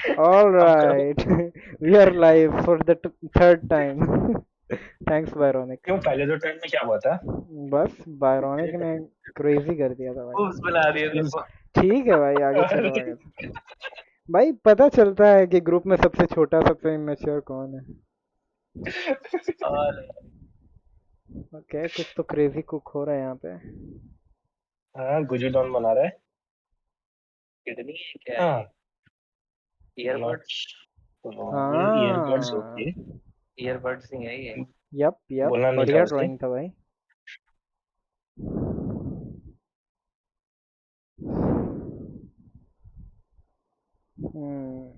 All अब करो। right, we are live for the third time. Thanks, Byronic. क्यों पहले दो टाइम में क्या हुआ था? बस बायरोनिक ने क्रेजी कर दिया था भाई। बूस्ट बना दिए Please। तुमको। ठीक है भाई, आगे चलो अरे आगे चलो। भाई पता चलता है कि ग्रुप में सबसे छोटा सबसे इमेच्योर कौन है। और ओके, कुछ तो क्रेजी कुक हो रहा है यहाँ पे। हाँ, गुजी डॉन बना रहा है। किडनी है क्या है? हाँ, ईयरबड्स। Not earbuds. हाँ, ओके, ईयरबड्स ही है ये। यप यप, बोलना नहीं था बढ़िया उसे। ड्राइंग था भाई। हम्म।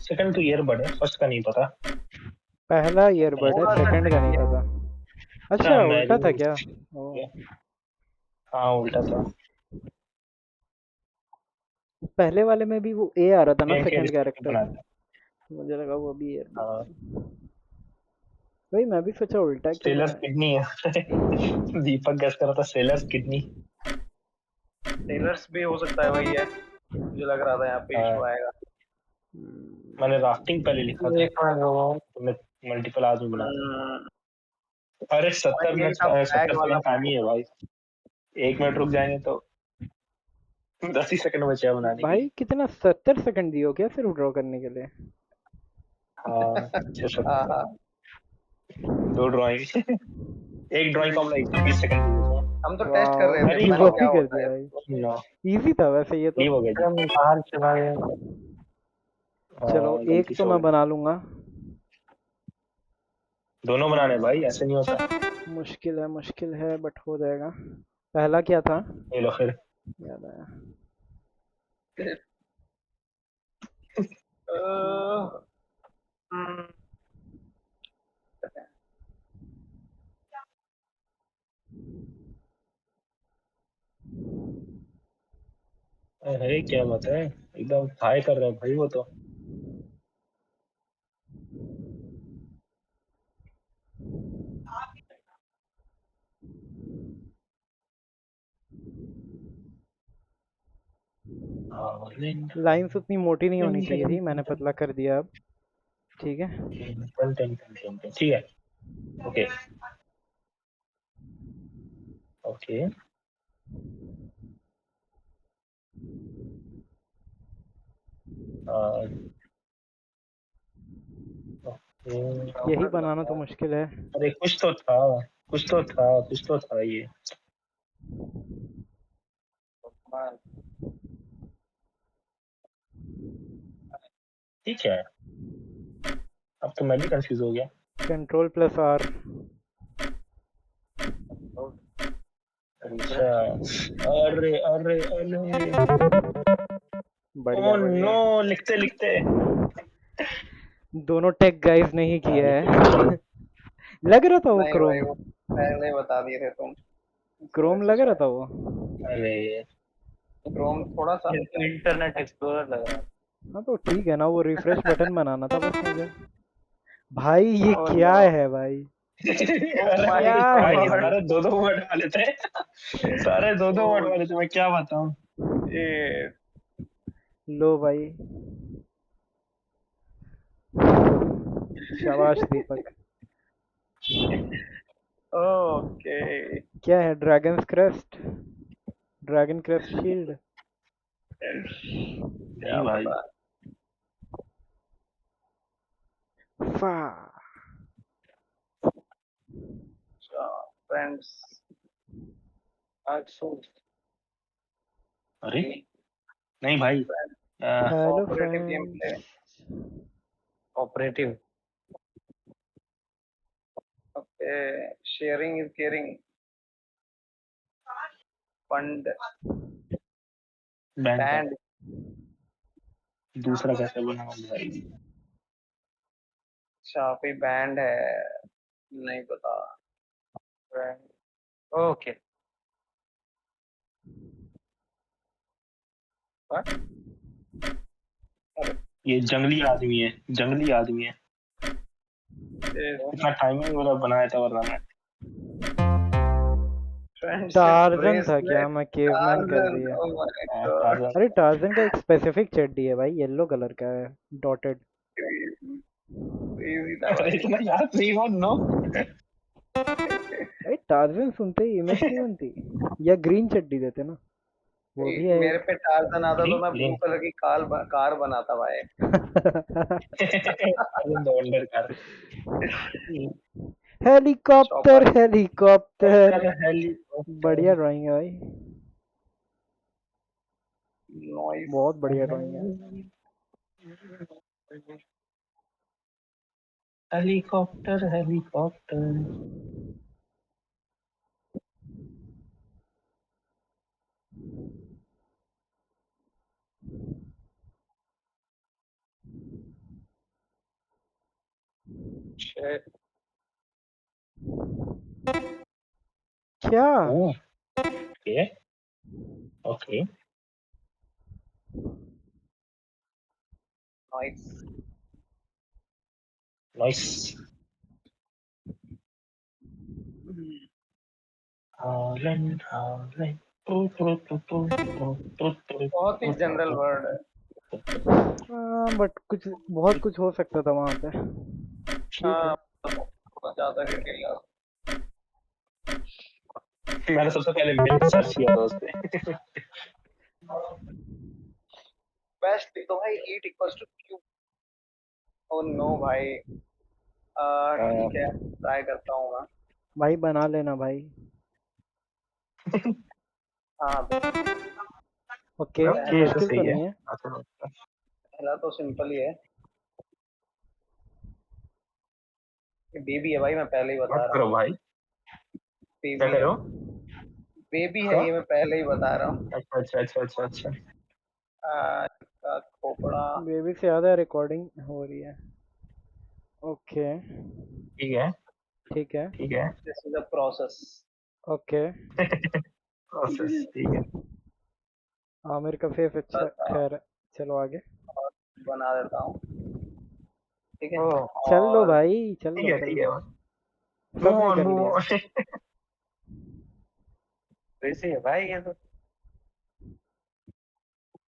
सेकंड तो ईयरबड है, फर्स्ट का नहीं पता। पहला ईयरबड है, थोड़ा सा सेकंड का नहीं ट्रिकी है। पता। अच्छा, अच्छा, मैं उल्टा था भी। क्या? ओ। हाँ, उल्टा था। पहले वाले में भी वो ए आ रहा था ना, गेम के सेकंड रिस्पेक्ट कैरेक्टर। बनाता है। मुझे लगा वो भी ईयरबड हाँ, था। भाई मैं भी सोचा उल्टा क्यों सेलर्स बनाया। किडनी है। दीपक गैस कर रहा था सेलर्स किडनी। टेलर्स भी हो सकता है वही है। मुझे लग रहा था यहाँ पे इशू हाँ, आएगा। मैंने राफ्टिंग पहले लिखा था, एक मिनट रुको। तो मैं मल्टीपल आदमी बना था। हम्म, अरे भाई 70 यही मिनट, था बैग 70 वाला सेकंड टाइम प्लान। ही है भाई। 1 मिनट रुक जाएंगे तो 10 ही सेकंड बचे हैं बनाने के लिए। भाई कितना 70 सेकंड दियो क्या सिर्फ ड्रॉ करने के लिए? हाँ, हाँ 670। हाँ। दो ड्राइंग। एक ड्राइंग को हम लोग 120 सेकंड में देते हैं। हम तो टेस्ट कर वाह, रहे थे, अरे पता वो नहीं कॉपी क्या कर होता दिया है। भाई। नो, इजी था वैसे ये तो। लीव हो गया जी। एकदम बाहर चला गया। चलो हाँ, एक गलती से तो हो मैं गया। बना लूंगा। दोनों बनाने भाई, ऐसे नहीं होता। मुश्किल है बट हो जाएगा। पहला क्या था? ये लो फिर। याद आया। अह, हम्म, अरे क्या बात है, एकदम हाई कर रहा है भाई वो तो। हाँ, लाइंस उतनी मोटी नहीं होनी चाहिए थी, मैंने पतला कर दिया अब। ठीक है। ठीक है। ओके। ओके। यही ओके। बनाना तो मुश्किल है। अरे कुछ तो था, कुछ तो था ये। ठीक है, अब तो मैं भी कंफ्यूज हो गया। Ctrl+R। अच्छा। अरे अरे अरे। बढ़िया ओ नो, बढ़िया। लिखते लिखते। दोनों टेक गाइज ने ही किया ये तो चलो। है। लग रहा था वो नहीं भाई, क्रोम। वो पहले ही बता दिए थे तुम, इसी वजह क्रोम से लग रहा शायद। था वो। अरे क्रोम थोड़ा सा। ये तो इंटरनेट एक्सप्लोरर लग रहा है। हाँ तो ठीक है ना, वो रिफ्रेश बटन बनाना था बस मुझे। भाई ये ओह क्या नो। है भाई? ओह अरे माय क्या भाई, है ये गॉड। ये? सारे दो दो वर्ड वाले थे। सारे दो दो वर्ड ओह वाले थे, मैं क्या बताऊं। ये। लो भाई। शाबाश दीपक। ओके। क्या है? Dragon crest. Dragon crest shield. नहीं क्या भाई। पता। फा। फ्रेंड्स। आज सोच अरे नहीं भाई। आ, hello cooperative game friends. Play. Operative. Okay. Sharing is caring. Fund. Bank का। बैंड। दूसरा कैसे बनाऊं भाई? अच्छा कोई बैंड है, नहीं पता। ओके ये जंगली आदमी है, जंगली आदमी है। इतना टाइमिंग वाला बनाया था वरना मैं। फ्रेंडशिप टार्जन था क्या? ब्रेसलेट, मैं केवमैन कर टार्जन, दिया। ओह माय हाँ, गॉड, टार्जन। अरे टार्जन का एक स्पेसिफिक चड्डी है भाई, येलो कलर का है, डॉटेड। क्रेजी था अरे भाई। इतना याद नहीं हो नो। अरे टार्जन सुनते ही इमेज नहीं बनती? या ग्रीन चड्डी देते ना, वो भी है मेरे एक। पे टार्जन आता तो ग्रीन मैं ब्लू ग्रीन। कलर की कार बनाता भाई। Tarzan the wonder car. Helicopter chopper, helicopter. Helicopter. बढ़िया ड्राइंग है भाई, नॉइस। बहुत बढ़िया ड्राइंग है। Helicopter helicopter. क्या? Okay okay. Nice. Nice. Holland Holland. बहुत ही जनरल वर्ड है। हाँ बट कुछ बहुत कुछ हो सकता था वहां पे। ठीक है। हाँ, बहुत ज्यादा डिटेल यार। मैंने सबसे पहले मिल्क सर्च किया था उस पे। बेस्ट तो भाई it equals to Q. Oh no भाई। ठीक है, ट्राई करता हूँ मैं। भाई बना लेना भाई। हाँ, ओके, ओके तो मुश्किल तो सही है। नहीं है। पहला तो सिंपल ही है। ये बेबी है भाई, मैं पहले ही बता मत रहा हूँ। करो भाई। क्या बेबी है, करो? बेबी है क्या? ये, मैं पहले ही बता रहा हूँ। अच्छा अच्छा अच्छा अच्छा अच्छा। इसका खोपड़ा। बेबी से ज्यादा रिकॉर्डिंग हो रही है। ओके। ठीक है ठीक है। ठीक है। This is a process. Okay. Process ठीक है। आमिर का फेस अच्छा, खैर है। चलो आगे। और बना देता हूँ। ठीक है। चल लो और भाई, चल लो चल ठीक है। लो। मूव सबने ऑन कर मूव लिया। ऑन। वैसे है भाई, ये तो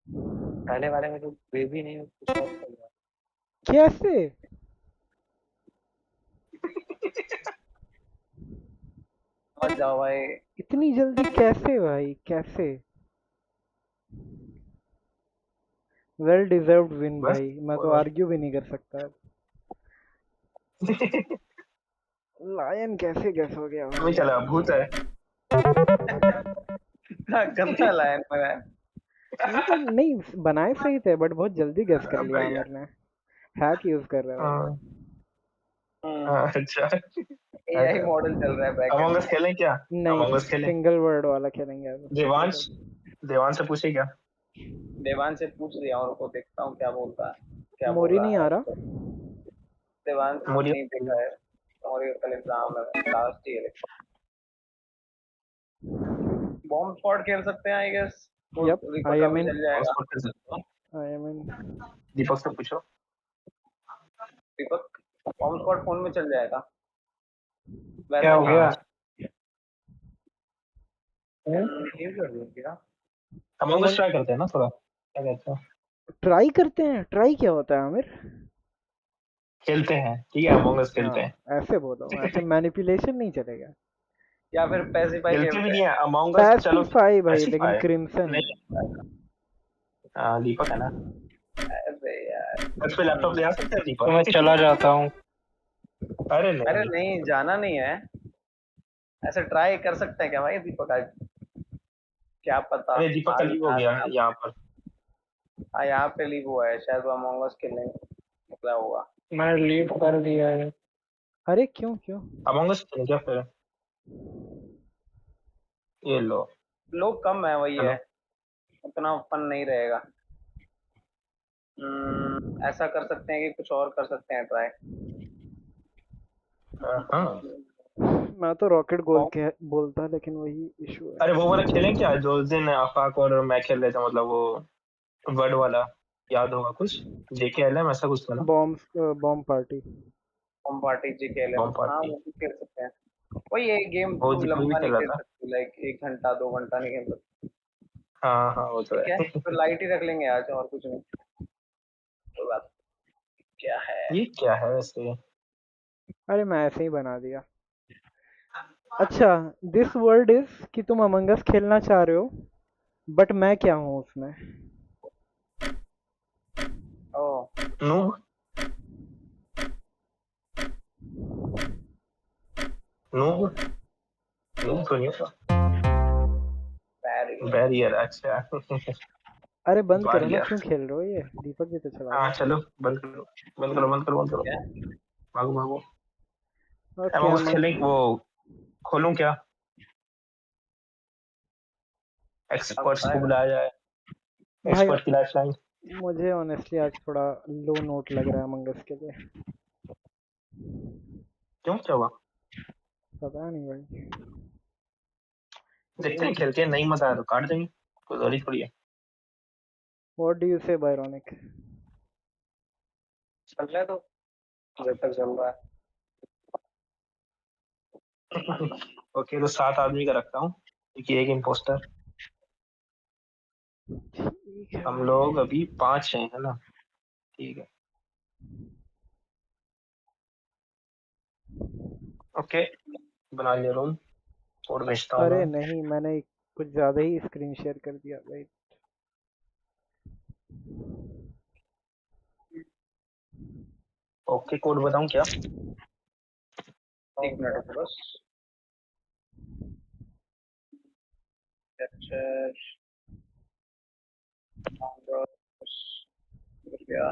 पहले वाले में तो बेबी नहीं, कुछ और चल रहा कैसे? मत जाओ भाई। इतनी जल्दी कैसे भाई, कैसे? वेल डिजर्व्ड विन बस भाई, मैं तो आर्ग्यू भी नहीं कर सकता। लायन कैसे गेस हो गया नहीं चला भाई? भूत है। इतना गंदा लाइन में है। नहीं बट नहीं, बनाए सही थे बट बहुत जल्दी गेस कर लिया भैया। आमिर ने। हैक यूज कर रहा है भाई। हाँ हाँ, अच्छा। एआई मॉडल चल रहा है बैकएंड अमंग अस में। खेलें क्या? नहीं, अमंग अस खेलें। सिंगल वर्ड वाला खेलेंगे अब। देवांश, देवांश से पूछे क्या? देवान से पूछ लिया और को देखता हूँ क्या बोलता है, क्या बोल मोरी रहा नहीं है आ उसको। रहा। देवान मुझे नहीं देखा है, और ये कल एग्जाम है, लास्ट ईयर। बॉम्ब स्क्वाड खेल सकते हैं आई गेस। वो यप, दीपक आई का एम भी इन। चल जाएगा। कर सकते हो। आई एम इन। दीपक से पूछो। दीपक, बॉम्ब स्क्वाड फोन में चल जाएगा क्या वैसा हो गेम गया? है। ये कर दिया क्या? अमंग अस ट्राई करते हैं ना थोड़ा, क्या कहते हो? ट्राई करते हैं? ट्राई क्या होता है आमिर? खेलते हैं ठीक है, अमंग अस खेलते हाँ, हैं। ऐसे बोलो, ऐसे मैनिपुलेशन नहीं चलेगा। या फिर पैसिफाई खेलते भी खेलते नहीं हैं। है अमंग अस, चलो। पैसिफाई भाई, लेकिन पैसिफाई क्रिम्सन। नहीं। दीपक है ना? अरे यार। घर पे लैपटॉप ले आ सकते हैं तो मैं दीपक? चला जाता हूँ। अरे अरे नहीं। नहीं, जाना नहीं है। ऐसे ट्राई कर सकते हैं क्या भाई दीपक आज? क्या पता। अरे दीपक का आज लीव हो आज गया है यहाँ पर। यहाँ पे लीव हुआ है शायद, वो अमंग अस खेलने निकला होगा। मैंने लीव कर दिया है। अरे क्यों क्यों? अमंग अस खेलें क्या फिर? ये लो। लोग कम है, वही चलो। है, उतना फन नहीं रहेगा। ऐसा कर सकते हैं कि कुछ और कर सकते हैं ट्राई। हाँ मैं तो रॉकेट गोल के बोलता, लेकिन वही इशू है। अरे वो वाला खेलें क्या जो उस दिन आफाक और मैं खेल रहे थे, मतलब वो वर्ड वाला, याद होगा कुछ, JKLM ऐसा कुछ था ना। Bomb party. होम पार्टी जी खेले, बॉम्ब हाँ पार्टी, वो भी खेल सकते हैं। वही ये गेम वो तुम दीपक भी लंबा नहीं खेल रहा खेल था। सकते, लाइक 1 घंटा 2 घंटा नहीं खेल सकते। हाँ हाँ वो तो ठीक है, है। तो लाइट ही रख लेंगे आज, और कुछ नहीं। कोई बात क्या है। ये क्या है वैसे। अरे मैं ऐसे ही बना दिया। अच्छा, दिस वर्ड इज कि तुम अमंग अस खेलना चाह रहे हो, बट मैं क्या हूँ उसमें? ओ नो, नो, नो तो नहीं होता। वेरी बैरियर, अच्छा। अरे बंद करो ना, बैरियर। क्यों खेल रहे हो? ये दीपक भी तो चला हाँ रहा चलो, बंद करो, बंद करो, बंद करो, बंद करो। है। भागो भागो। Okay Amos among. खेलें वो, खोलूं क्या? अब एक्सपर्ट्स को बताएगा। बुलाया जाए, भाई एक्सपर्ट की लाइफलाइन। मुझे ऑनेस्टली आज थोड़ा लो नोट लग रहा है अमंग अस के लिए। क्यों, क्या हुआ? पता नहीं भाई। देखते हैं, खेलते हैं, नहीं मजा आया तो काट देंगे, कोई जरूरी थोड़ी है। व्हाट डू यू से बायरोनिक? चल रहा है तो जब तक चल रहा है। ओके, तो 7 आदमी का रखता हूँ, क्योंकि एक इम्पोस्टर। ठीक है हम भाई। लोग अभी 5 हैं, है ना? ठीक है, ओके, बना लिया रूम, कोड भेजता हूँ अरे मैं। नहीं, मैंने कुछ ज्यादा ही स्क्रीन शेयर कर दिया भाई। ओके, कोड बताऊँ क्या? 1 मिनट रुको बस। कैप्चर गया,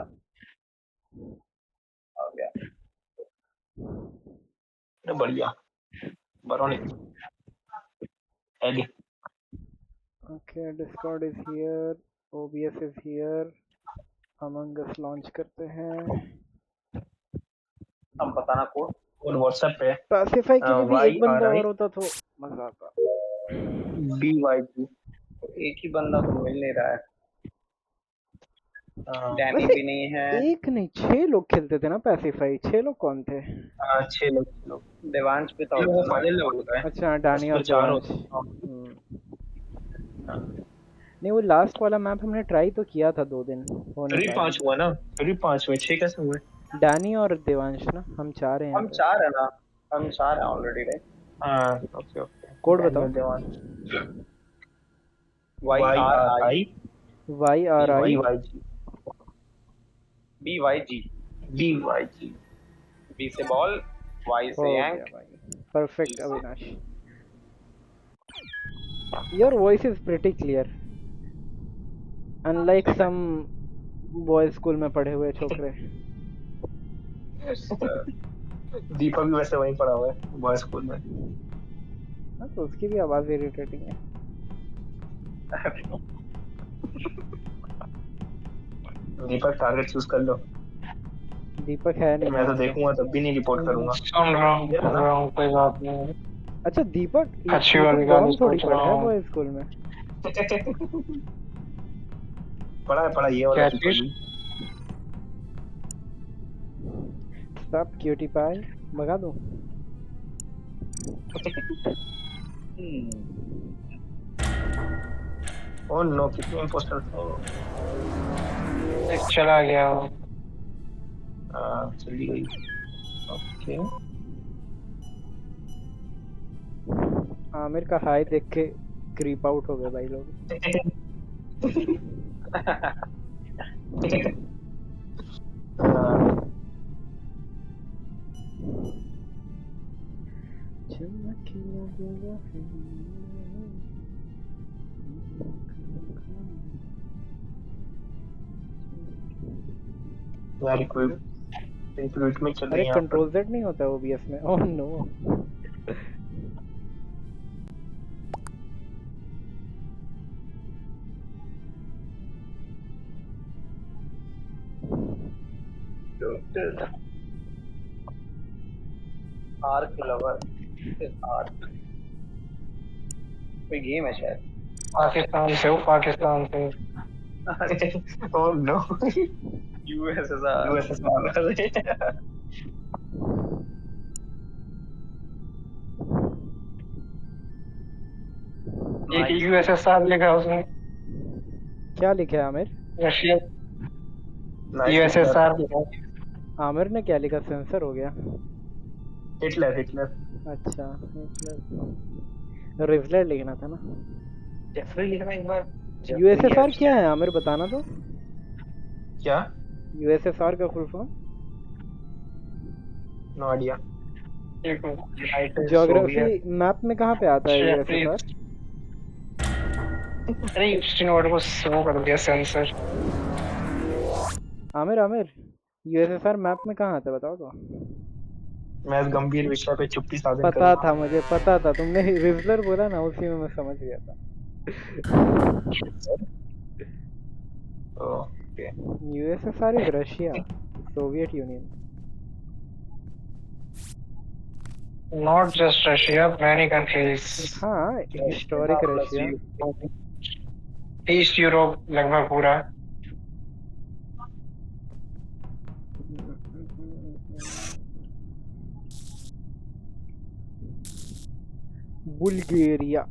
आ गया। अरे बढ़िया, बरोनिक egg. Okay, Discord is here, OBS is here, Among Us launch करते हैं। अब बताना कोड। और व्हाट्सएप पे पैसिफाई के लिए भी एक बंदा YRI और होता तो मजा आता। BYG। एक ही बंदा तो मिल नहीं रहा है। डैनी वैसे भी नहीं है। एक नहीं, 6 लोग खेलते थे ना पैसिफाई। 6 लोग कौन थे? 6 लोग, 6 लोग। देवांश भी था ये उस वो दिन ना। फाइनल लेवल का है, अच्छा, डानी इसमें और 4 देवांश। होते हैं। नहीं, वो लास्ट वाला मैप हमने ट्राई तो किया था 2 दिन, हो फिर नहीं भी पाया। 5 हुआ ना, फिर भी 5 हुए, 6 कैसे हुए? डानी और देवांश ना, हम 4 हैं यहाँ हम पे। 4 है ना, हम 4 हैं ऑलरेडी राइट। हाँ ओके ओके, कोड बताओ। Daniel Dewan. YRI YRI YRI। BYG BYG। BYG। B से बॉल, Y हो से गया एंक। भाई, perfect Avinash. Your voice is pretty clear, unlike some boys school में पढ़े हुए छोकरे। दीपक भी वैसे वहीं पढ़ा हुआ है, बॉयज स्कूल में। हाँ, तो उसकी भी आवाज इरिटेटिंग है। दीपक टारगेट चूज कर लो। दीपक है नहीं मैं तो यहाँ पे। देखूंगा तब भी नहीं रिपोर्ट करूंगा। सुन रहा हूँ, ये सुन ना। रहा हूँ, कोई बात नहीं। अच्छा दीपक, अच्छी दीपक वाली गाली बॉम्ब थोड़ी सोच पढ़ा रहा है हूँ। बॉयज स्कूल में। पढ़ा है ये वाला क्या दीपक चीज? भी। स्टॉप क्यूटी पाई, भगा दूं? ओ नो, कितने इंपोस्टर थे। एक चला गया वो। चली गई। ओके। आमिर का हाई देख के क्रीप आउट हो गए भाई लोग। यार रिक्रूट में चल रही अरे है यहाँ पर। कंट्रोल जेड नहीं होता ओबीएस में? Oh no. Arc lover, arc कोई गेम है शायद। पाकिस्तान से हो, पाकिस्तान से। Oh no, USSR. यूएसएसआर। एक यूएसएसआर लिखा है उसमें, क्या लिखा है आमिर? Russia nice. यूएसएसआर लिखा है। आमिर ने क्या लिखा? सेंसर हो गया। Hitler Hitler. अच्छा, रिजलर लिखना था ना। जेफरी लिखना एक बार। यूएसएसआर क्या है आमिर, बताना तो। क्या? यूएसएसआर का full form? No idea. Geography map में कहाँ पे आता है यूएसएसआर? अरे स्टीनोड को स्लो कर दिया sensor. Aamir Aamir, USSR map में कहाँ आता है बताओ तो। मैं इस गंभीर विषय पे चुप्पी साधन पता करूंगा। था, मुझे पता था, तुमने रिजलर बोला ना, उसी में मैं समझ गया था। Okay. USSR is Russia, Soviet union. Not just Russia, many countries. हाँ, हिस्टोरिक रशिया। ईस्ट यूरोप लगभग पूरा। बुल्गारिया।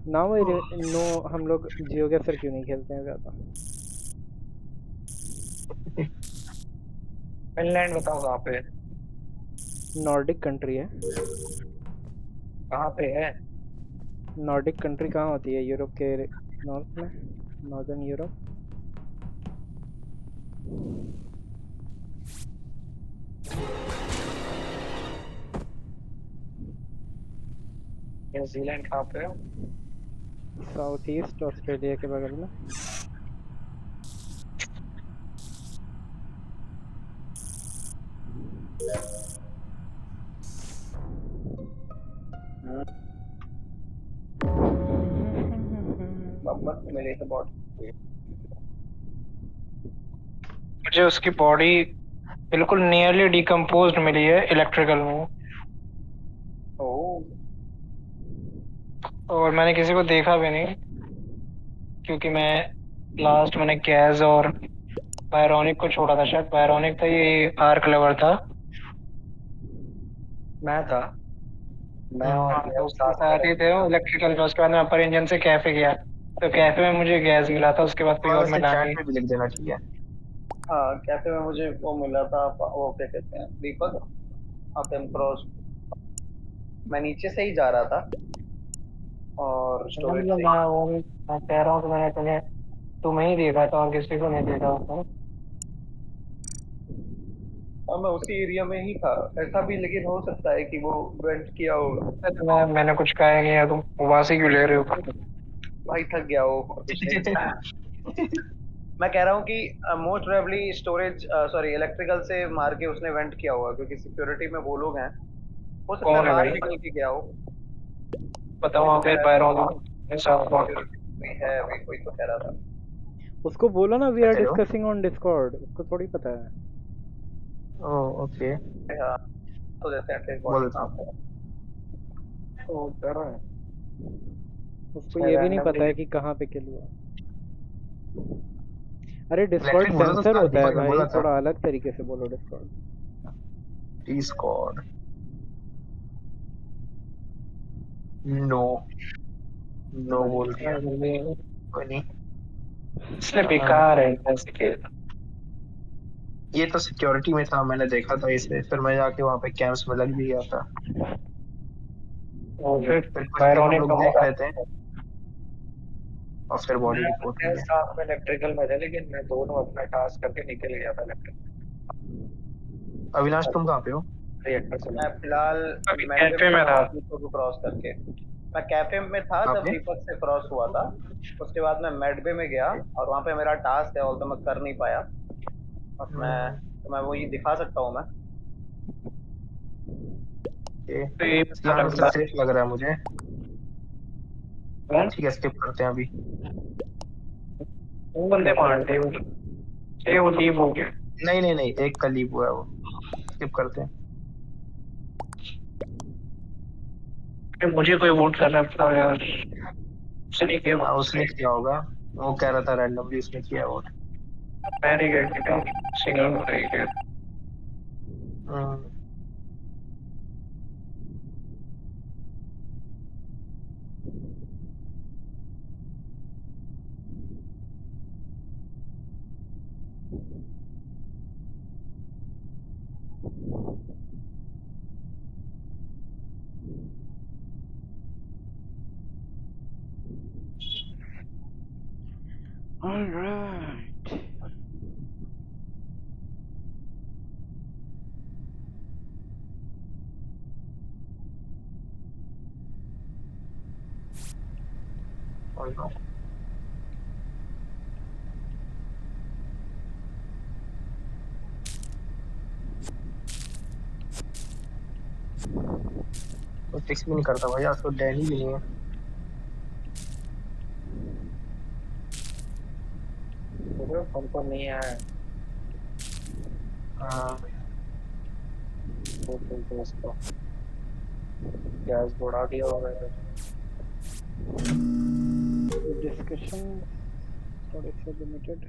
नाउ नो, हम लोग जियोगेसर क्यों नहीं खेलते हैं ज्यादा? फिनलैंड बताओ कहाँ पे? नॉर्डिक कंट्री है। कहाँ पे है? नॉर्डिक कंट्री कहाँ होती है? यूरोप के नॉर्थ में, नॉर्दर्न यूरोप। न्यूजीलैंड कहाँ पे है? साउथ ईस्ट ऑस्ट्रेलिया के बगल में। मिले तो बहुत। मुझे उसकी बॉडी बिल्कुल नियरली डिकम्पोज्ड मिली है इलेक्ट्रिकल में, ओह और मैंने किसी को देखा भी नहीं, क्योंकि मैं लास्ट मैंने गैस और बायरोनिक को छोड़ा था। शायद बायरोनिक था, ये आर्क लवर था। मैं था, मैं और हाँ, तो उसके साथ ही थे इलेक्ट्रिकल में। उसके बाद मैं अपर इंजन से कैफे गया, तो कैफे में मुझे गैस मिला था। उसके बाद कोई और वैसे मिला चैट नहीं। में भी लिख देना, ठीक है? हाँ, कैफे में मुझे वो मिला था, वो क्या कहते हैं, दीपक। आप क्रॉस, मैं नीचे से ही जा रहा था और स्टोरेज से। मैं कह रहा हूँ कि मैंने तुम्हें ही देखा था और किसी को नहीं देखा उसको। और मैं उसी एरिया में ही था। ऐसा भी लेकिन हो सकता है कि वो वेंट किया होगा। मैंने कुछ कहा ही नहीं है, तुम उबासी क्यों ले रहे हो? भाई थक गया वो अभिषेक। मैं कह रहा हूँ कि most probably storage, sorry electrical से मार के उसने वेंट किया होगा, क्योंकि सिक्योरिटी में वो लोग हैं। हो सकता है कौन है बाहर भाई? निकल के गया हो। बताओ वहाँ पे पैरों कोई है अभी, कोई तो कह रहा था। उसको बोलो ना, we are hello. Discussing on Discord, उसको थोड़ी पता है। ओह ओके, हाँ, तो जैसे एटलीस्ट बोल बॉडी देता कहाँ हूँ। पे है। तो कर रहे हैं। उसको ये भी नहीं पता है कि कहाँ पे किल हुआ। अरे डिस्कॉर्ड इलेक्ट्रिक बोला तो सेंसर था, होता है दीपक ने भाई, बोला था। थोड़ा अलग तरीके से बोलो डिस्कॉर्ड। डिस्कॉर्ड। नो, नो बोल दिया। कोई नहीं। इसलिए बेकार है ऐसे खेल। ये तो सिक्योरिटी में था, मैंने देखा था इसे, फिर मैं जाके वहां पे कैंप्स में लग भी गया था। और फिर फिर कुछ देर हम बायरोनिक लोग देख रहे थे और फिर बॉडी रिपोर्ट मैं किया। साथ में इलेक्ट्रिकल में था, लेकिन मैं दोनों अपना टास्क करके निकल गया था अविनाश तुम कहाँ पे हो? रिएक्टर से। मैं फिलहाल अभी मेडवे कैफे में में था, था। दीपक को क्रॉस करके। मैं कैफे में था जब आपने? दीपक से क्रॉस हुआ था। उसके बाद मैं मेडवे में गया और वहाँ पे मेरा टास्क है, और तो मैं कर नहीं पाया। और मैं वही दिखा सकता हूँ मैं। ओके, तो ये यहाँ से सेफ लग रहा है मुझे। ठीक है, स्किप करते हैं अभी। वो बंदे मारते हैं ये वो लीव हो गया। नहीं नहीं नहीं, एक का लीव हुआ है वो, स्किप करते हैं। फिर मुझे कोई वोट करना पड़ा यार, उसने किया हाँ, वोट उसने से। किया होगा, वो कह रहा था रैंडमली उसने किया वोट। मैंने क्या सिंगल हो रही है। हम्म, Alright. और नो। वो फिक्स भी नहीं करता भाई, आज तो डैनी भी नहीं है। हमको नहीं आया हाँ, तो उसको गैस बढ़ा दिया होगा। The discussion थोड़े से limited.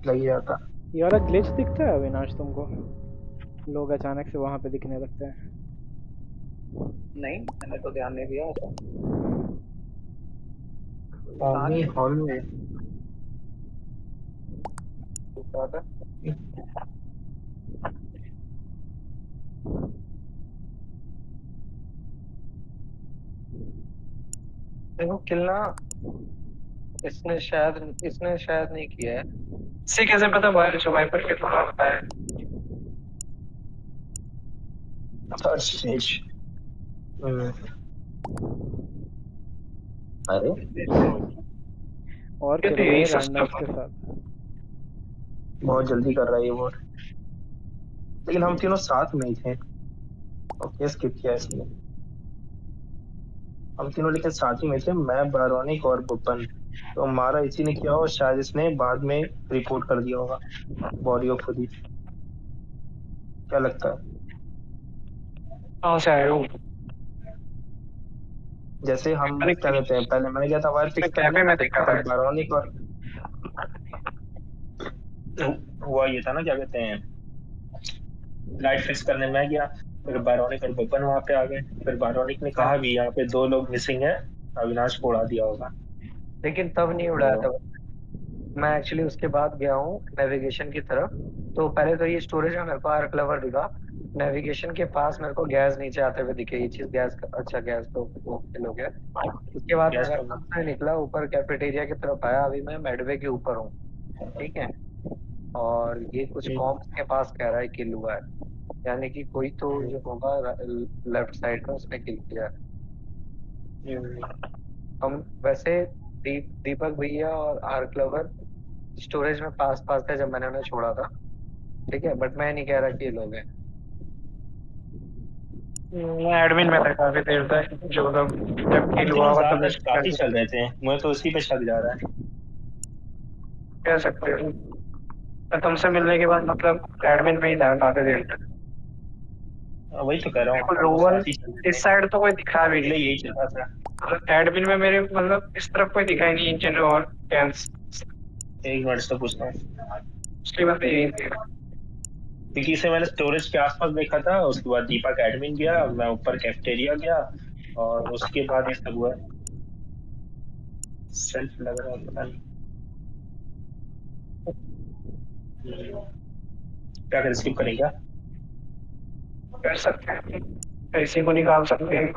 लग ही जाता। ये वाला ग्लिच दिखता है अविनाश तुमको? लोग अचानक से वहां पे दिखने लगते हैं। नहीं, मैंने तो ध्यान नहीं दिया ऐसा। ओमनी हॉल में। देखो किलना इसने शायद नहीं किया है। इसे कैसे पता भाई जो वाइपर के थोड़ा होता है। Third stage. अरे और ये तो खेलो यही भाई सस्ता रैंडम्स के साथ। बहुत जल्दी कर रहा है ये वोट, लेकिन हम तीनों साथ में ही थे। ओके, स्किप किया इसने। हम तीनों लेकिन साथ ही में थे, मैं, बारोनिक और बुपन। तो हमारा इसी ने किया और शायद इसने बाद में रिपोर्ट कर दिया होगा बॉडी ऑफ खुद ही। क्या लगता है? कहाँ से आए हो? जैसे हम मैंने क्या कहते हैं, पहले मैं गया था वायर फिक्स करने, कैफे में देखा था। फिर बारोनिक और हुआ ये था ना, क्या कहते हैं, लाइट फिक्स करने मैं गया, फिर बारोनिक और बुपन वहां पे आ गए। फिर बारोनिक ने कहा भी यहाँ पे दो लोग मिसिंग है, अविनाश को उड़ा दिया होगा। लेकिन तब नहीं उड़ाया तो था। मैं एक्चुअली उसके बाद गया हूँ नेविगेशन की तरफ। तो पहले तो ये स्टोरेज में मेरे को आर्क लवर दिखा। नेविगेशन के पास मेरे को गैस नीचे आते हुए दिखे, ये चीज गैस का अच्छा गैस तो वो किल हो गया। उसके बाद मैं गैस वेलकम करना। से निकला ऊपर कैफेटेरिया की तरफ आया, अभी मैं मेडवे के ऊपर हूँ। ठीक है। और ये कुछ कॉम्स के पास कह रहा है किल हुआ है, यानी कि कोई तो जो होगा लेफ्ट साइड में उसने किल किया है। हम वैसे दीपक भैया और आर्क लवर स्टोरेज में पास पास थे जब मैंने उन्हें छोड़ा था। ठीक है, बट मैं नहीं कह रहा कि ये लोग हैं। मैं एडमिन में था काफी देर तक, जो लोग जब हम किल हुआ तीनों हुआ तब ज्यादातर काफी चल रहे थे, मुझे तो उसी पे शक जा रहा है। कह सकते हो। मैं तुमसे मिलने के बाद मतलब एडमिन में ही था काफी देर तक। वही तो कह रहा हूँ, देखो हम तो लोअर साथ ही चल रहे इस थे, साइड तो कोई दिखा भी इसलिए नहीं। यही चल रहा था। मतलब एडमिन में मेरे मतलब इस तरफ कोई दिखाई नहीं, इंजन और कैंस। एक मिनट से पूछता हूँ, उसके बाद यही थे। क्योंकि इसे मैंने स्टोरेज के आसपास देखा था, उसके बाद दीपक एडमिन गया, मैं ऊपर कैफेटेरिया गया, और उसके बाद ये सब हुआ। सेल्फ लग रहा है, पता नहीं। क्या कर, स्किप करेगा? कर सकते हैं, ऐसे को निकाल सकते हैं।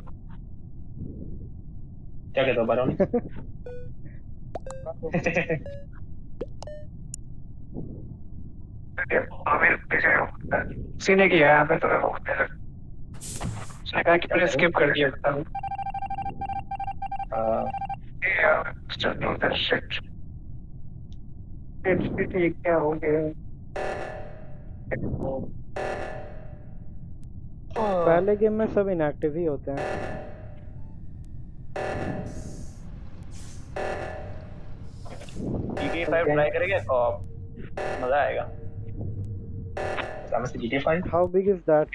क्या कहता हूँ बारोनी? आमिर पीछे सीने की है यहाँ पे तो। उसने कहा कि मैंने स्किप कर दिया बता दो। शिट ठीक क्या हो गया। पहले गेम में सब इनएक्टिव ही होते हैं। GTA 5 ट्राई करेंगे कॉप, मजा आएगा। सामने से GTA 5 how big is that?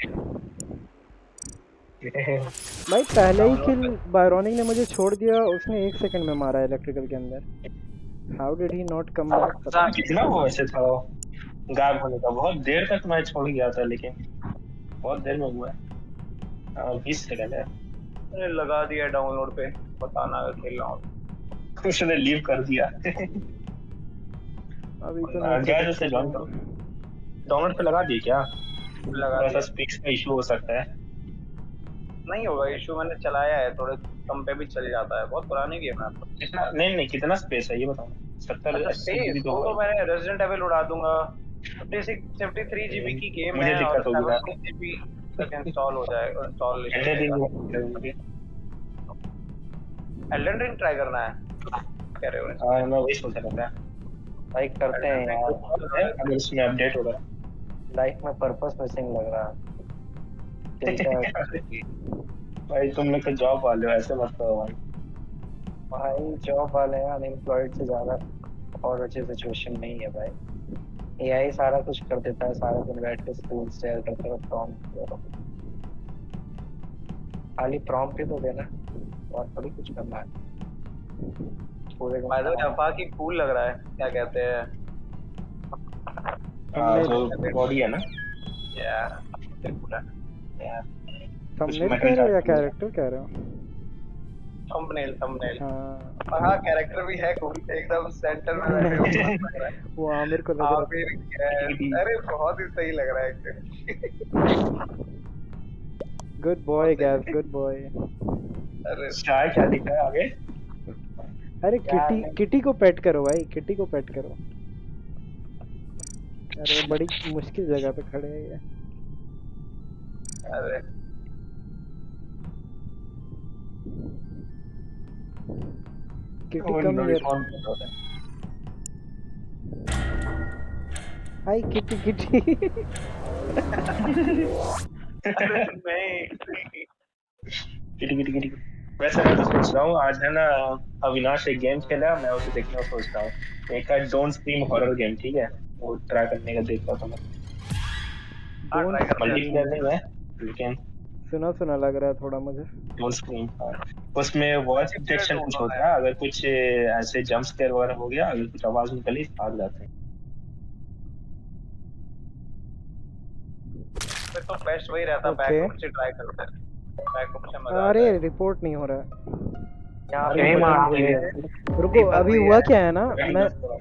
भाई पहले ही किल बायरोनिक ने मुझे छोड़ दिया, उसने 1 सेकंड में मारा इलेक्ट्रिकल के अंदर। How did he not come back? पता नहीं। कितना वो वैसे था गायब होने का, बहुत देर तक मैं छोड़ गया था, लेकिन बहुत देर में हुआ है। 20 सेकंड है। मैंने लगा दिया डाउनलोड पे, बताना अगर खेल रहा हूँ। उसने लीव कर दिया। अभी तो नहीं गैस खरीद से ज्वाइन सकता। करो। डाउनलोड पे लगा दिए क्या? लगा थोड़ा सा दिया। स्पीक्स का इशू हो सकता है। नहीं होगा इशू, मैंने चलाया है, थोड़े कम पे भी चल जाता है, बहुत पुरानी गेम है। कितना, नहीं नहीं, कितना स्पेस है ये बताओ। 70 अच्छा 80 स्पेस जीबी तो तो होगा मैंने रेजिडेंट एविल उड़ा दूंगा। 53 जीबी की गेम मुझे है और दिक्कत होगी ना। 70 जीबी तक इंस्टॉल हो जाएगा, इंस्टॉलेशन एल्डन लेगा। रिंग। एल्डन रिंग ट्राई करना है कह रहे हो? हाँ, मैं वही सोच रहा था। भाई करते हैं यार, अगर इसमें अपडेट होगा। लाइफ में पर्पस मिसिंग लग रहा है। चिंता भाई तुम लोग तो जॉब वाले हो, ऐसे मत करो भाई। भाई जॉब वाले हैं, अनएम्प्लॉयड से ज्यादा और अच्छी सिचुएशन नहीं है भाई। एआई सारा कुछ कर देता है, सारा दिन बैठ के स्क्रीन स्टेयर करते रहो, प्रॉम्प्ट खाली प्रॉम्प्ट ही तो देना और थोड़ी कुछ करना है। पूरे बाय द वे अफा की कूल लग रहा है, क्या कहते हैं? जो बॉडी है ना यार बिल्कुल है। थंबनेल कह रहे हो या कैरेक्टर कह रहे हो? थंबनेल। हाँ हाँ कैरेक्टर भी है कूल, एकदम सेंटर में बैठे हुए मस्त लग रहा है। वो आमिर को लग रहा आमिर yes, अरे बहुत ही सही लग रहा है एकदम। Good boy gas, good boy. अरे चाय क्या दिखा है आगे? अरे किटी को पेट करो भाई, किटी को पेट करो। अरे बड़ी मुश्किल जगह पे खड़े हैं ये। अरे kitty come here. Hi kitty kitty. अरे नहीं किटी। वैसे मैं तो सोच रहा हूँ आज है ना, अविनाश एक गेम खेला, मैं उसे देखने को सोच रहा हूँ। एक है डोंट स्क्रीम हॉरर गेम, ठीक है, वो ट्राई करने का देख रहा था मैं। हाँ ट्राई करते हैं। मल्टीप्लेयर नहीं है लेकिन सुना सुना लग रहा है थोड़ा मुझे। Don't scream. उसमें वॉइस डिटेक्शन कुछ होता है, अगर कुछ ऐसे जंप स्केयर वगैरह हो गया, अगर कुछ आवाज निकली भाग जाते हैं। फिर तो बेस्ट वही रहता, Okay. बैकरूम से ट्राई करते हैं, बैकरूम से मजा आता अरे है। रिपोर्ट नहीं हो रहा है। यहाँ रुको, अभी हुआ क्या है ना,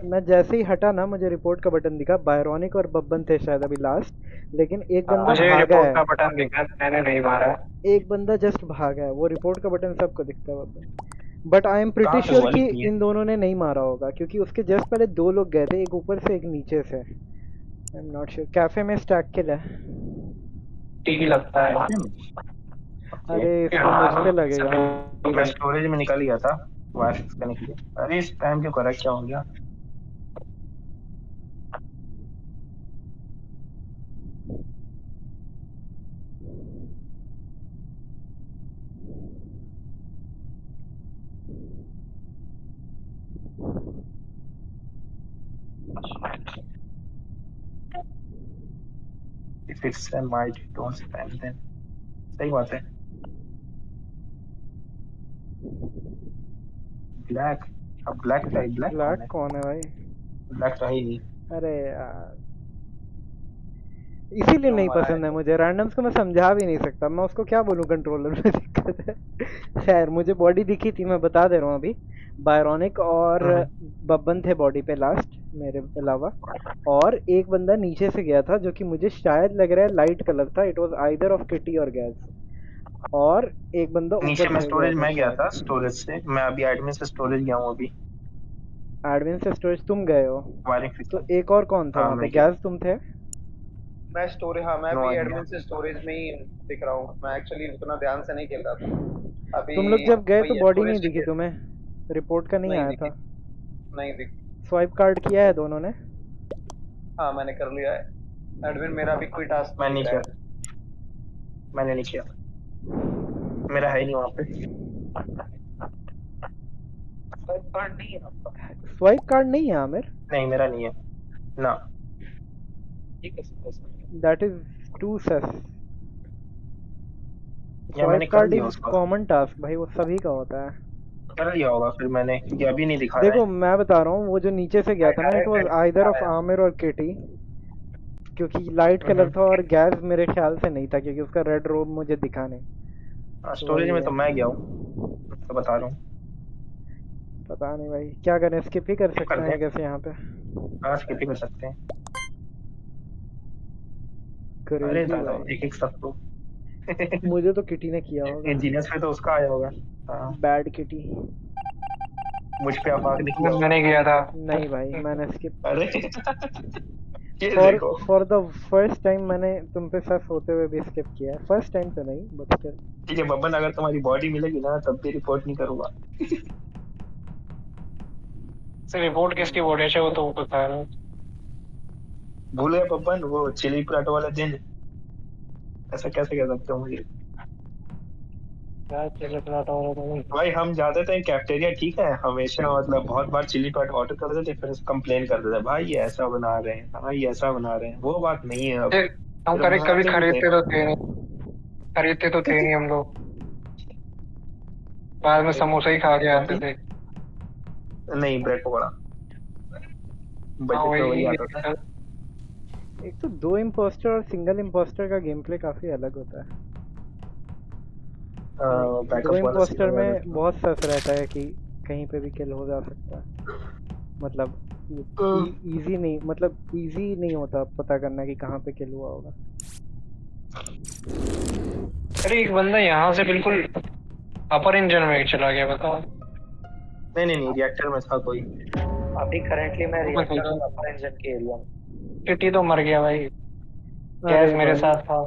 मैं जैसे ही हटा ना, मुझे रिपोर्ट का बटन दिखा। बायरोनिक और बब्बन थे शायद अभी लास्ट, लेकिन एक बंदा मुझे भागा रिपोर्ट का है। बटन दिखा, मैंने नहीं मारा। एक बंदा जस्ट भागा है, वो रिपोर्ट का बटन सबको दिखता है बब्बन। बट आई एम कहाँ प्रिटी पे श्योर हुआ कि नहीं है? इन दोनों ने नहीं मारा होगा, क्योंकि उसके जस्ट पहले 2 लोग गए थे, एक ऊपर से एक नीचे से। I am not sure. Cafe में स्टैक किल है। ठीक लगता है। अरे इसको मुझ पे लगेगा। मैं स्टोरेज में निकल गया था वायर फिक्स करने के लिए। अरे इस टाइम क्यों करा, क्या हो गया? If it's a might, don't spam them. सही बात है। ब्लैक, अब ब्लैक का ब्लैक कौन ब्लैक है? कौन है भाई? ब्लैक तो है ही नहीं। अरे यार, इसीलिए नहीं पसंद है मुझे। रैंडम्स को मैं समझा भी नहीं सकता, मैं उसको क्या बोलूं, कंट्रोलर में दिक्कत है। खैर मुझे बॉडी दिखी थी, मैं बता दे रहा हूँ अभी। बायरोनिक और बब्बन थे बॉडी पे लास्ट मेरे अलावा, और एक बंदा नीचे से गया था जो कि मुझे शायद लग रहा है लाइट कलर था। It was either of kitty और गैस। और एक बंदा नीचे ऊपर में से स्टोरेज में गया था, शायद। स्टोरेज से मैं अभी एडमिन से स्टोरेज गया हूँ अभी। एडमिन से स्टोरेज तुम गए हो? वायरिंग फिक्स तो है। एक और कौन था हाँ वहाँ पे? मैं गया। गैस तुम थे? मैं स्टोरेज, हाँ मैं नो भी आइडिया। एडमिन से स्टोरेज में ही दिख रहा हूँ। मैं एक्चुअली उतना ध्यान से नहीं खेल रहा था अभी। तुम लोग जब गए तो वही है, बॉडी नहीं स्टोरेज दिखी तुम्हें? रिपोर्ट का नहीं नहीं आया दिखी, था? नहीं दिखी। स्वाइप कार्ड किया है दोनों ने? हाँ मैंने कर लिया है एडमिन, मेरा भी कोई टास्क मैं नहीं नहीं दिख किया, रहा है। मैंने नहीं किया, मेरा है ही नहीं वहाँ पे। स्वाइप कार्ड नहीं है आपका? स्वाइप कार्ड नहीं है आमिर? नहीं मेरा नहीं है ना। ठीक है सर। दैट इज टू सस। या मैंने स्वाइप कर कार्ड लिया इज उसका, कॉमन टास्क भाई, वो सभी का होता है। कर लिया होगा फिर मैंने, क्योंकि अभी नहीं दिखा रहा देखो है। मैं बता रहा हूँ, वो जो नीचे से गया था ना, it was either of Aamir और किटी, क्योंकि लाइट कलर था और गैस मेरे ख्याल से नहीं था, क्योंकि उसका रेड रोब मुझे दिखा नहीं। तो स्टोरेज वही में है, तो मैं गया हूँ, तो बता रहा हूँ। पता नहीं भाई क्या करें, स्किप ही कर स्किप सकते करते हैं हैं, कैसे यहाँ पे। हाँ स्किप ही कर सकते हैं। अरे क्रेजी दादा भाई। एक एक सब तो मुझे तो किटी ने किया होगा। इंजीनियर्स पे तो उसका आया होगा। हाँ, बैड किटी। मुझ पे आफाक ने किया होगा। मैंने किया था। नहीं भाई मैंने स्किप। अरे ये फॉर देखो, फॉर द फर्स्ट टाइम मैंने तुम पे सस होते हुए भी स्किप किया है। फर्स्ट टाइम तो नहीं बट स्टिल। ठीक है बब्बन, अगर तुम्हारी बॉडी मिलेगी ना तब भी रिपोर्ट नहीं करूंगा। सर रिपोर्ट किसकी बॉडी है वो तो पता है। भूल गए बब्बन, वो चिली पराठो वाला दिन? ऐसा कैसे कह सकते हो मुझे? क्या चल रहा था और भाई हम जाते थे कैफेटेरिया, ठीक है, हमेशा मतलब बहुत बार चिली पराठा ऑर्डर करते थे, फिर कंप्लेन करते थे भाई ये ऐसा बना रहे हैं, भाई ये ऐसा बना रहे हैं। वो बात नहीं है अब। फिर हम फिर कभी कभी बनाते भी थे। खरीदते तो थे नहीं, खरीदते तो थे नहीं हम लोग, बाद में समोसा ही खा के आते थे। नहीं, ब्रेड पकौड़ा, हाँ बजट में वही वही। आता था। एक तो दो इम्पोस्टर और सिंगल इम्पोस्टर का गेम प्ले काफी अलग होता है। दो बैकअप वाला इम्पोस्टर सिग्नल वाले में बहुत सस रहता है कि कहीं पे भी किल हो जा सकता है। मतलब इजी नहीं, मतलब इजी नहीं होता पता करना कि कहाँ पे किल हुआ होगा। अरे एक बंदा यहाँ से बिल्कुल अपर इंजन में चला गया, बताओ। नहीं नहीं नहीं, रिएक्टर में था कोई। अभी करंटली मैं रिएक्टर और अपर इंजन के एरिया में। किटी तो मर गया भाई, गैस अरे मेरे भाई साथ था।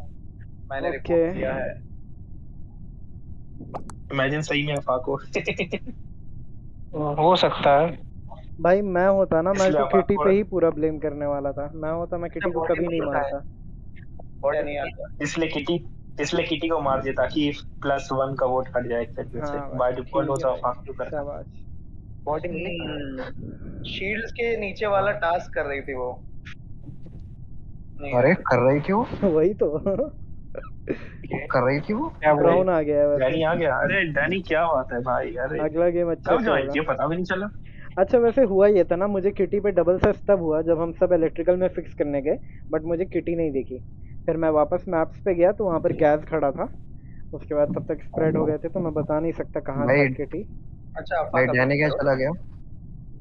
मैंने ओके। रिपोर्ट किया है। इमेजिन सही में आफाक हो। हो सकता है। भाई मैं होता ना, मैं इसलिए तो आफाक किटी को, पे ही पूरा ब्लेम करने वाला था। मैं होता मैं किटी को बॉडी कभी नहीं नहीं मारता। बॉडी नहीं आता। इसलिए किटी को मार दिया ताकि +1 का वोट हट जाए एक तरीके से। हाँ बाय भाई डिफॉल्ट ठीक वो है तो भाई, आफाक क्यों करता। शाबाश। बॉडी मिली। शील्ड्स के नीचे वाला टास्क कर रही थी वो। नहीं अरे कर रही थी वो, वही तो। कर रही थी वो। क्या बोल ब्राउन आ गया है डैनी वैसे। आ गया, अरे डैनी क्या बात है भाई, अरे अगला गेम अच्छे कब से ज्वाइन होगा। किया पता भी नहीं चला। अच्छा वैसे हुआ ये था ना, मुझे किटी पे डबल सस तब हुआ जब हम सब इलेक्ट्रिकल में फिक्स करने गए, बट मुझे किटी नहीं दिखी। फिर मैं वापस मैप्स पे गया तो वहाँ पर गैस खड़ा था। उसके बाद तब तक स्प्रेड हो गए थे, तो मैं बता नहीं सकता कहाँ था भाई किटी। अच्छा भाई डैनी क्या चला गया।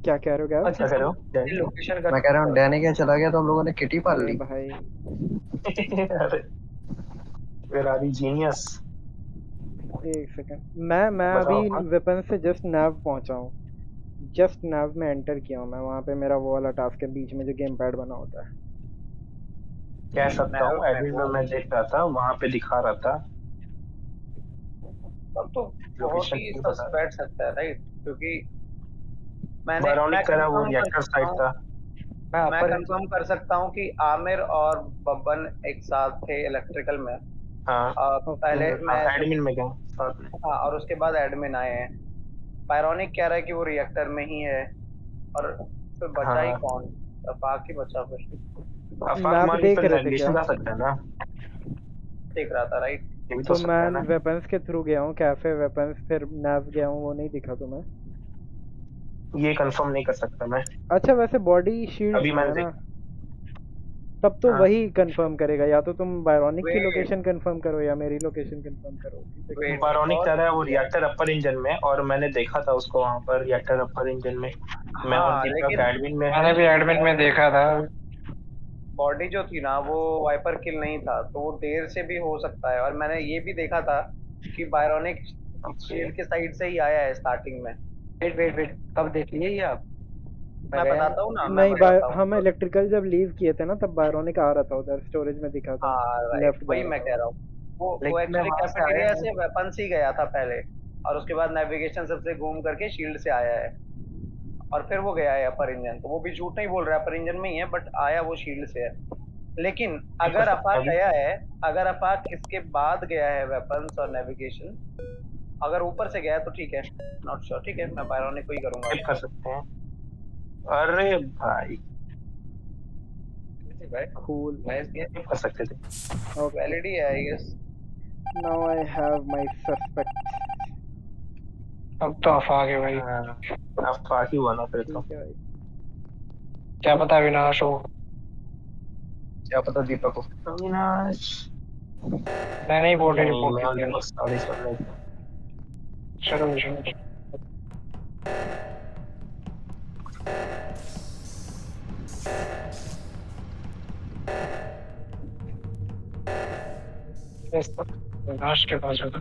क्या कह रहे हो गैस? क्या कर रहे हो डैनी? लोकेशन का मैं कह रहा हूँ डैनी क्या चला गया तो हम लोगों ने किटी पाल अरे ली। भाई अरे वेरारी जीनियस। एक सेकंड, मैं बताओ अभी हाँ। वेपन से जस्ट नैव पहुंचा हूँ। जस्ट नैव में एंटर किया हूँ मैं। वहाँ पे मेरा वो वाला टास्क है बीच में जो गेम पैड बना होता है। कह सकता हूँ एडमिन में मैं देख रहा था, वहां पे दिखा रहा था। तब तो बहुत लोकेशन ही नहीं बता सस रहा। बैठ सकता है राइट, क्योंकि मैं बायरॉनिक कह रहा वो कंफर्म कर रिएक्टर सकता साइड हूँ, था। मैं कंफर्म कर सकता हूँ कि आमिर और बब्बन एक साथ थे इलेक्ट्रिकल में। हाँ ओके। पहले मैं जब, एडमिन में गया साथ में। हाँ और उसके बाद एडमिन आए हैं। पायरोनिक कह रहा है कि वो रिएक्टर में ही है, और फिर बचा ही हाँ कौन? पाक ही बचा फिर। आफाक मैप मार के देख फिर रहे थे क्या? नेविगेशन जा सकता है ना, देख रहा था राइट। ये भी तो तो सकता है मैं ना। वेपन्स के थ्रू गया हूँ, कैफे वेपन्स, फिर नैव गया हूँ, वो नहीं दिखा तुम्हें? ये कंफर्म नहीं कर सकता मैं। अच्छा वैसे बॉडी शील्ड अभी में मैंने है ना, देखा। तब तो हाँ वही कंफर्म करेगा। या तो तुम बायरोनिक की वेट लोकेशन कंफर्म करो या मेरी लोकेशन कंफर्म करो। वेट बायरॉनिक और कह रहा है वो रिएक्टर अपर इंजन में, और मैंने देखा था उसको वहां पर रिएक्टर अपर इंजन में। मैं और हाँ दीपक लेकिन एडमिन में है। मैंने भी एडमिन में देखा था। बॉडी जो थी ना वो वाइपर किल नहीं था, तो वो देर से भी हो सकता है। और मैंने ये भी देखा था कि बायरोनिक ओके। शील्ड के साइड से ही आया है स्टार्टिंग में। वेट वेट वेट, कब देख लिए ये आप? मैं गया बताता हूँ ना, मैं नहीं बताता हूँ। हम इलेक्ट्रिकल जब लीव किए थे ना तब बायरोनिक आ रहा था उधर, स्टोरेज में दिखा था, हाँ राइट, लेफ्ट जा वही रहा मैं था कह वो। रहा हूँ। वो लेकिन मैं एक्चुअली वहां से आया कैफेटेरिया नहीं। से वेपन्स ही गया था पहले, और उसके बाद नेविगेशन सबसे घूम करके शील्ड से आया है, और फिर वो गया है अपर इंजन। तो वो भी झूठ नहीं बोल रहा है, अपर इंजन में ही है, बट आया वो शील्ड से है। लेकिन ये कर अगर सकते अपाक हैं अभी। गया है, अगर अपाक इसके बाद गया है वेपन्स और नेविगेशन, अगर ऊपर से गया है तो ठीक है, नॉट श्योर। ठीक है, मैं बायरोनिक को ही करूंगा। स्किप कर सकते हैं। अरे भाई भाई कूल, नाइस गेम। स्किप कर सकते थे। ओके, वैलिड ही है I guess. Now I have my suspect. अब तो ऑफ आ गए भाई। हाँ, अब बाकी हुआ ना फिर तो। ठीक है भाई। क्या पता अविनाश हो। क्या पता दीपक को। अविनाश मैंने ही वोट नहीं, रिपोर्ट मैं और किया। दीपक साड़ी चल रहे थे। चलो चलो। इस तक अविनाश के पास होगा।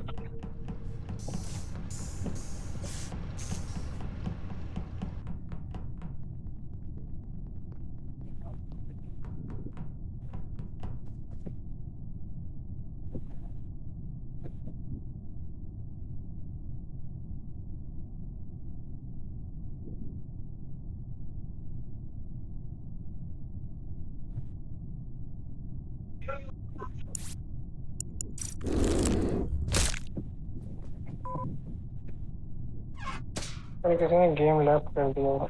अरे किसी ने गेम लेफ्ट कर दिया।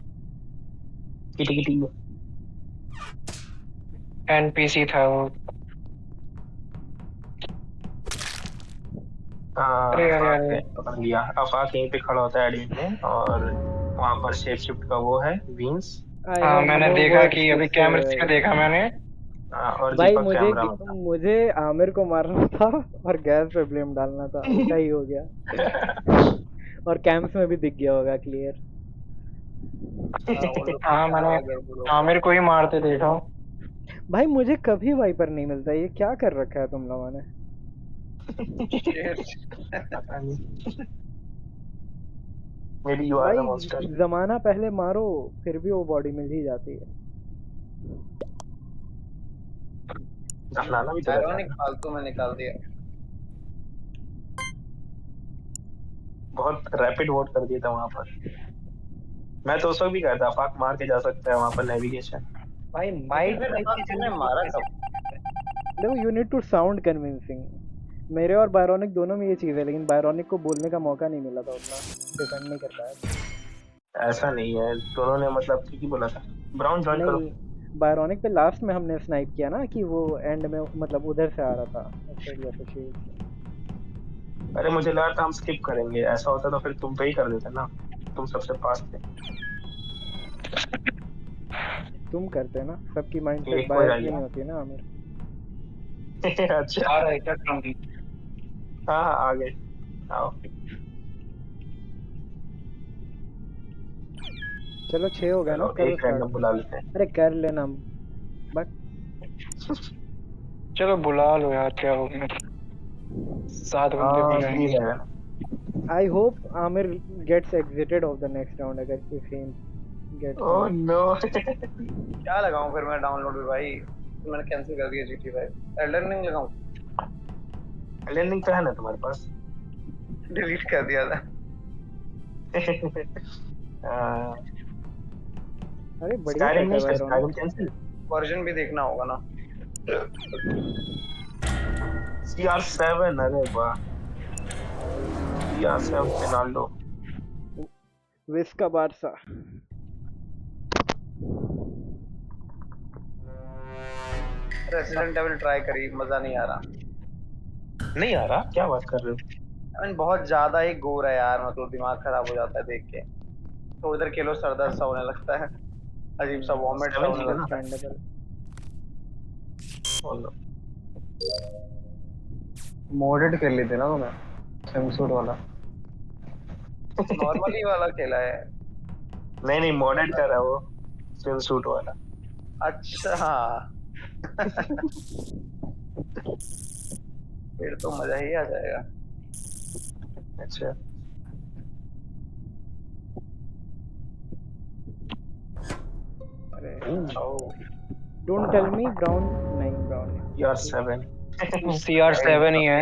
Kitty kitty. एनपीसी था वो। अरे अरे आफाक अरे। ने पकड़ लिया। आफाक यहीं पे खड़ा होता है एडमिन में, और वहां पर शेप शिफ्ट का वो है विंस। आई हाँ हैव मैंने नो देखा वर्ड्स कि टू अभी से कैमरे में देखा मैंने। और भाई। दीपक कैमरा में था। मुझे आमिर को मारना था और गैस पे ब्लेम डालना था, उल्टा ही हो गया। और कैंप्स में भी दिख गया होगा क्लियर। वो लोग हाँ मैंने आ गए वो लोग। आमिर को ही मारते देखा। भाई मुझे कभी वाइपर नहीं मिलता, ये क्या कर रखा है तुम लोगों ने? Shit. पता नहीं। मेरी यू आर द भाई मॉन्स्टर। जमाना पहले मारो फिर भी वो बॉडी मिल ही जाती है। दफनाना भी तो रहता है आयरॉनिक ना। फालतू में निकाल दिया। बहुत रैपिड वोट कर दिया था वहां पर। मैं तो उस वक्त भी कहा था आफाक मार के जा सकता है वहां पर नेविगेशन। भाई लेकिन माइक फिर में अपाक इतनी तुमने जल्दी मारा कैसे। कब? देखो you need to sound convincing. मेरे और बायरोनिक दोनों में ये चीज़ है, लेकिन बायरोनिक को बोलने का मौका नहीं मिला था, उतना डिफेंड नहीं कर पाया था। ऐसा नहीं है, दोनों ने मतलब ठीक ही बोला था। ब्राउन ज्वाइन करो। नहीं, बायरोनिक पे लास्ट में हमने स्नाइप किया ना कि वो एंड में मतलब उधर से आ रहा था ऑस्ट्रेलिया से शील्ड से। अरे मुझे लगा था हम स्किप करेंगे, ऐसा होता तो फिर तुम पे ही कर देते ना, तुम सबसे पास थे। तुम करते ना, सबकी माइंडसेट एक हो बायस नहीं जाएगा। होती ना आमिर। अच्छा। आ रहा है क्या ट्रम्प। हाँ हाँ, आ गए। आओ। चलो 6 हो गया ना, चलो करो एक स्टार्ट। रैंडम बुला लेते हैं। अरे कर लेना बट चलो बुला लो यार क्या हो गया। 7 घंटे हो हाँ जाएंगे। ठीक है। I hope Aamir gets exited off the next round, अगर if he gets oh no. क्या लगाऊं फिर मैं डाउनलोड में भाई? तो मैंने कैंसिल कर दिया जीटी भाई। एल्डन रिंग लगाऊं? लैंडिंग तो है ना तुम्हारे पास। डिलीट कर दिया था। अरे बढ़िया स्काईरिम सेट है नहीं, भाई स्काईरिम रोनिक। कैंसिल। वर्जन भी देखना होगा ना। CR7, अरे वाह। CR7 Penaldo. Visca Barca. Resident Evil try करी, मजा नहीं आ रहा। नहीं आ रहा, क्या बात कर रहे हो? I mean, बहुत ज्यादा ही गोर है यार, मतलब दिमाग खराब हो जाता है देख के। तो उधर किलो सर दर्द सा होने लगता है, अजीब सा वॉमिट सा 7 होने ठीक है ना। लगता है। अंडरस्टैंडेबल। Oh no। मोडेड कर लेते ना तुम्हें, स्विमसूट वाला। नॉर्मली वाला खेला है। नहीं नहीं, मॉडेड कर रहा है वो, स्विम सूट वाला। अच्छा। फिर तो मजा ही आ जाएगा। अच्छा। डोंट टेल मी ब्राउन नहीं ब्राउन यार 7 CR7 ही है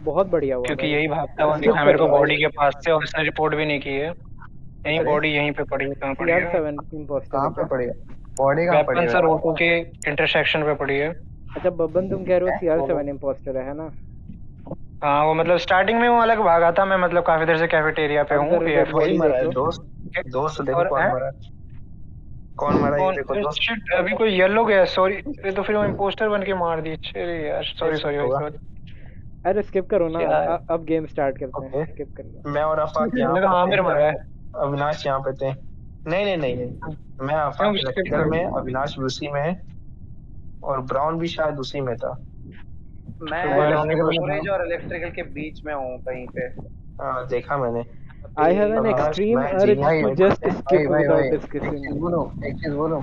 बहुत बढ़िया हुआ क्योंकि भाई यही भागता हुआ Skip दिखा मेरे कर को दो भाई बॉडी के पास से और उसने रिपोर्ट भी नहीं की है यही अरे बॉडी यहीं पे पड़ी है कहाँ पड़ी है CR7 इम्पोस्टर है कहाँ पे क्या पड़ी है बॉडी कहाँ पड़ी वेपन है सर ऑटो के इंटरसेक्शन पे पड़ी है अच्छा बब्बन तुम कह रहे हो CR7 इम्पोस्टर है ना हाँ वो मतलब स्टार्टिंग में वो अलग भागा था मैं मतलब काफी देर से कैफेटेरिया पे अब हूँ जरा डेड वही बॉडी मरा देख है लो दोस्त दोस्त देखो और कौन है? मरा है कौन मरा है ये कौन देखो दोस्त शिट अभी कोई येलो गया सॉरी ये तो फिर वो इम्पोस्टर बन के मार दी अरे यार सॉरी शिफ्ट सॉरी भाई होगा सॉरी अरे स्किप करो ना यार अब गेम स्टार्ट करते ओके हैं स्किप कर लो मैं और आफाक यहाँ मैंने पे कहा आमिर थे मरा है अविनाश यहाँ पे थे नहीं मैं क्यों आफाक स्किप इलेक्ट्रिकल कर में अविनाश भी उसी में है और ब्राउन भी शायद उसी में था मैं तो बायोनिकल में स्टोरेज था और इलेक्ट्रिकल के बीच में हूँ कहीं पे हाँ देखा मैंने I have an Avinash extreme मैं अर्ज जीनियस भाई टू में जस्ट थे भाई स्किप भाई विदाउट भाई डिस्कसिंग एक चीज बोलो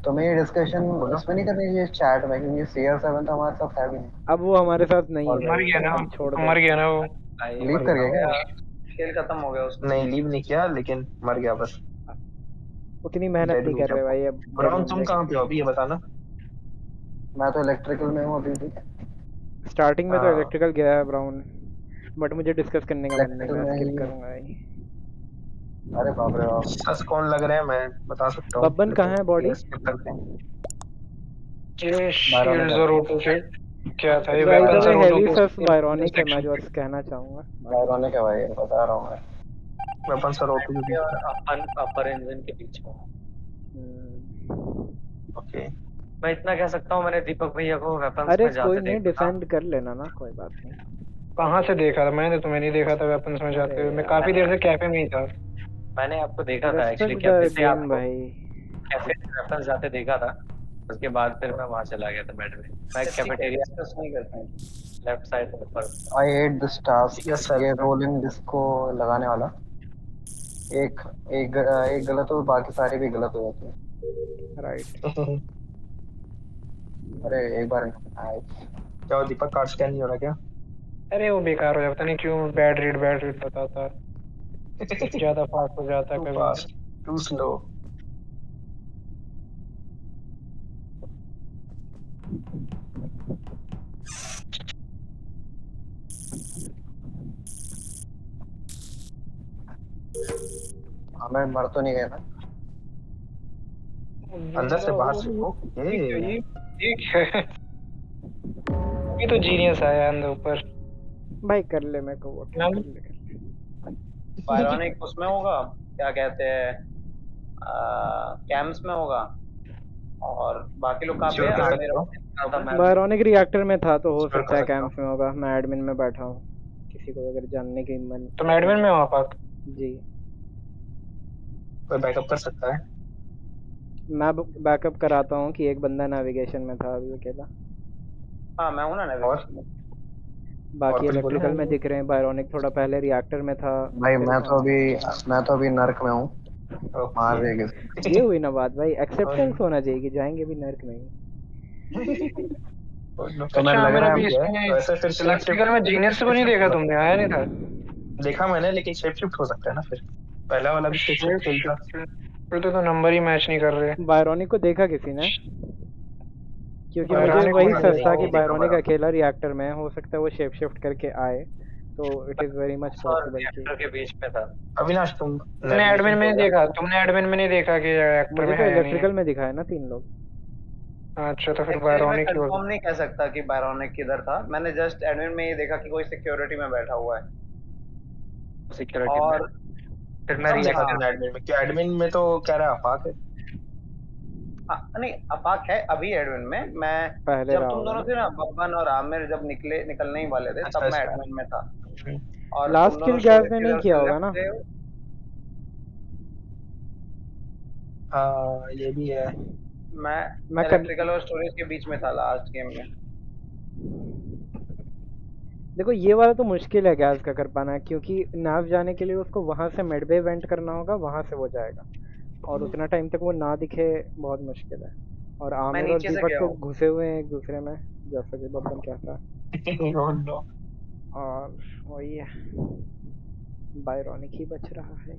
तुम्हें ये डिस्कशन बोलो इसमें नहीं करनी चाहिए चैट में क्योंकि CR7 तो हमारे साथ है भी नहीं अब वो हमारे साथ नहीं है और मर भाई गया ना अब छोड़ दो मर गया ना वो लीव कर गया क्या खेल खत्म हो गया उसका नहीं लीव नहीं किया लेकिन मर गया बस उतनी मेहनत डेड नहीं हो कर गया रहे भाई अब ब्राउन dead तुम होने कहाँ पे हो अभी ये बताना मैं तो इलेक्ट्रिकल में हूँ अभी भी स्टार्टिंग में तो हाँ इलेक्ट्रिकल गया है ब्राउन बट मुझे डिस्कस करने का मन नहीं इलेक्ट्रिकल मैं में स्किप ही करूंगा भाई अरे बाप रे बाप सच कौन लग रहा है मैं बता सकता हूँ बब्बन कहाँ है बॉडी ये skip करते हैं ये बायरोनिक शील्ड्स और ऑटो के क्या था ये बाय द वेपन्स वे और ऑटो हेवी सस के बायरोनिक है मैं इंटरसेक्शन जो कहना चाहूंगा बायरोनिक है भाई बता रहा हूँ मैं वेपन सर ओपी के बीच और में अपर इंजन के बीच में हम्म, ओके मैं इतना कह सकता हूँ मैंने दीपक भैया को वेपन्स अरे में कोई जाते नहीं देखा था डिफेंड कर लेना ना कोई बात नहीं कहाँ से देखा था मैंने तुम्हें नहीं देखा था वेपन्स में जाते हुए मैं काफी देर से कैफे में ही था मैंने आपको देखा था एक्चुअली रेस्पेक्ट द कैफे से गेम आपको भाई कैफे से वेपन्स जाते देखा था उसके बाद फिर मैं वहां चला गया था बेड में मैं कैफेटेरिया डिस्कस नहीं करते हैं लेफ्ट साइड पर I hate this task yes sir ये रोलिंग डिस्को लगाने वाला एक एक गलत हो बाकी सारे भी गलत हो जाते हैं राइट अरे एक बार क्या वो दीपक कार्ड स्कैन नहीं हो रहा क्या अरे वो बेकार हो जाता नहीं क्यों बैड रीड बताता ज्यादा फास्ट हो जाता टू कभी फास्ट टू स्लो हमें मर तो नहीं गए ना अंदर से बाहर से ठीक है ये तो जीनियस आया अंदर ऊपर भाई कर ले मेरे को वोट नाम? कर ले बायोनिक उसमें होगा क्या कहते हैं कैंप्स में होगा और बाकी लोग कहाँ पे Sure हैं? कर आमिर सकते हो। बायरोनिक रिएक्टर में था तो हो Sure सकता है कर सकता कैंप्स में होगा मैं एडमिन में बैठा हूँ किसी को अगर जानने की मन तुम एडमिन में हो आप जी कोई बैकअप कर सकता है मैं बैकअप कराता हूँ कि एक बंदा नेविगेशन में था अभी अकेला हाँ मैं हूँ ना और नेविगेशन में बाकी फिर बोलो। इलेक्ट्रिकल में दिख रहे हैं बायरोनिक थोड़ा पहले रिएक्टर में था भाई फिर मैं तो अभी नर्क में हूँ मार ओके देगी ये हुई ना बात भाई एक्सेप्टेंस होना चाहिए कि जाएंगे भी नर्क में ही तो मैं लग रहा है वैसे फिर shape इलेक्ट्रिकल में जीनियस को नहीं देखा तुमने आया नहीं था देखा मैंने लेकिन शेप शिफ्ट हो सकता है ना फिर पहला वाला भी शेप शिफ्ट खेल था फिर तो नंबर ही मैच नहीं कर रहे बायरोनिक को देखा किसी ने क्योंकि मुझे बायरोनिक वही को सच था नहीं कि देखा बायरोनिक बायरोनिक। अकेला रिएक्टर में है हो सकता है वो शेप शिफ्ट करके आए तो इट इज वेरी मच और पॉसिबल कि रिएक्टर के बीच में था अविनाश तुम तुमने एडमिन में नहीं देखा तुमने एडमिन में नहीं देखा कि रिएक्टर मुझे में तो है या नहीं इलेक्ट्रिकल में दिखाया ना 3 लोग है अच्छा तो फिर एक्चुअली मैं बायरोनिक ही होगा कंफर्म नहीं कह सकता कि बायोनिक किधर था मैंने जस्ट एडमिन में ये देखा कि कोई सिक्योरिटी में बैठा हुआ है सिक्योरिटी और में फिर मैं कब देखा रिएक्टर तुमने एडमिन में क्या एडमिन में तो कह रहा है अफाक है नहीं अपाक है अभी एडमिन में मैं पहले जब रहा तुम होगा दोनों ना थे ना बब्बन और आमिर जब निकलने ही वाले थे अच्छा, तब मैं अच्छा। एडमिन में था और लास्ट तुम किल दोनों गैस स्टोरेज ने के नहीं इधर किया से होगा लेफ्ट ना गए हो। हाँ ये भी है मैं मैं इलेक्ट्रिकल और स्टोरेज के बीच में था लास्ट गेम में देखो ये वाला तो मुश्किल है गैस का कर पाना क्योंकि नाव जाने के लिए उसको वहां से मिडवे वेंट करना होगा वहां से वो जाएगा और उतना टाइम तक वो ना दिखे बहुत मुश्किल है और आमिर और नीचे से दीपक गया तो हूँ। घुसे हुए हैं एक दूसरे में जैसा कि बब्बन कहता है No, no. और वही है बायरोनिक ही बच रहा है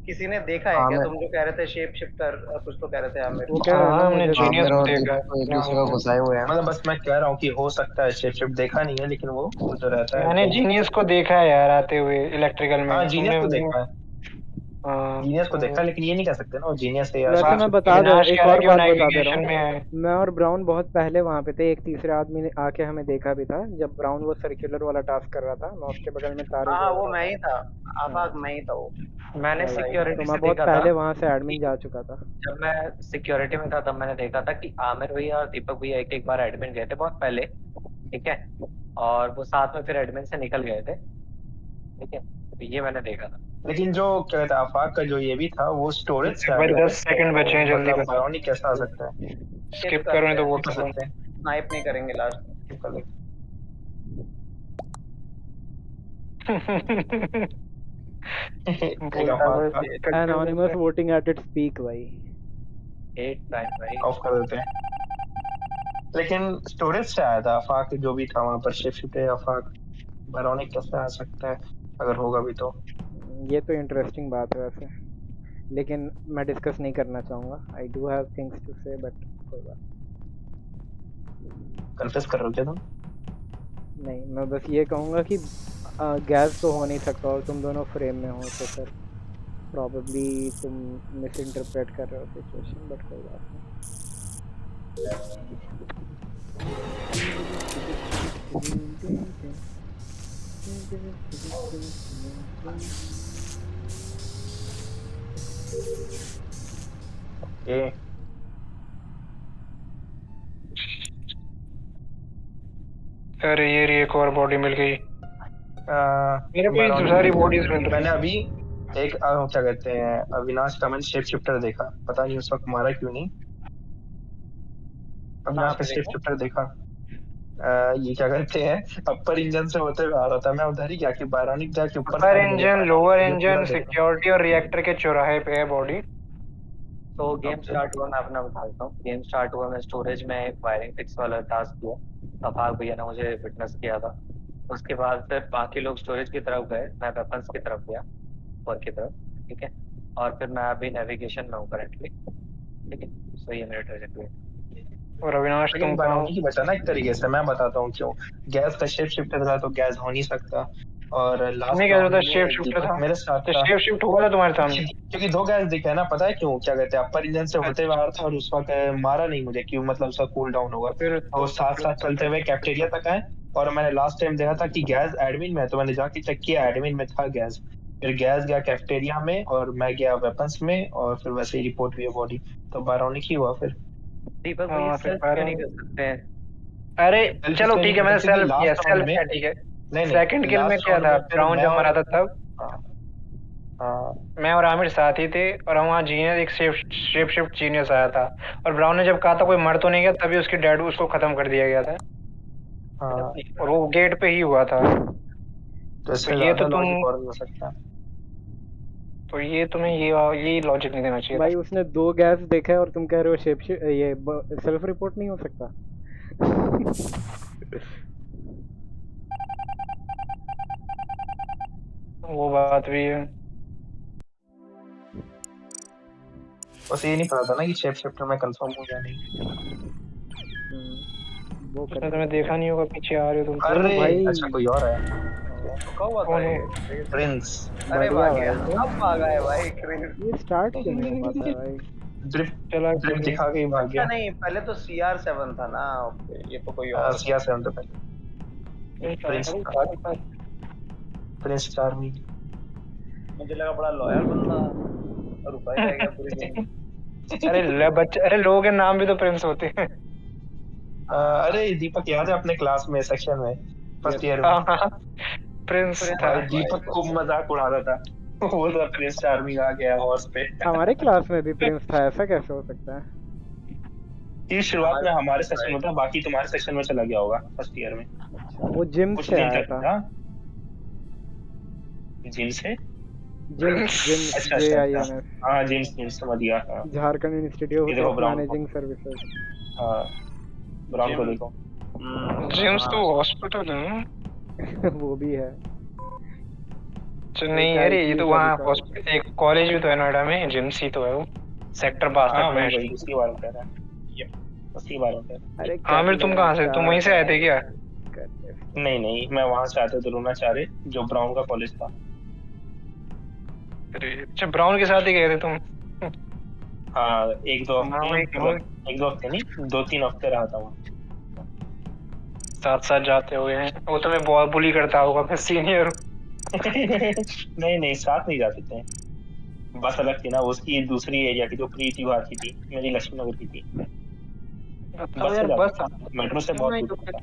किसी ने देखा है क्या? आमिर तुम जो कह रहे थे शेप शिफ्टर, कुछ तो कह रहे थे आमिर। वो कह रहा है हाँ ना हमने मुझे जीनियस आमिर को और देखा दीपक को एक क्या दूसरे को होता है। घुसाए हुए हैं। मतलब बस मैं कह रहा हूँ कि हो सकता है शेप शिफ्ट देखा नहीं है, लेकिन वो जो रहता है मैंने वो। जीनियस को देखा है यार आते हुए इलेक्ट्रिकल में, हाँ जीनियस तुमने को वो देखा है, हाँ जीनियस को तो देखा है, लेकिन ये नहीं कह सकते ना वो जीनियस है या वैसे शेप मैं शिफ्ट। बता दे अविनाश एक कह रहा है और कि वो बात बता दे रहा नेविगेशन हूँ। में है। मैं और ब्राउन बहुत पहले वहां पे थे, एक तीसरे आदमी ने आके हमें देखा भी था जब ब्राउन वो सर्कुलर वाला टास्क कर रहा था, मैं उसके बगल में तारे हाँ हाँ, जोड़ वो रहा मैं था। ही था, आफाक हाँ मैं ही था वो। मैंने राइट, सही। तो सिक्योरिटी मैं से बहुत देखा था पहले वहां से कि एडमिन जा चुका था। जब मैं सिक्योरिटी में था तब मैंने देखा था कि आमिर भैया और दीपक भैया एक एक बार एडमिन गए थे बहुत पहले, ठीक है, और वो साथ में फिर एडमिन से निकल गए थे, ठीक है, तो ये मैंने देखा था। लेकिन जो क्या कहते हैं आफाक का जो ये भी था वो स्टोरेज से आ भाई गया था, 10 सेकंड तो बचे हैं, जल्दी मतलब बताओ। बायोनिक कैसा आ सकता है? स्किप स्किप करो करते नहीं तो हैं, वोट कर करो। सकते हैं, स्नाइप नहीं करेंगे लास्ट में। skip कर लेते हैं। एक बोलता आफाक तो का कट कर एनोनिमस देते वोटिंग एट इट्स पीक भाई। 8 टाइम भाई। ऑफ कर देते हैं। लेकिन स्टोरेज से आया था आफाक, जो भी था वहां पर शिप शिप है आफाक, बायोनिक कैसे आ सकता है अगर होगा भी तो? ये तो इंटरेस्टिंग बात है वैसे, लेकिन मैं डिस्कस नहीं करना चाहूँगा। I do have things to say but कोई बात कन्फ्यूज कर रहे हो क्या तुम? नहीं। मैं बस ये कहूँगा कि गैस तो हो नहीं सकता और तुम दोनों फ्रेम में हो, तो फिर प्रॉबेबली तुम मिस इंटरप्रेट कर रहे हो सिचुएशन, बट कोई बात नहीं। ये अरे ये रही एक और बॉडी मिल गई, मेरे को ये तो बायोनिक सारी बॉडीज मिल रही मैंने है। अभी एक क्या कहते हैं अविनाश का मैंने शेप शिफ्टर देखा, पता नहीं उस वक्त मारा क्यों नहीं। कहाँ अविनाश का पे शेप देखा? शिफ्टर देखा। ये क्या कहते हैं अपर इंजन से होते हुए आ रहा था, मैं उधर ही क्या कि बायोनिक जाके ऊपर अपर साइड में देखा, इंजन, लोअर ये पूरा इंजन, देखा। सिक्योरिटी और रिएक्टर के चौराहे पे है बॉडी। तो गेम ओके। स्टार्ट हुआ, मैं अपना बताता हूँ। गेम स्टार्ट हुआ, मैं स्टोरेज में एक वायरिंग फिक्स वाला टास्क किया, अफाक भैया ने मुझे विटनेस किया था। उसके बाद फिर बाकी लोग स्टोरेज की तरफ गए, मैं वेपन्स की तरफ गया, ऊपर की तरफ, ठीक है, और फिर मैं अभी नेविगेशन में हूँ करेंटली, ठीक है, सो ये मेरा ट्रेजेक्टरी। और अविनाश लेकिन तुम कहाँ हो? बायोनिक ही बचा ना एक तरीके से, मैं बताता हूँ क्यों। गैस का शेप शिफ्टर था तो गैस हो नहीं सकता, और तुमने लास्ट क्या राउंड था, शेप में शिफ्टर दीपक था मेरे साथ तो था। शेप शिफ्ट हुआ था तुम्हारे सामने? क्योंकि दो गैस दिखे ना, पता है क्यों, क्या कहते हैं अपर इंजन से होते हुए आ रहा था और उस वक्त मारा नहीं मुझे, क्यों मतलब उसका कूल डाउन होगा। तो फिर और वो साथ साथ चलते हुए कैफेटेरिया तक आए, और मैंने लास्ट टाइम देखा था कि गैस एडमिन में है, तो मैंने जाके चेक किया एडमिन में था गैस। फिर गैस गया कैफेटेरिया में और मैं गया वेपन्स में, और फिर वैसे ही रिपोर्ट हुई बॉडी, तो बायोनिक ही हुआ फिर। दीपक भैया हाँ फिर सेल्फ क्यों नहीं कर सकते हैं? अरे सेल्फ चलो इसलिए नहीं ठीक है, करता मैंने क्योंकि सेल्फ किया, लास्ट राउंड सेल्फ में, किया, ठीक है। नहीं सेकंड नहीं किल में लास्ट क्या राउंड था, में फिर ब्राउन मैं जब और मरा था तब हाँ हाँ मैं और आमिर साथ ही थे, और वहाँ जीनियस एक शेप शिफ्ट जीनियस आया था, और ब्राउन ने जब कहा था कोई मर तो नहीं गया, तभी उसकी डैड उसको खत्म कर दिया गया था, हाँ, और वो गेट पे ही हुआ था। तो तो इससे ये तो ज्यादा तुम लॉजिक और भी हो सकता है। तो ये तुम्हें ये लॉजिक नहीं देना चाहिए था। भाई उसने 2 गैस देखा है और तुम कह रहे हो शेप ये सेल्फ रिपोर्ट नहीं हो सकता। वो बात भी है। बस ये नहीं पता था ना कि शेप शिफ्टर में कंफर्म हो या नहीं। वो उसने कर तुम्हें देखा नहीं होगा, पीछे आ रहे हो तुम। चलो अरे भाई। अच्छा कोई और है। रुका हुआ था कौन ये। हो? प्रिंस। अरे बढ़िया भाग गया, भाई। अब भागा है भाई क्रिस। ये स्टार्ट क्यों नहीं हो पाता है भाई? ड्रिफ्ट चला ड्रिफ्ट दिखा के ही भाग अच्छा गया। नहीं, पहले तो CR7 था ना, ओके, ये तो कोई और सिया से अंदर पहले प्रिंस था, प्रिंस चार्मिंग। मुझे लगा बड़ा लॉयल बंदा, और रुका ही रह गया पूरी गेम। अरे लोगों के नाम भी तो प्रिंस होते हैं। अरे दीपक याद है अपने क्लास में सेक्शन में फर्स्ट ईयर में प्रिंस था। भाई दीपक खूब मजाक उड़ाता था। वो तो प्रिंस चार्मिंग आ गया हॉर्स पे। हमारे क्लास में भी प्रिंस था, ऐसा कैसे हो सकता है? ये शुरुआत में हमारे सेक्शन में था, बाकी तुम्हारे सेक्शन में चला गया होगा फर्स्ट ईयर में। अच्छा, वो जिम कुछ से दिन आया तक था। था जिम से। जिम अच्छा JIMS, हाँ जिम्स जिम्स समझ गया हाँ। झारखंड ये इंस्टीट्यूट देखो ऑफ ब्राउन को, मैनेजिंग सर्विसेज। हाँ ब्राउन को देखो। जेम्स तो हॉस्पिटल है। वो भी है। नहीं एक अरे ये IT तो वहाँ टेलीकॉम। एक कॉलेज भी तो है नोएडा में, जिम्स ही तो है वो, सेक्टर हाँ 62 में। वही उसी बारे में कह रहा है, उसी बारे में कह रहा अरे आमिर तुम कहाँ से, तुम वहीं से आए थे क्या? हूँ। नहीं नहीं, मैं वहां से आता द्रोणाचार्य, जो ब्राउन का कॉलेज था। अरे अच्छा, ब्राउन के साथ ही गए थे तुम? हाँ एक दो हाँ हफ्ते, वही मतलब एक दो हफ्ते नहीं, 2-3 हफ्ते रहा था वहाँ। साथ साथ जाते हुए हैं, वो तुम्हें बहुत बुली करता होगा फिर सीनियर। नहीं नहीं, साथ नहीं जाते थे। बस अलग थी ना, उसकी दूसरी एरिया की जो प्रीति भारती थी, मेरी लक्ष्मी नगर की थी। अच्छा बस से यार जाता बस था, मेट्रो से बहुत दूर पड़ता।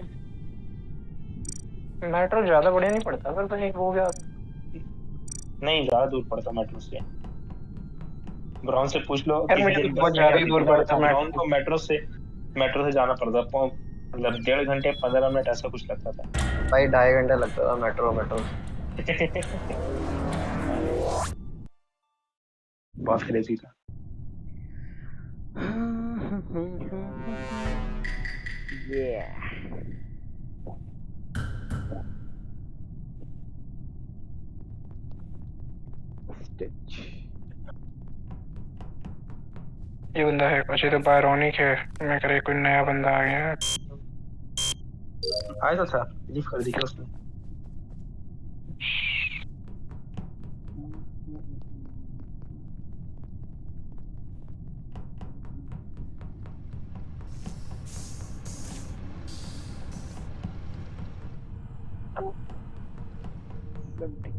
मेट्रो ज्यादा बढ़िया नहीं पड़ता फिर तो, एक हो गया। नहीं ज्यादा दूर पड़ता मेट्रो से। ब्राउन से पूछ लो, यार किसी मुझे तो दिन बस बहुत से ज्यादा गया ही था दूर ना, पड़ता ब्राउन मेट्रो। को मेट्रो से जाना पड़ता, मतलब 1.5 घंटे 15 मिनट ऐसा कुछ लगता था। भाई 2.5 घंटे लगता था मेट्रो से। बहुत क्रेजी था। Yeah. Stitch. ये बंदा है कुछ, ये तो बायरोनिक है। मैं करे कोई नया बंदा आ गया है। आया तो था, लीव कर दी क्या उसने?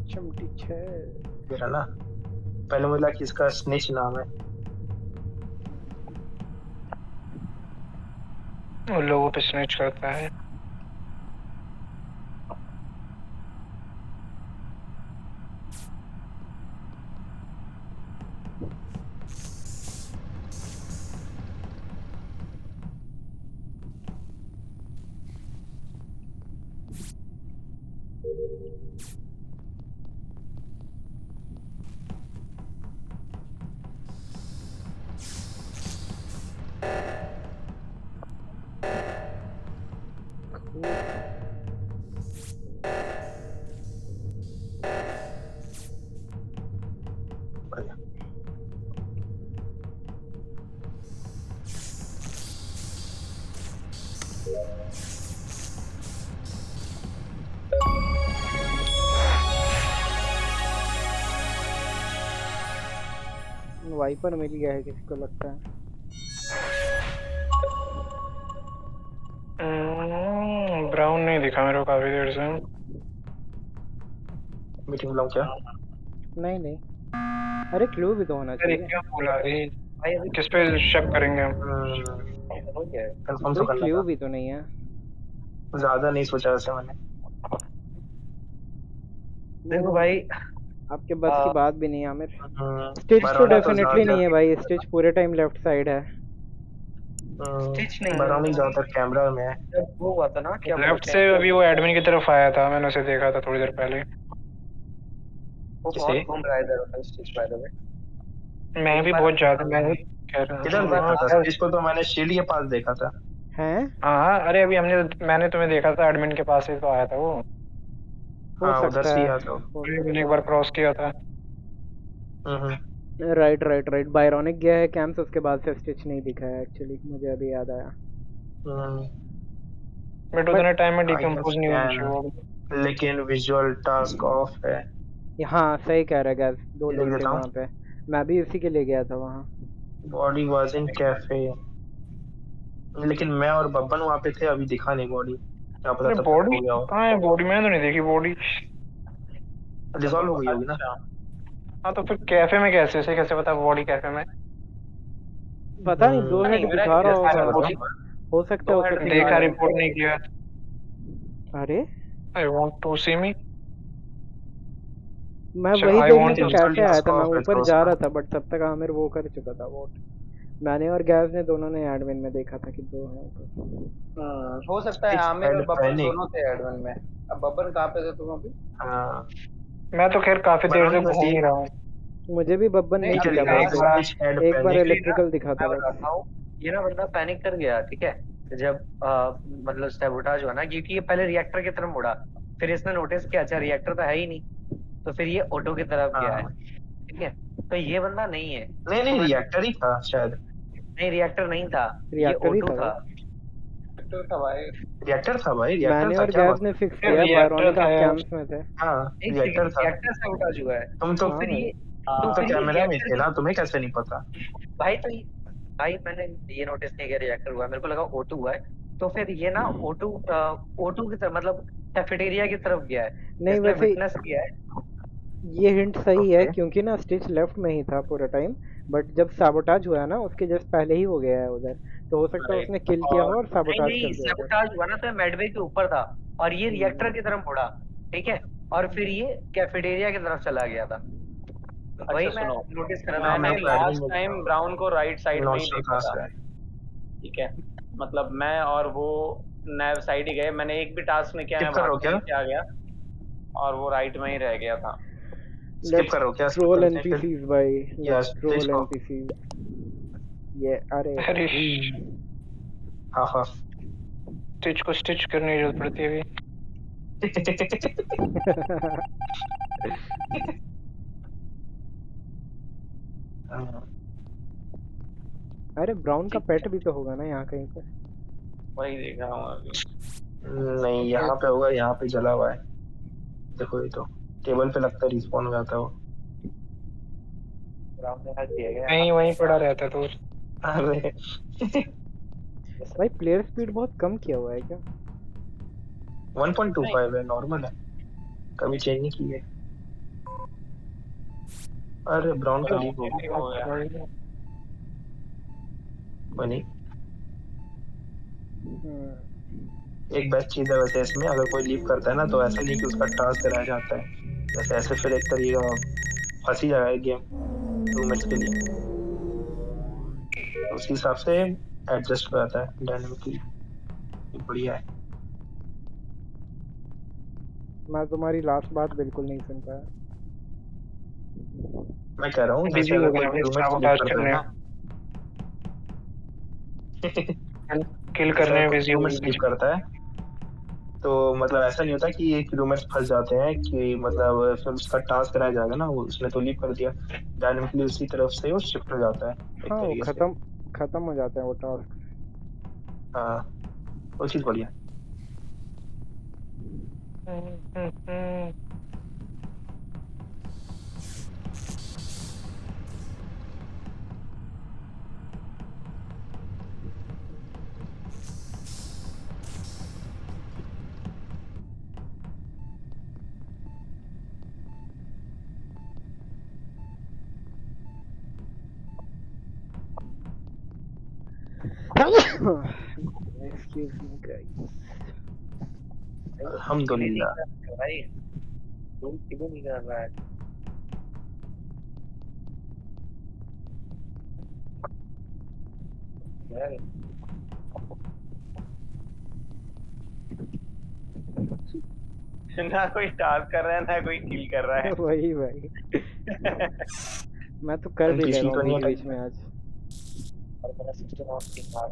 चमटी है। मेरा ना, पहले मुझे लगा कि इसका स्नेच नाम है। उन लोगों पे स्नैच करता है। वाइपर मिल गया है किसी को लगता है। ब्राउन नहीं दिखा मेरे को काफी देर से। मीटिंग बुलाऊं क्या? नहीं नहीं, अरे क्लू भी तो होना अरे चाहिए। क्या बोला रे, भाई अभी किस पे शक करेंगे हम? हो गया है। कंफर्म तो कोई करना क्लू था, भी तो नहीं है। ज्यादा नहीं सोचा वैसे मैंने। देखो भाई, आपके बस की बात भी नहीं है आमिर। हम्म, स्टिच तो बारहवीं तो डेफिनेटली नहीं है भाई, स्टिच पूरे टाइम लेफ्ट साइड है। स्टिच नहीं है। बारहवीं ज्यादातर कैमरा में है। जब वो हुआ था ना, क्या लेफ्ट बोलते से हैं, अभी वो एडमिन की तरफ आया था, मैंने उसे देखा था थोड़ी देर पहले। वो किसे? बहुत घूम रहा है इधर उधर स्टिच बाय द वे। मैं एक भी बार बहुत ज्यादा, मैं भी कह रहा किधर हूँ। देखा था? हाँ इसको तो मैंने शील्ड के पास देखा था। हैं? हाँ, अरे अभी मैंने तुम्हें देखा था, एडमिन के पास ही तो आया था वो। हो हाँ उधर सकता से ही है, आया था वो। हो मैंने एक सकता बार क्रॉस किया था। हम्म, है। राइट राइट राइट, बायरोनिक गया है कैंप्स, उसके बाद से स्टिच नहीं दिखा है एक्चुअली, मुझे अभी याद आया। हम्म, बट बट उतने टाइम में I can डिकम्पोज नहीं होनी scan, चाहिए वो। लेकिन विजुअल टास्क ऑफ है। हाँ सही कह रहा है गैस, दो ये लिख लोग थे देता वहाँ हूँ। पे। मैं भी उसी के लिए गया था वहाँ। बॉडी वाज इन कैफे, लेकिन मैं और बब्बन वहाँ पे थे, अभी दिखा नहीं बॉडी, क्या पता अरे तब तक बॉडी हो गया हो। कहाँ है? बॉडी मैंने तो नहीं देखी बॉडी। डिसॉल्व हो गई होगी ना। अच्छा, हाँ तो फिर कैफे में कैसे, उसे कैसे पता बॉडी कैफे में? पता नहीं, दो नहीं हेड मेरा दिखा रहा गेस ऐसा होगा। है बताओ। हो सकता है दो उसे हेड फिर दिखा देखा, रहे रिपोर्ट हैं। नहीं किया। अरे आई वांट टू सी मी। मैं अच्छा, वही आई देखने वांट तो टू। विजुअल कैफे आया टास्क था, मैं ऑफ है ऊपर तो जा उसका। रहा था बट तब तक आमिर वो कर चुका था वोट। मैंने और गैस ने दोनों ने एडमिन में देखा था कि दो हैं ऊपर। हो सकता है एक आमिर और हेड बब्बन पैनिक। दोनों थे एडमिन में। अब बब्बन कहाँ पे थे तुम अभी? हाँ, मैं तो खैर काफी देर से बरौनी बस घूम ही एक, रहा हूँ। मुझे भी बब्बन नहीं नहीं ठीक है अभी दिखा लिखा बहुत है, लास्ट देर। स्टिच हेड एक बार पैनिक। इलेक्ट्रिकल दिखा था मैं बस। बताता हूँ, ये ना बंदा पैनिक कर गया, ठीक है। जब मतलब सैबोटाज हुआ ना, क्योंकि ये पहले रिएक्टर की तरफ मुड़ा, फिर इसने नोटिस किया अच्छा रिएक्टर तो है ही नहीं, तो फिर ये ऑटो की तरफ गया है, हाँ ठीक है। तो ये बंदा नहीं है, नहीं नहीं, रिएक्टर ही था शायद। नहीं रिएक्टर नहीं था, ये रिएक्टर ही ऑटो था था। तो था भाई। रिएक्टर था भाई, रिएक्टर मैंने था, और क्या गैस बात ने है? फिक्स फिर किया, रिएक्टर बायरोनिक था आप यार। कैंप्स में थे। हाँ एक रिएक्टर था। रिएक्टर साबोटाज हुआ है। तुम तो हाँ फिर भाई। ये तुम तो फिर ये कैमरा में रिएक्टर थे की ना, तुम्हें कैसे नहीं पता? भाई तो भाई मैंने ये नोटिस नहीं किया रिएक्टर हुआ है, मेरे को लगा O2 हुआ है। तो फिर ये ना O2 की तरफ मतलब कैफेटेरिया की तरफ गया है, नहीं इसने वैसे विटनेस किया है। ये हिंट सही है ओके क्योंकि ना स्टिच लेफ्ट में ही था पूरा टाइम, बट जब साबोटाज हुआ है ना उसके जस्ट पहले ही वो गया है उधर, तो हो सकता है उसने किल किया हो और और नहीं साबोटाज नहीं कर दिया उधर। साबोटाज हुआ ना तो मेडवे के ऊपर था, और ये रिएक्टर हम्म, की तरफ मुड़ा, ठीक है। और फिर ये कैफेटेरिया की तरफ चला गया था, वही अच्छा मैं सुनो, नोटिस कर रहा था। हाँ मैंने मेरे को एडमिन लास्ट में टाइम ब्राउन को राइट साइड में ही नॉर्थ देखा कहाँ था, से है? ठीक है। मतलब मैं और वो नैव साइड ही गए, मैंने एक भी टास्क नहीं किया, स्किप मैं कर रहे भाग हो के क्या? नीचे आ गया और वो राइट में ही रह गया था। स्किप कर लेट्स रहे हो क्या? स्किप ट्रोल करते हैं फिर। एनपीसीज भाई, यस लेट्स तेज ट्रोल को। एनपीसीज। ये अरे अरे हाँ हाँ। स्टिच को स्टिच करने की जरूरत पड़ती है अभी। अरे ब्राउन का पेट भी तो होगा ना यहाँ कहीं पे। वही देख रहा हूँ अभी। नहीं यहाँ पे होगा, यहाँ पे जला हुआ है। देखो ये तो टेबल पे लगता है, रिस्पॉन हो जाता है वो। राम ने हक दिया गया। नहीं वहीं पड़ा रहता तो। अरे भाई प्लेयर स्पीड बहुत कम किया हुआ है क्या? 1.25 है, नॉर्मल है, कभी चेंज नहीं की है। अरे ब्राउन का लीक हो गया। हो गया। कोई नहीं, हम्म, एक बेस्ट चीज है वैसे इसमें, अगर कोई लीव करता है ना तो ऐसा नहीं कि उसका टास्क रह जाता है, जैसे ऐसे फिर एक तरीके का फंसी जाएगा गेम 2 मिनट्स के लिए, तो उसी हिसाब से एडजस्ट हो जाता है डायनेमिकली। बढ़िया है। मैं तुम्हारी लास्ट बात बिल्कुल नहीं सुन पाया। मैं कह रहा हूँ जैसे बिजी अगर हो कोई गया भाई क्रूमेट लीव साबोटाज करता है करने ना, किल जैसे करने अगर में कोई बिजी हो क्रूमेट लीव गया। करता है तो मतलब ऐसा नहीं होता कि ये क्रूमेट्स फंस जाते हैं कि मतलब फिर उसका टास्क रह जाएगा ना, वो उसने तो लीव कर दिया, डायनेमिकली उसी तरफ से वो शिफ्ट हो जाता है एक हाँ वो तरीके से। खत्म खत्म हो जाता है वो टास्क। हाँ वो चीज बढ़िया। Excuse me guys. अल्हम्दुलिल्लाह। भाई तू क्यों नहीं कर रहा है? यार ना कोई टास्क कर रहा है ना कोई किल कर रहा है। वही भाई, मैं तो कर भी ले एनपीसी रहा हूँ तो नहीं बीच है बीच में आज। और मेरा 16 ऑफ की मार।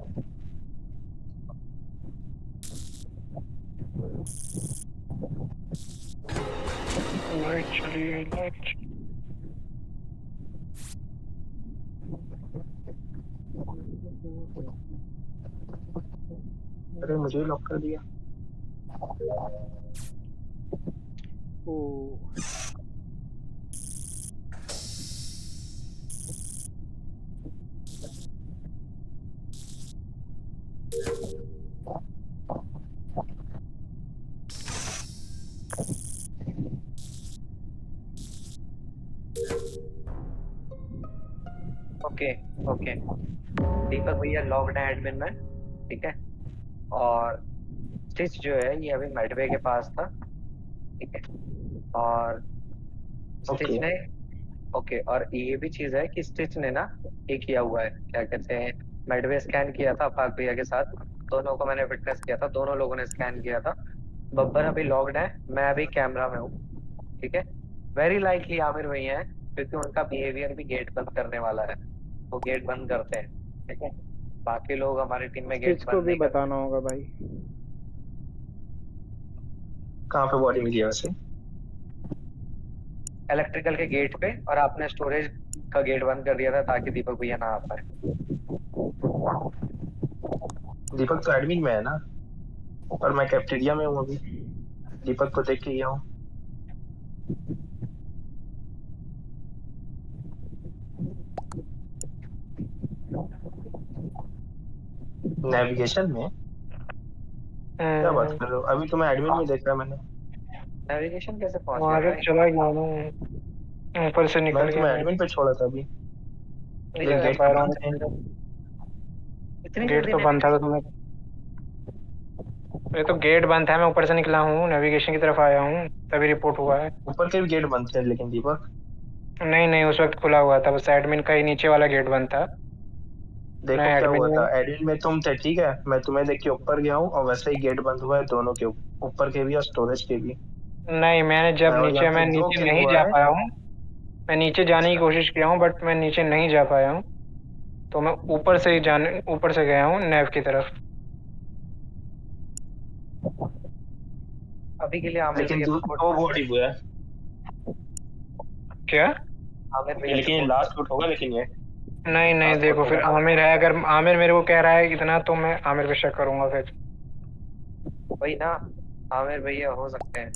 लाइट चली गई लाइट। अरे मुझे ही लॉक कर दिया। ओ ओके ओके, दीपक भैया लॉग्ड है एडमिन में, ठीक है। और स्टिच जो है ये अभी मेडवे के पास था, ठीक है। और स्टिच ओके ने ओके, और ये भी चीज है कि स्टिच ने ना ये किया हुआ है, क्या कहते हैं, मेडवे स्कैन किया था पाक भैया के साथ, दोनों को मैंने विटनेस किया था, दोनों लोगों ने स्कैन किया था। बब्बर अभी लॉग्ड है, मैं अभी कैमरा में हूँ, ठीक है। वेरी लाइकली आमिर भैया है, क्योंकि उनका बिहेवियर भी गेट बंद करने वाला है, वो गेट बंद करते हैं, ठीक है। बाकी लोग हमारी टीम में गेट स्टिच को बंद भी नहीं करते। बताना होगा भाई। कहाँ पे बॉडी मिली है वैसे? इलेक्ट्रिकल के गेट पे, और आपने स्टोरेज का गेट बंद कर दिया था ताकि दीपक भैया ना आ पाए। दीपक तो एडमिन में है ना, और मैं कैफेटेरिया में हूँ अभी। दीपक को देख के गया हूँ। नेविगेशन में क्या बात कर रहे हो? अभी तो मैं एडमिन में देख रहा मैंने। नेविगेशन कैसे पहुंच वहां गया से भाई? चला गया हूँ, ऊपर से निकल मैंने गया तुम्हें मैं। एडमिन पे छोड़ा था अभी, इतनी लेकिन जल्दी गेट तो बंद थे। इतनी गेट जल्दी तो बंद था तो navigation? ये तो गेट बंद था, मैं ऊपर से निकला हूँ, नेविगेशन की तरफ आया हूँ, तभी रिपोर्ट हुआ है। ऊपर के भी गेट बंद थे लेकिन दीपक। नहीं नहीं, उस वक्त खुला हुआ था, बस एडमिन का ही नीचे वाला गेट बंद था। मैं देखो क्या एडमिन हुआ था, में, एडमिन में तुम थे, ठीक है, मैं तुम्हें देख के ऊपर गया हूँ और वैसे ही गेट बंद हुआ है दोनों के, ऊपर के भी और स्टोरेज के भी। नहीं मैंने जब और यहाँ पे मैं दो नीचे किल नहीं हुआ जा है। पाया हूँ, मैं नीचे जाने की अच्छा, कोशिश किया हूँ बट मैं नीचे नहीं जा पाया हूँ, तो मैं ऊपर से गया हूँ नैव की तरफ। अभी के लिए आमिर लेकिन भैया दो support बॉडी हुआ है। क्या? आमिर भैया लेकिन ये support लास्ट लूट होगा, लेकिन ये नहीं नहीं, लास्ट लूट देखो फिर होगा। आमिर है, अगर आमिर मेरे को कह रहा है इतना तो मैं आमिर पे शक करूंगा फिर। वही ना, आमिर भैया हो सकते हैं।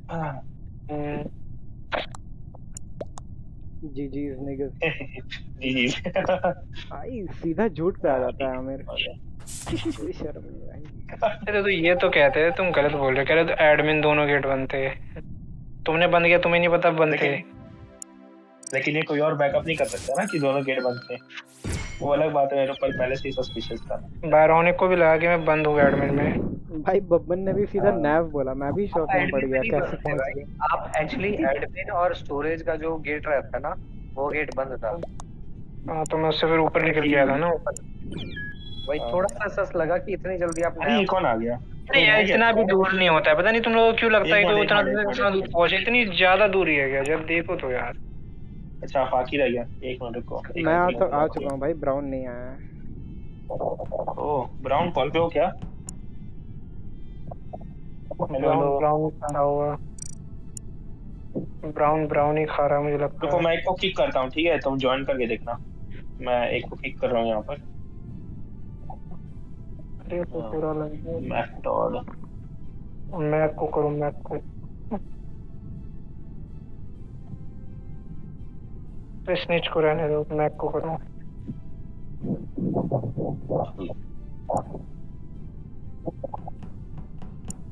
हम्म, जी niggas। जी जी। भाई सीधा झूठ पे आ जाता है आमिर, कोई शर्म नहीं भाई। अरे तो ये तो कहते हैं तुम गलत बोल रहे हो, कह रहे तो एडमिन दोनों गेट बंद थे, तुमने बंद किया, तुम्हें नहीं पता बंद थे। लेकिन ये कोई और बैकअप नहीं कर सकता ना कि दोनों गेट बंद थे, वो अलग बात है। मेरे ऊपर पहले से ही सस्पिशियस था। बायरोनिक को भी लगा कि मैं बंद हूँ एडमिन में। भाई बब्बन ने भी सीधा हाँ। नैव बोला, मैं भी शॉक में पड़ एडमिन में गया नहीं कैसे बंद थे पहुंच भाई, गया। आप एक्चुअली एडमिन और स्टोरेज का जो गेट रहता है ना, वो गेट बंद था। हाँ तो मैं उससे फिर ऊपर निकल गया था ना ऊपर। वही थोड़ा सा सस लगा कि इतनी जल्दी आप अरे ये कौन आ गया? अरे यार इतना भी दूर नहीं होता है, पता नहीं तुम लोगों को क्यों लगता है एक कि वो मिनट, इतना एक मिनट, एक इतना दूर मिनट। पहुंचे, इतनी ज्यादा दूरी है क्या? जब देखो तो यार। अच्छा, बाकी रह गया। एक मिनट रुको, एक मैं अंकल आ बात चुका हूँ भाई, ब्राउन नहीं आया है। करो। ओह, ब्राउन कॉल पे हो क्या? Hello brown hello. ब्राउन ही खा हुआ, ब्राउन ही खा रहा है मुझे लगता रुको, है। मैं एक को किक करता हूँ, ठीक है, तुम ज्वाइन करके देखना। मैं एक को किक कर रहा हूँ यहाँ पर। अरे तो पूरा लग गया। मैकडॉड। मैक को करूँ, मैक को स्निच को रहने दो, मैक को करूँ।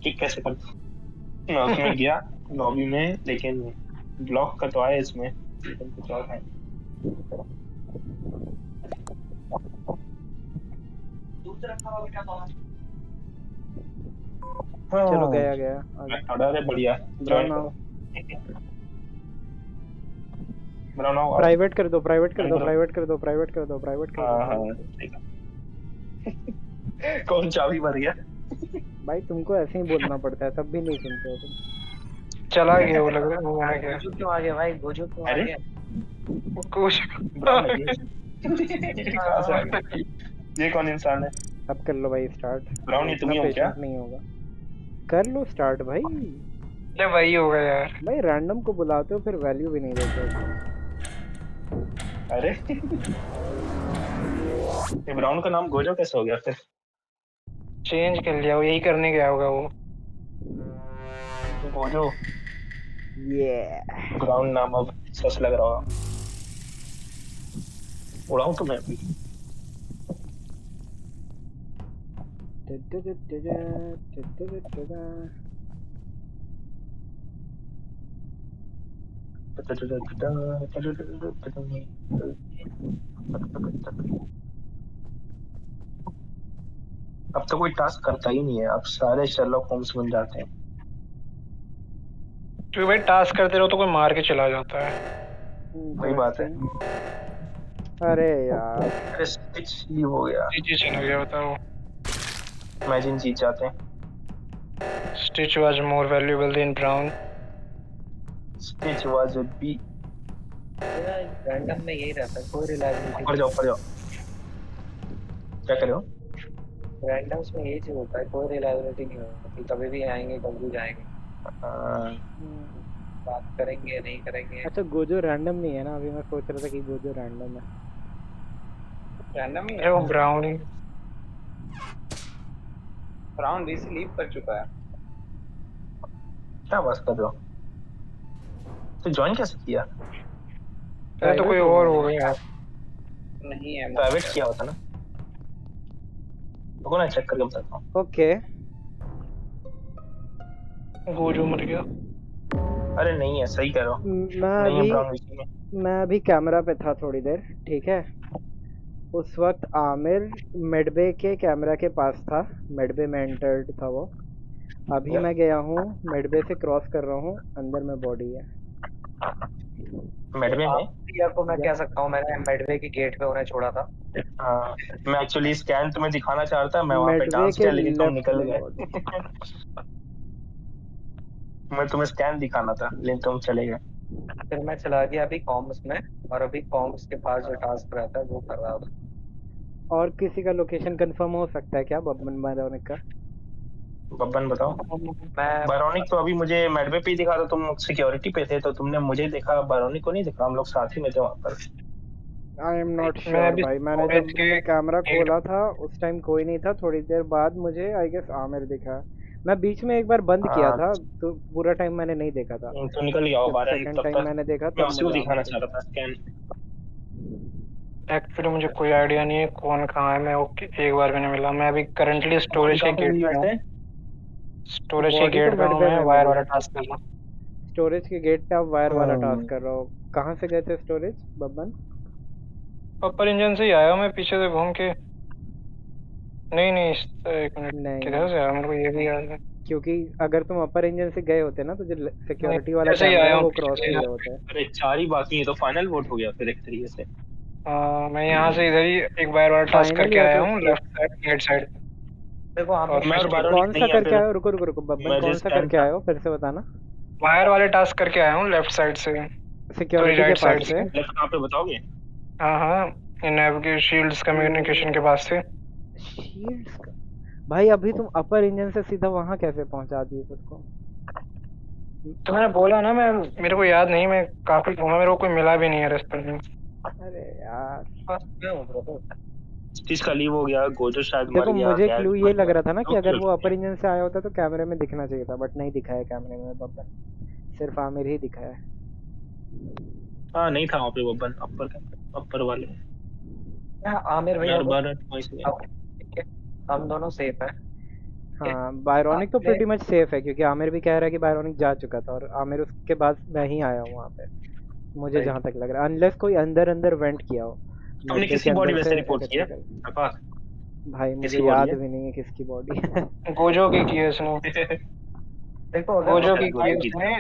किक कैसे कर? मैं उसमें गया लॉबी में, लेकिन ब्लॉक का तो आया इसमें, लेकिन कुछ और है। चलो गया गया मैकडॉड, अरे बढ़िया, ज्वाइन ब्राउन आओ, करो। ब्राउन आओ। प्राइवेट कर दो, प्राइवेट कर दो, करो। प्राइवेट कर दो, प्राइवेट कर दो, प्राइवेट कर हाँ हाँ, दो। ठीक है। कौन चाबी भर गया? भाई तुमको ऐसे ही बोलना पड़ता है, तब भी नहीं सुनते हो तुम। चला गया वो, लग रहा है वो आ गया गोजू क्यों आ गया भाई? गोजू क्यों आ अरे? गया? कुछ। ब्राउन है ये। कहाँ से आ गया? ये कौन इंसान है? अब कर लो भाई स्टार्ट। ब्राउन, ये तुम ही हो क्या? पेशेंट नहीं होगा, कर लो स्टार्ट भाई। अरे वही होगा यार। भाई रैंडम को बुलाते हो फिर वैल्यू भी नहीं देते हो। अरे ये ब्राउन का नाम गोजो कैसे हो गया फिर? चेंज कर लिया, वो यही करने गया होगा वो। गोजो ये ब्राउन नाम अब सच लग रहा होगा। उड़ाऊं तो मैं भी। अब तो कोई टास्क करता ही नहीं है, अब सारे शर्लॉक होम्स बन जाते हैं। क्योंकि भाई टास्क करते रहो तो कोई मार के चला जाता है। वही बात है। अरे यार अरे स्टिच लीव हो गया। जी चला गया, बताओ। इमेजिन जीत जाते हैं। Stitch was more valuable than Brown. Stitch was B. Random में यही रहता है, कोई रिलायबिलिटी। ऊपर जाओ, ऊपर जाओ। क्या कर रहे हो? रैंडम्स में यही चीज होता है, कोई रिलायबिलिटी नहीं होती, कभी भी आएंगे कभी भी जाएंगे। बात करेंगे नहीं करेंगे। अच्छा गोजो रैंडम नहीं है ना, अभी मैं सोच रहा था कि गोजो रैंडम है। रैंडम ही अरे वो ब्राउनी ब्राउन डीसी लीव कर चुका है। क्या बात कर रहे हो? तो ज्वाइन कैसे किया? अरे तो कोई Private और room हो है। गया। नहीं है प्राइवेट किया होता ना। रुको ना चेक करके बताता हूँ। ओके गोजो मर गया। अरे नहीं है, सही कह रहे हो। मैं नहीं है अभी ब्राउन विकी में। मैं अभी कैमरा पे था थोड़ी देर, ठीक है। उस वक्त आमिर मेडबे के कैमरा के पास था, मेडबे में एंटर्ड था वो। अभी Yep. मैं गया हूँ, मेडबे से क्रॉस कर रहा हूँ, अंदर में बॉडी है। मेडवे में। या को मैं या कह सकता हूँ मैंने मेडवे के गेट पे उन्हें छोड़ा था। हाँ, मैं एक्चुअली स्कैन तुम्हें दिखाना चाह रहा था, मैं वहाँ पे मेडवे डांस के किया लेकिन तुम लेफ्ट निकल में गए। बॉडी। मैं तुम्हें स्कैन दिखाना था लेकिन तुम चले गए। फिर मैं चला गया अभी कॉम्स में, और अभी कॉम्स के पास जो टास्क रहता है वो कर रहा था। और किसी का लोकेशन कंफर्म हो सकता है क्या बब्बन बायोनिक का? बब्बन बताओ। मैं बारोनिक तो अभी मुझे मेडवे पे ही दिखा था, तुम सिक्योरिटी पे थे तो तुमने मुझे देखा, बारोनिक को नहीं देखा। हम लोग साथ ही में थे वहाँ पर। आई एम नॉट मैं श्योर अभी भाई, मैंने स्टोरेज जब के कैमरा गेट खोला था उस टाइम कोई नहीं था। थोड़ी देर बाद मुझे आई गेस आमिर दिखा। मैं बीच में एक बार बंद किया हाँ, था, तो पूरा टाइम मैंने नहीं देखा था। तो निकल गया हो जब बारह सेकंड तब टाइम तक। मैंने देखा मैं तब उसी को मुझे आमिर दिखाना चाह दिखा। रहा था स्कैन। एक्चुअली मुझे कोई आइडिया नहीं है कौन कहाँ है। मैं ओके एक बार भी नहीं मिला। मैं अभी करंटली बॉडी स्टोरेज के कहाँ पे गेट मिली पे हूँ। वैसे? स्टोरेज के बॉडी तो गेट पे हूँ, मेडबे मैं में वायर मिली वाला है। टास्क कर रहा हूँ। स्टोरेज के गेट पे आप वायर वाला टास्क हम्म, कर रहा हो। कहाँ से गए थे स्टोरेज बब्बन? अपर इंजन से ही आया हूँ मैं, पीछे से घूम के। नहीं नहीं एक मिनट, किधर नहीं, से आया मेरे को ये भी याद है। क्योंकि अगर तुम अपर इंजन से गए होते ना तो जो नहीं, सिक्योरिटी वाला ऐसे ही कैमरा आया है हूँ वो पीछे क्रॉस से। किए होते। अरे 4 ही बाकी है तो फाइनल वोट हो गया फिर एक तरीके से। मैं यहाँ से इधर ही एक वायर वाला टास्क फाइनल करके या आया तो हूँ, फिर लेफ्ट साइड गेट साइड। देखो और आमिर मैं और फिर बारोनिक कौन सा नहीं है करके फिर। आए हो? रुको रुको रुको बब्बन, मैं कौन सा स्कैन करके था। आए हो फिर से बताना। वायर वाले टास्क करके आया हूँ लेफ्ट साइड से, सॉरी सिक्योरिटी के राइट पास साइड से? से। लेफ्ट कहाँ पे बताओगे? हाँ हाँ, नेविगेशन शील्ड्स कम्युनिकेशन के पास से। शील्ड्स का? भाई अभी तुम अपर इंजन से सीधा वहां कैसे पहुंचा दिए खुद को? तो मैंने बोला ना, मैं मेरे को याद नहीं, मैं काफी घूमा, मेरे को कोई मिला भी नहीं है रास्ते में। अरे यार, पास मैं हूँ ब्रदर। तीस का लीव हो गया, गोजो शायद मर देखो गया, मुझे गैस क्लू मर ये लग गया। रहा था ना कि दो अगर किल वो थे। अपर इंजन से आया होता तो कैमरे में दिखना चाहिए था, बट नहीं दिखाया कैमरे में बब्बन, सिर्फ आमिर ही दिखाया। हाँ नहीं था वहाँ पे बब्बन अपर वाले। आमिर मैं भैया और को बारोनिक वहीं से गए। ठीक है, हम दोनों सेफ हैं। ठीक है, हाँ बायरोनिक तो आपने प्रीटी मच सेफ है, क्योंकि आमिर भी कह रहा है कि बायरोनिक जा चुका था और आमिर उसके बाद मैं ही आया हूँ वहाँ पे, मुझे सही जहाँ तक लग रहा है, अनलेस कोई अंदर अंदर वेंट किया हो तुमने मेडबे के किसकी बॉडी अंदर से वैसे रिपोर्ट की है? इलेक्ट्रिकल। आकाश, भाई मुझे किसकी बॉडी याद है? भी नहीं है किसकी बॉडी है। गोजो की है उसने। देखो अगर गोजो शायद की गोजो की उसने।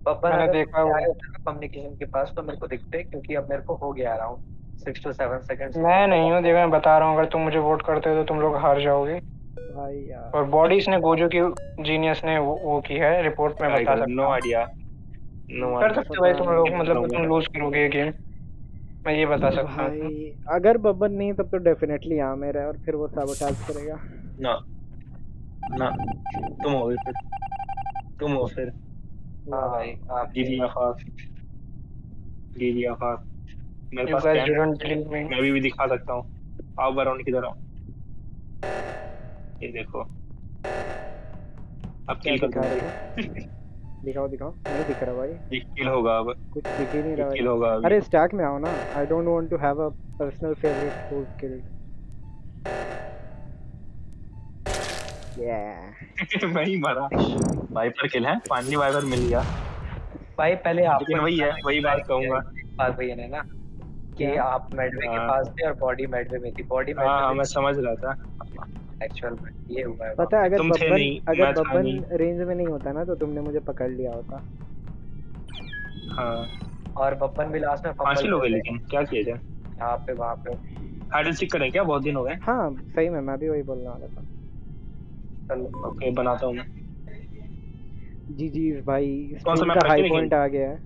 बब्बन मैंने अगर देखा पीछे वो। आए होते ना कम्युनिकेशन के पास तो मेरे को दिखते, क्योंकि अब मेरे को हो गया अराउंड 6 to 7 seconds हो मैं गए। नहीं हूँ, देखो मैं बता रहा हूँ, अगर तुम मुझे वोट करते हो तो तुम लोग हार जाओगे। भाई यार, और बॉडीज ने गोजो की, जीनियस ने वो की है रिपोर्ट, में बता सकता नो हूँ। आइडिया, नो कर आइडिया। सकते हो भाई पता तुम लोग, नहीं मतलब तुम लूज करोगे ये गेम, मैं ये बता सकता हूँ। भाई। अगर बब्बन नहीं तब तो डेफिनेटली आमिर है और फिर वो साबोटाज करेगा। ना ना, तुम हो गए फिर, तुम हो फिर। हाँ भाई आप दीदी आफाक, दीदी आफाक, मेरे यू पास गाइस स्कैन है, डिडंट बिलीव मी। मैं भी दिखा सकता हूँ। आओ बारोनी किधर आओ, ये देखो, अब क्या किल कर दिखा दूंगा। रहे थे? दिखाओ दिखाओ, नहीं दिख रहा भाई, ये किल होगा अब, कुछ दिख ही नहीं ये रहा किल भाई। होगा अभी। अरे स्टैक में आओ ना, I don't want to have a personal favourite who killed. या मैं ही मरा। वाइपर किल है, फाइनली वाइपर मिल गया। भाई पहले आपको लेकिन वही है, वही बात कहूंगा। बात भैया ने ना कि क्या? आप मेडवे के हाँ पास थे और बॉडी मेडवे में थी, बॉडी हाँ मेडवे हाँ, में मैं समझ रहा था। एक्चुअल में ये हुआ है वहाँ पता है, पे। अगर तुम थे बब्बन नहीं, अगर मैं था बब्बन नहीं। रेंज में नहीं होता ना तो तुमने मुझे पकड़ लिया होता। हाँ, और बब्बन भी लास्ट में 5 फंबल ही लोग कर हैं, गए लेकिन क्या किया जाए। यहाँ पे वहाँ पे। हाइड एंड सीक करें क्या? बहुत दिन हो गए। हाँ सही में, मैं भी वही बोलने वाला था। चलो ओके, बनाता हूँ मैं। जी जी भाई, कौन सा स्ट्रीम मैप का रखे हाई लेकिन? पॉइंट आ गया है।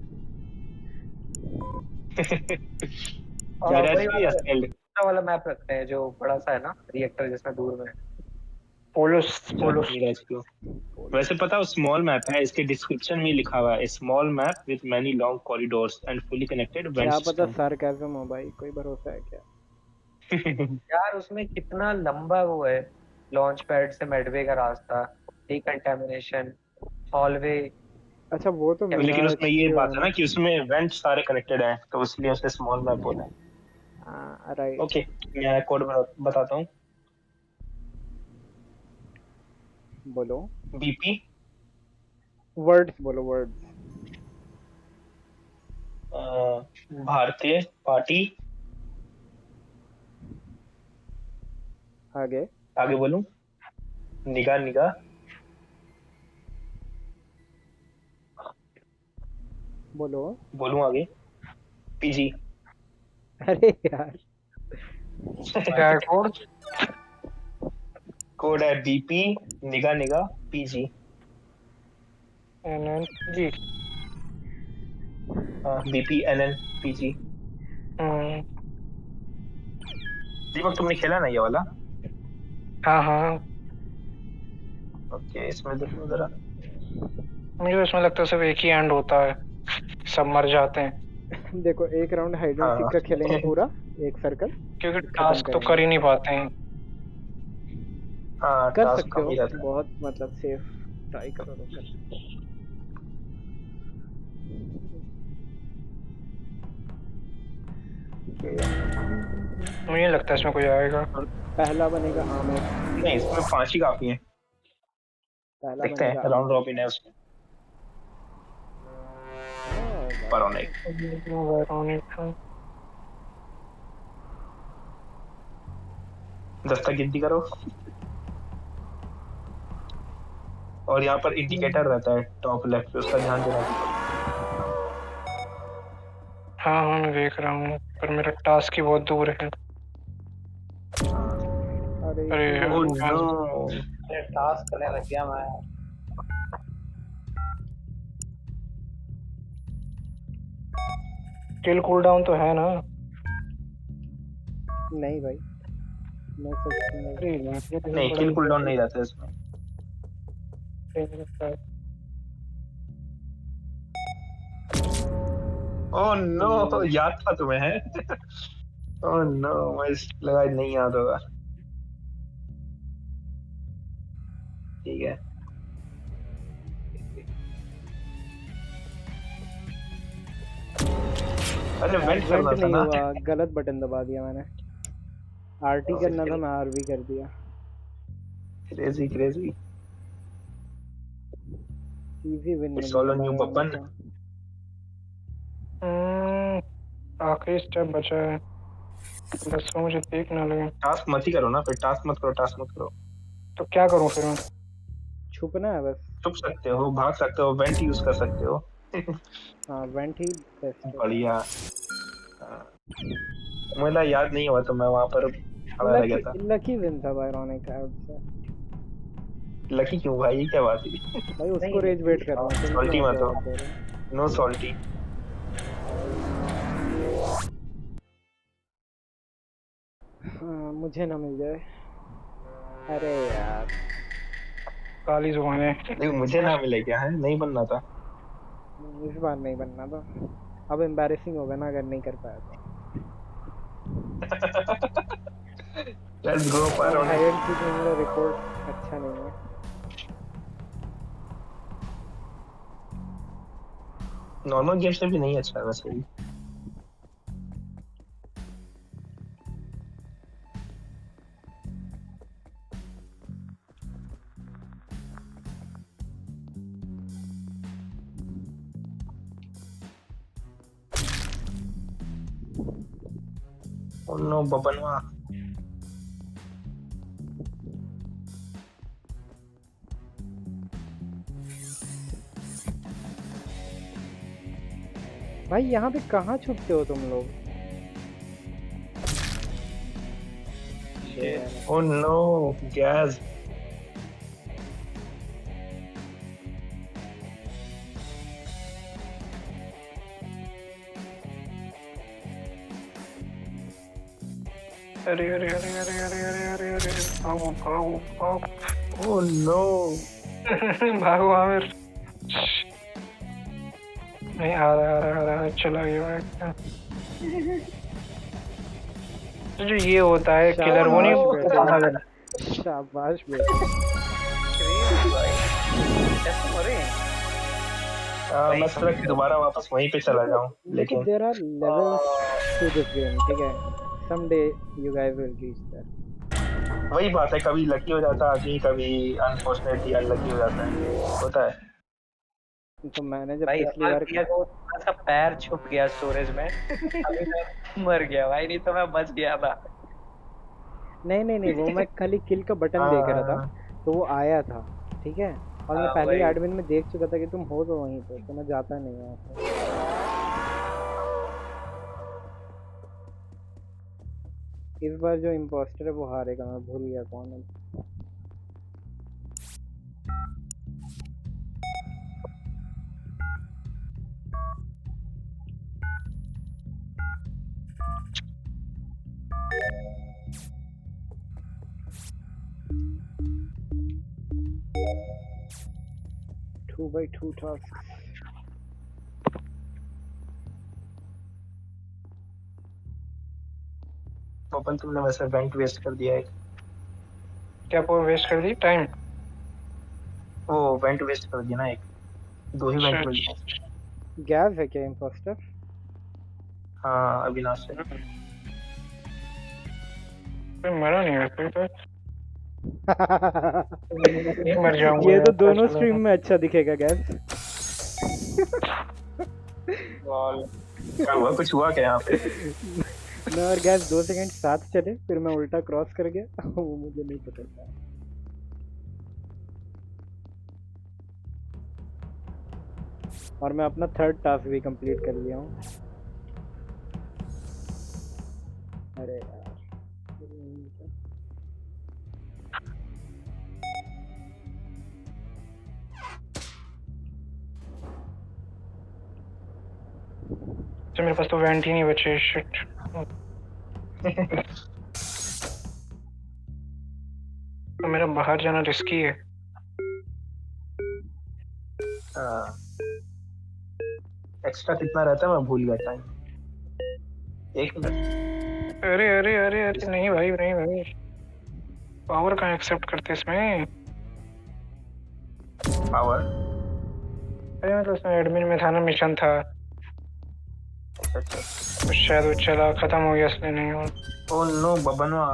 और गैरेज वही पे या स्केल्ड? वाला मैप रखते हैं जो बड़ा सा है ना, रिएक्टर जिसमें दूर में। पोलोस पोलोस नीरज को वैसे पता है स्मॉल मैप है, इसके डिस्क्रिप्शन में लिखा हुआ है small map with many long corridors and fully connected went क्या पता सिस्टम। सार्केज्म हो भाई, कोई भरोसा है क्या? यार उसमें कितना लंबा वो है, लॉन्च पैड से मेडवे का रास्ता, डिकंटामिनेशन, हॉलवे। अच्छा वो तो मिल लेकिन रहा उसमें ये है बात है ना कि उसमें वेंट सारे कनेक्टेड हैं, तो इसलिए उसे स्मॉल मैप बोला है। हाँ राइट। ओके, मैं कोड बताता हूँ। बोलो बीपी वर्ड्स, बोलो वर्ड्स। भारतीय पार्टी, आगे आगे बोलूं? निगाह निगाह, बोलो। बोलूं आगे? पीजी। अरे यार क्या है कोड? कोड है बीपी निगाह निगाह पीजी। एनएन जी। BP NN PG. हम्म, दीपक तुमने खेला ना ये वाला? हाँ हाँ, ओके, इसमें देखो जरा। मुझे तो इसमें लगता है सिर्फ एक ही एंड होता है, सब मर जाते हैं, देखो एक राउंड हाइड एंड हाँ सीक का खेलेंगे पूरा, एक सर्कल क्योंकि खत्म टास्क तो करेंगे। कर ही नहीं पाते हैं। हाँ, कर टास्क सकते कम हो, ही रहता है। बहुत मतलब सेफ ट्राई करो तो कर सकते हो। मुझे नहीं लगता इसमें कोई आएगा। पहला बनेगा आमिर, नहीं, इसमें 5 ही काफी है। पहला देखते बनेगा हैं, राउंड आमिर। रॉबिन है उसमें। परौनिक। दस्तक गिनती करो। और यहाँ पर इंडिकेटर रहता है टॉप लेफ्ट पे, उसका ध्यान देना। हाँ हाँ मैं देख रहा हूँ, पर मेरा टास्क ही बहुत दूर है। अरे अरे इसीलिए ओह तो नो, अरे टास्क करने लग गया मैं। किल कूलडाउन तो है ना? नहीं भाई, नो सच थिंग। अरे यार, ये तो नहीं बड़ा किल ही कूलडाउन नहीं रहता है इसमें। सही लगता है। ओह नो, याद था तुम्हें है? ओह नो, मैं लगा नहीं याद होगा। ठीक है। अरे वेंट करना वेंट था नहीं ना। हुआ, गलत बटन दबा दिया मैंने। आरटी करना था, मैं आरवी कर दिया। Crazy crazy. Easy win it's mill all गया ऑन यू बायोनिक बब्बन। को। आखिरी स्टेप बचा है, बस वो मुझे देख ना लगे। टास्क मत ही करो ना, फिर टास्क मत करो, टास्क मत करो। तो क्या करूँ फिर मैं? छुपना है बस। छुप सकते हो, भाग सकते हो, वेंट यूज कर सकते हो। हाँ वेंट ही बेस्ट है। बढ़िया। मुझे याद नहीं हुआ तो मैं वहां पर खड़ा रह गया था। लकी विन था bionic I would say. Lucky क्यों भाई, ये क्या बात हुई? भाई उसको रेज वेट कर रहा हूँ, तुम सॉल्टी क्यों मत हो, जवाब दे रहे हो? No salty. हाँ, मुझे ना मिल जाए। अरे यार काली जुबानें। नहीं मुझे ना मिले क्या है, नहीं बनना था। इस बार नहीं बनना था। अब एम्बैरेसिंग होगा ना अगर नहीं कर पाया तो। लेट्स गो पर ऑन। हाई एंड सीक में मेरा रिकॉर्ड अच्छा नहीं है। नॉर्मल गेम से भी नहीं अच्छा है वैसे भी। ओह नो बबनवा। भाई यहाँ पे कहाँ छुपते हो तुम लोग? Oh no guys. अरे अरे अरे अरे अरे अरे अरे अरे आओ आओ आओ। Oh no. भागो आमिर। नहीं आ रहा है, चला गया। तो जो ये होता है किलर, वो नहीं शाबाश बेटे, पागल। शाबाश बेटे। क्रेजी भाई, कैसे मरे? मैं सोचा कि दोबारा वापस वहीं पे चला जाऊं, देखो लेकिन there are levels to this game, ठीक है? someday you guys will reach there. वही बात है, कभी लकी हो जाता है आदमी, कभी अनफॉर्चुनेटली अनलकी हो जाता है, होता है। तो मैंने जब भाई पिछली अमर बार भैया को थोड़ा सा पैर छुप गया स्टोरेज में, अभी मैं मर गया भाई, नहीं तो मैं बच गया था। नहीं नहीं नहीं, वो मैं खाली किल का बटन देख रहा था, हाँ, तो वो आया था, ठीक है? और मैं हाँ, पहले ही वही। एडमिन में देख चुका था कि तुम हो तो वहीं पे, तो मैं जाता नहीं वहाँ पे। इस बार जो इम्पोस्टर है वो हारेगा, मैं भूल गया कौन है। Two by two task. Open तुमने वैसे वेंट वेस्ट कर दिया है। क्या वो वेस्ट कर दी टाइम? वो वेंट वेस्ट कर दिया ना, एक दो ही वेंट अच्छा, मिल गए। गैस है क्या इम्पोस्टर? हाँ, अविनाश से। कोई मरा नहीं है कोई तो। नहीं मर जाऊंगा ये यार, तो पता दोनों चला। स्ट्रीम में अच्छा दिखेगा गैस। क्या हुआ, कुछ हुआ क्या यहाँ पे? मैं और गैस 2 सेकंड साथ चले, फिर मैं उल्टा क्रॉस कर गया। वो मुझे नहीं पता था। और मैं अपना 3rd टास्क भी कंप्लीट कर लिया हूँ। अरे यार, तो मेरे पास तो वेंट ही नहीं बचे, शिट। तो मेरा बाहर जाना रिस्की है। एक्स्ट्रा कितना रहता है, मैं भूल गया टाइम। 1 मिनट। अरे अरे अरे अरे, नहीं भाई, नहीं भाई, पावर कहाँ एक्सेप्ट करते इसमें? पावर। अरे मैं तो उसमें एडमिन में था ना, मिशन था, अच्छा। तो शायद वो चला खत्म हो गया, इसलिए नहीं हुआ। ओ नो, बबनवा।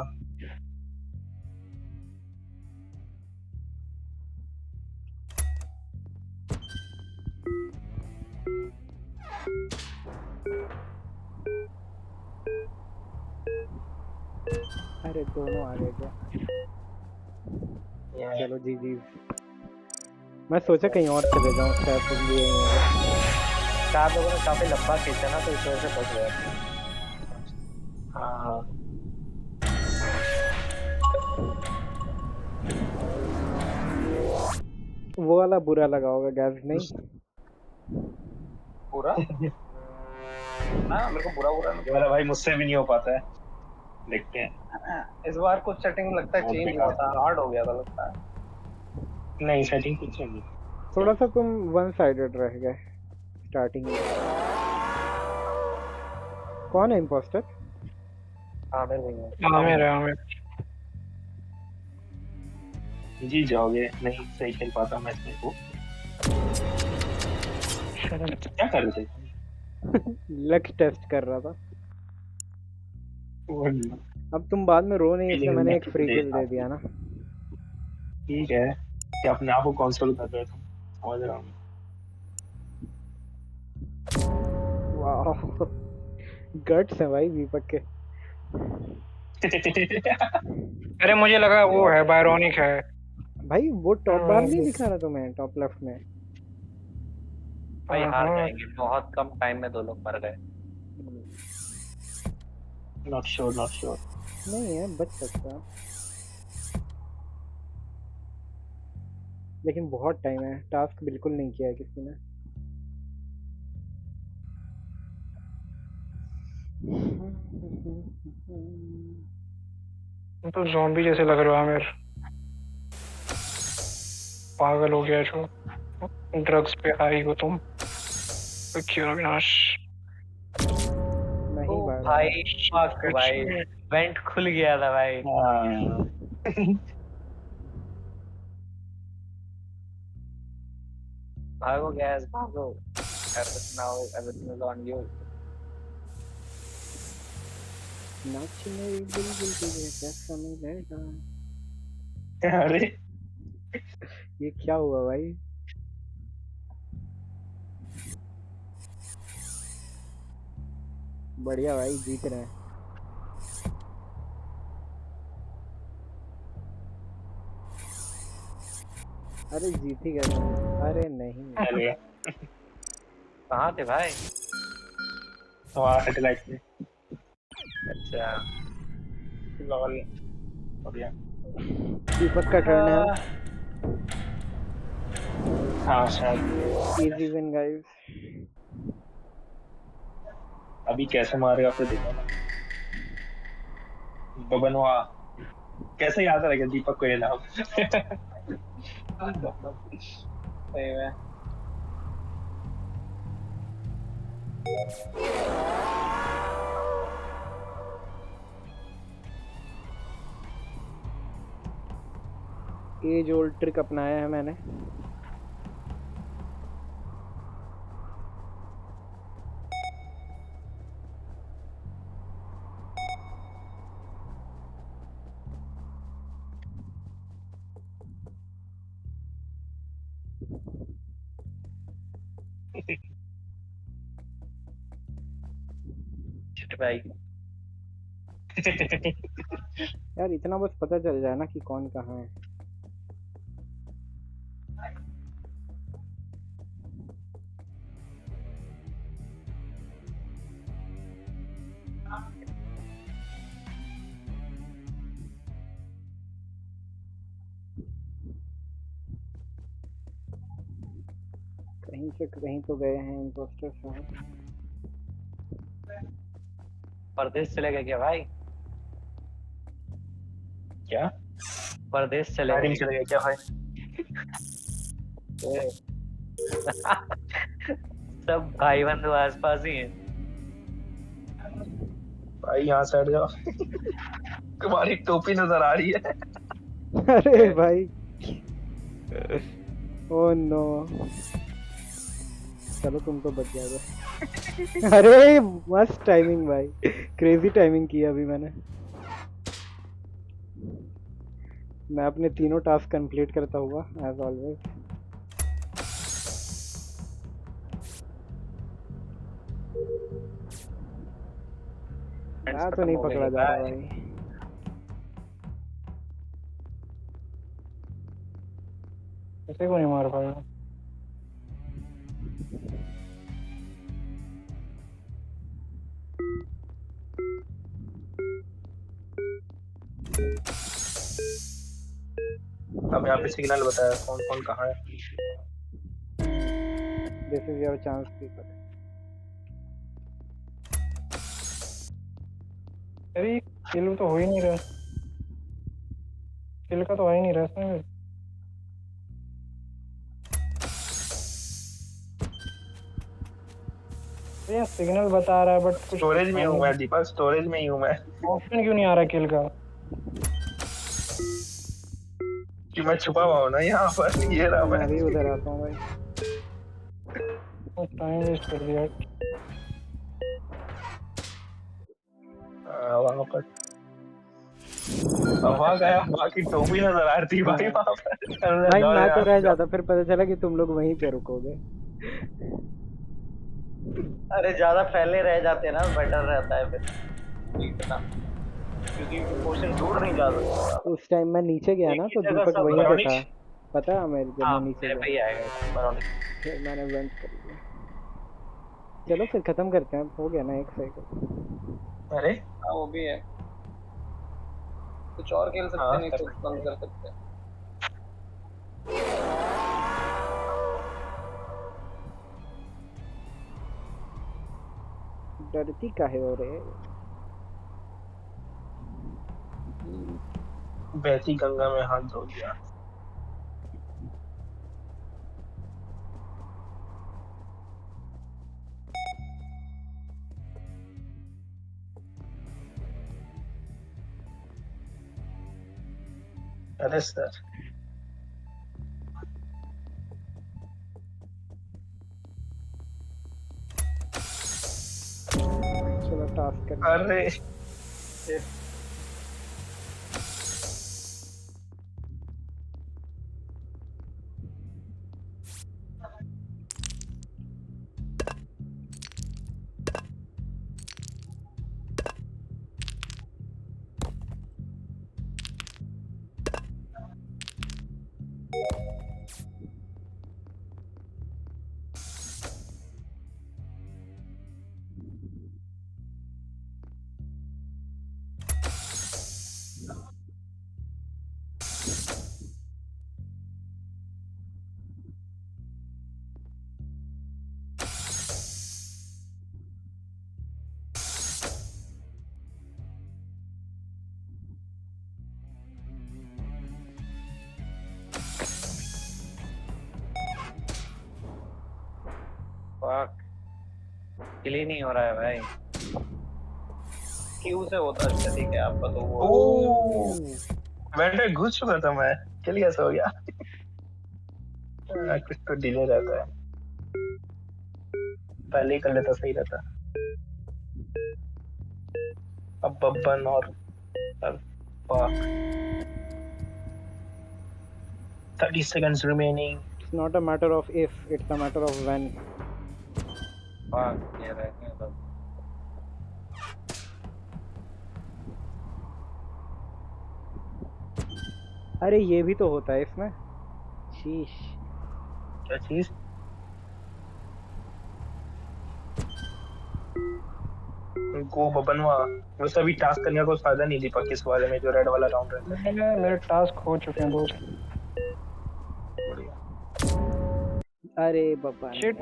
अरे दोनों आ गए क्या? ये चलो जी जी। मैं सोचा कहीं और चले जाऊँ, शायद तुम भी यहीं होगे। 4 लोगों ने काफी लंबा खींचा ना, तो इस वजह से बच गया। हाँ, वो वाला बुरा लगा होगा गैस, नहीं? पूरा ना, मेरे को बुरा बुरा ये वाला भाई मुझसे भी नहीं हो पाता है, देखते हैं। नहीं। इस बार कुछ सेटिंग लगता है बहुत चेंज बेकार। हुआ था, हार्ड हो गया था लगता है। नहीं, सेटिंग कुछ नहीं। थोड़ा सा तुम वन साइडेड रह गए स्टार्टिंग में। कौन है इम्पोस्टर? आमिर भैया। हाँ मेरा, हाँ मेरा। जी जाओगे नहीं, सही खेल पाता मैं इसमें को। क्या कर रहे थे? लक टेस्ट कर रहा था। वो अब तुम बाद में रो नहीं, इसलिए feeling मैंने में एक तो फ्री दे किल दे आप। दिया ना। ठीक है कि अपने आप को कंसोल कर रहे थे, समझ रहा हूँ। वाह, गट्स है भाई दीपक के। अरे मुझे लगा वो है, बायरोनिक है। भाई वो टॉप बार नहीं दिखा रहा तुम्हें, टॉप लेफ्ट में? भाई हार हाँ, जाएंगे, बहुत कम टाइम में 2 लोग मर गए। Not sure, not sure. नहीं है, बच सकता है, लेकिन बहुत टाइम है। टास्क बिल्कुल नहीं किया है किसी ने। तो ज़ॉम्बी जैसे लग रहा है मेरे। पागल हो गया जो ड्रग्स पे आई हो तुम। क्यों अविनाश? नहीं ओ बाहर भाई फक कुछ भाई, नहीं। वेंट खुल गया था भाई। हाँ भागो गैस भागो। Now everything is on you. नाच मेरी बुलबुल तुझे कैसा मिलेगा। अरे ये क्या हुआ भाई? बढ़िया भाई, जीत रहे हैं। अरे जीत ही गए तुम। अरे नहीं। अरे कहाँ थे भाई? वहाँ सैटेलाइट पे अच्छा लॉल बढ़िया। दीपक का टर्न है। हाँ शायद इजी विन गाइस। अभी कैसे मारेगा फिर देखो ना। बबनवा कैसे याद रहेगा दीपक को ये नाम। सही में। एज ओल्ड ट्रिक अपनाया है मैंने। शिट भाई। यार इतना बस पता चल जाए ना कि कौन कहाँ है। कहीं से कहीं तो गए हैं इम्पोस्टर साहब। परदेश चले गए क्या भाई? क्या परदेश चले गाड़ी गए में चले गए क्या भाई? क्या? सब भाई बंधु आसपास ही हैं। भाई यहाँ से हट जाओ। तुम्हारी टोपी नजर आ रही है। अरे भाई। Oh no. चलो तुम तो बच जाओगे। अरे मस्त टाइमिंग भाई। क्रेजी टाइमिंग की अभी मैंने। मैं अपने तीनों टास्क कंप्लीट करता हुआ एज ऑलवेज। मैं तो नहीं पकड़ा जा रहा भाई। किसी को नहीं मार पाया। अब यहाँ पे सिग्नल बताया कौन कौन कहाँ है। दिस इज योर चांस दीपक। अरे किल तो हो ही नहीं रहा। किल का तो आ ही नहीं रहा इसमें। ये सिग्नल बता रहा है बट कुछ स्टोरेज में हूँ मैं दीपक, स्टोरेज में ही हूँ मैं। ऑप्शन क्यों नहीं आ रहा किल का? कि मैं छुपा हुआ हूँ ना यहाँ पर। ये रहा मैं मैं। भी उधर आता हूँ भाई। टाइम वेस्ट कर दिया। वहाँ पर वहाँ गया, बाकी टोपी नजर आ रही थी भाई वहाँ पर। भाई जाओ मैं तो यार, रह जाओ। जाता, फिर पता चला कि तुम लोग वहीं पे रुकोगे। अरे ज्यादा फैले रह जाते ना बेटर रहता है फिर इतना, क्योंकि क्वेश्चन दूर नहीं जा सकता। उस टाइम मैं नीचे गया एक ना ही तो जगह दीपक सब वहीं पे बरौनी। था। पता है मेरे, जब हाँ मैं नीचे मेरे पे ही गया आएगा बरौनी। फिर मैंने वेंट कर लिया। चलो फिर खत्म करते हैं, हो गया ना एक साइकिल। अरे हाँ वो भी है, कुछ और खेल सकते हाँ नहीं तो बंद कर सकते। डरती काहे हो रे? बहती गंगा में हाथ धो दिया। अरे सर चलो टास्क कर। अरे फक किल ही नहीं हो रहा है भाई। क्यू से होता है। अच्छा ठीक है, आपका तो वो ओ वेंडर घुस चुका था मैं, चल कैसे हो गया? कुछ तो डिले रहता है, पहले ही कर लेता सही रहता। अब बब्बन और fuck. 30 seconds remaining. It's not a matter of if, it's a matter of when. Fuck ये रहने दो। अरे ये भी तो होता है इसमें। शीश। क्या चीज? गो बबनवा। वैसे अभी टास्क करने का कोई फायदा नहीं दीपक इस वाले में, जो रेड वाला राउंड रहता है। मेरे टास्क हो चुके हैं दोस्त। अरे बाबा Shit,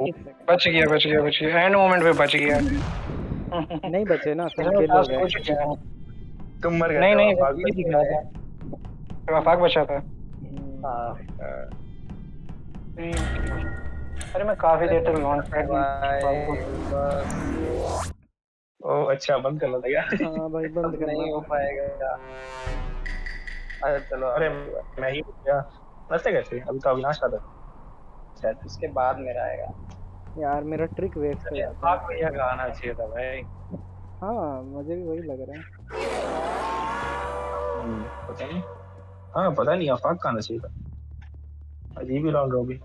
बच गया एंड मोमेंट पे बच गया। नहीं बचे ना, सब मेरा किल हो टास्क हो गए। चुके हैं। तुम मर गए नहीं थे, नहीं आफाक ये बच दिख गया। रहा था, आफाक बचा था। हाँ अरे मैं काफी देर तक लॉन्च पैड ओ अच्छा, बंद करना था क्या? हाँ भाई बंद करना नहीं हो था। पाएगा। अच्छा चलो अरे मैं ही क्या वैसे कैसे? अभी तो अविनाश का था शायद। इसके बाद मेरा आएगा। यार मेरा ट्रिक वेस्ट हो जाता है। फक भैया का आना चाहिए था भाई। हाँ मुझे भी वही लग रहा है। पता नहीं। हाँ पता नहीं, आफाक का आना चाहिए था। अजीब ही राउंड हो गई।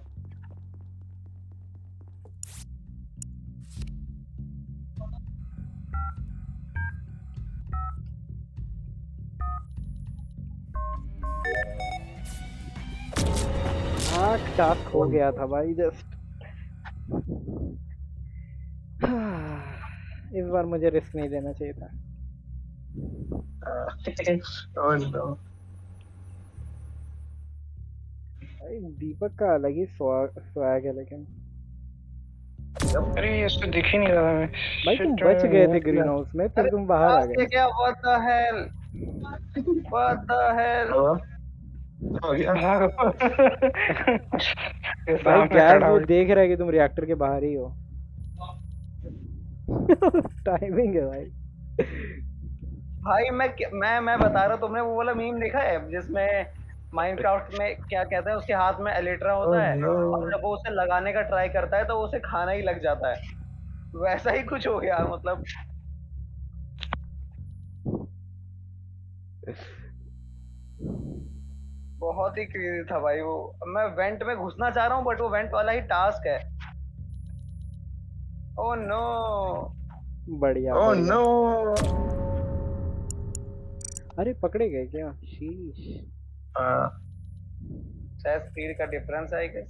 टास्क हो गया था भाई जस्ट। इस बार मुझे रिस्क नहीं लेना चाहिए था। Oh no. भाई दीपक का अलग ही स्वैग है लेकिन। अरे ये तो दिख ही नहीं रहा है। भाई तुम बच गए थे ग्रीन हाउस में, फिर तुम बाहर आ गए। क्या what the hell? What the hell? हो गया। भाई गैस वो देख रहा है कि तुम रिएक्टर के बाहर ही हो। टाइमिंग है भाई। भाई मैं बता रहा हूँ, तुमने वो वाला मीम देखा है जिसमें माइनक्राफ्ट में क्या कहता है, उसके हाथ में एलिट्रा होता है और जब वो उसे लगाने का ट्राई करता है तो वो उसे खाना ही लग जाता है। वैसा ही कुछ हो गया मतलब। बहुत ही क्रेजी था भाई वो। मैं वेंट में घुसना चाह रहा हूँ बट वो वेंट वाला ही टास्क है। Oh no. बढ़िया ओह बढ़िया। नो। अरे पकड़े गए क्या? शीश। शायद स्पीड का डिफरेंस है आई गेस,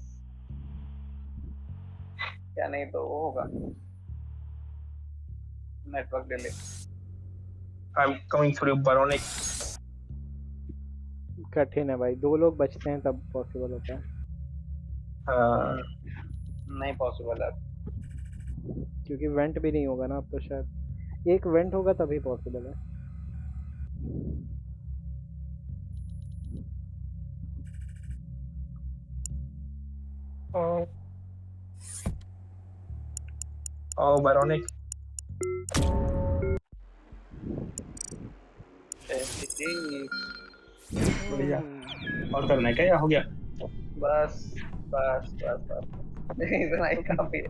क्या नहीं तो वो होगा network delay. I'm coming for you, Baronic. कठिन है भाई, दो लोग बचते हैं तब पॉसिबल होता है। नहीं पॉसिबल है क्योंकि वेंट भी नहीं होगा ना अब तो, शायद एक वेंट होगा तभी पॉसिबल है। Oh, Baronic. बढ़िया। और करना है क्या या हो गया? बस बस बस बस इतना ही काफी है।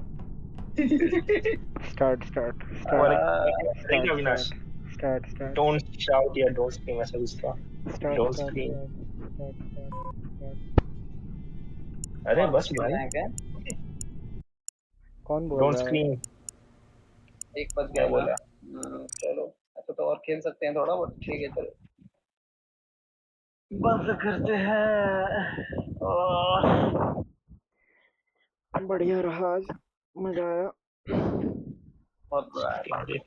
स्टार्ट स्टार्ट वाले स्टार्ट करेंगे Avinash. Start start don't shout या डोंट स्क्रीम ऐसा कुछ था। Start don't start scream. Start. अरे और बस खेल भाई, रहे हैं क्या? कौन बोल डोंट रहा है? स्क्रीम। एक बज मैं गया था। बोला चलो अच्छा तो और खेल सकते हैं थोड़ा बहुत, ठीक है चलो बंद करते हैं। बढ़िया रहा आज, मजा आया। बहुत बुरा है। आगे।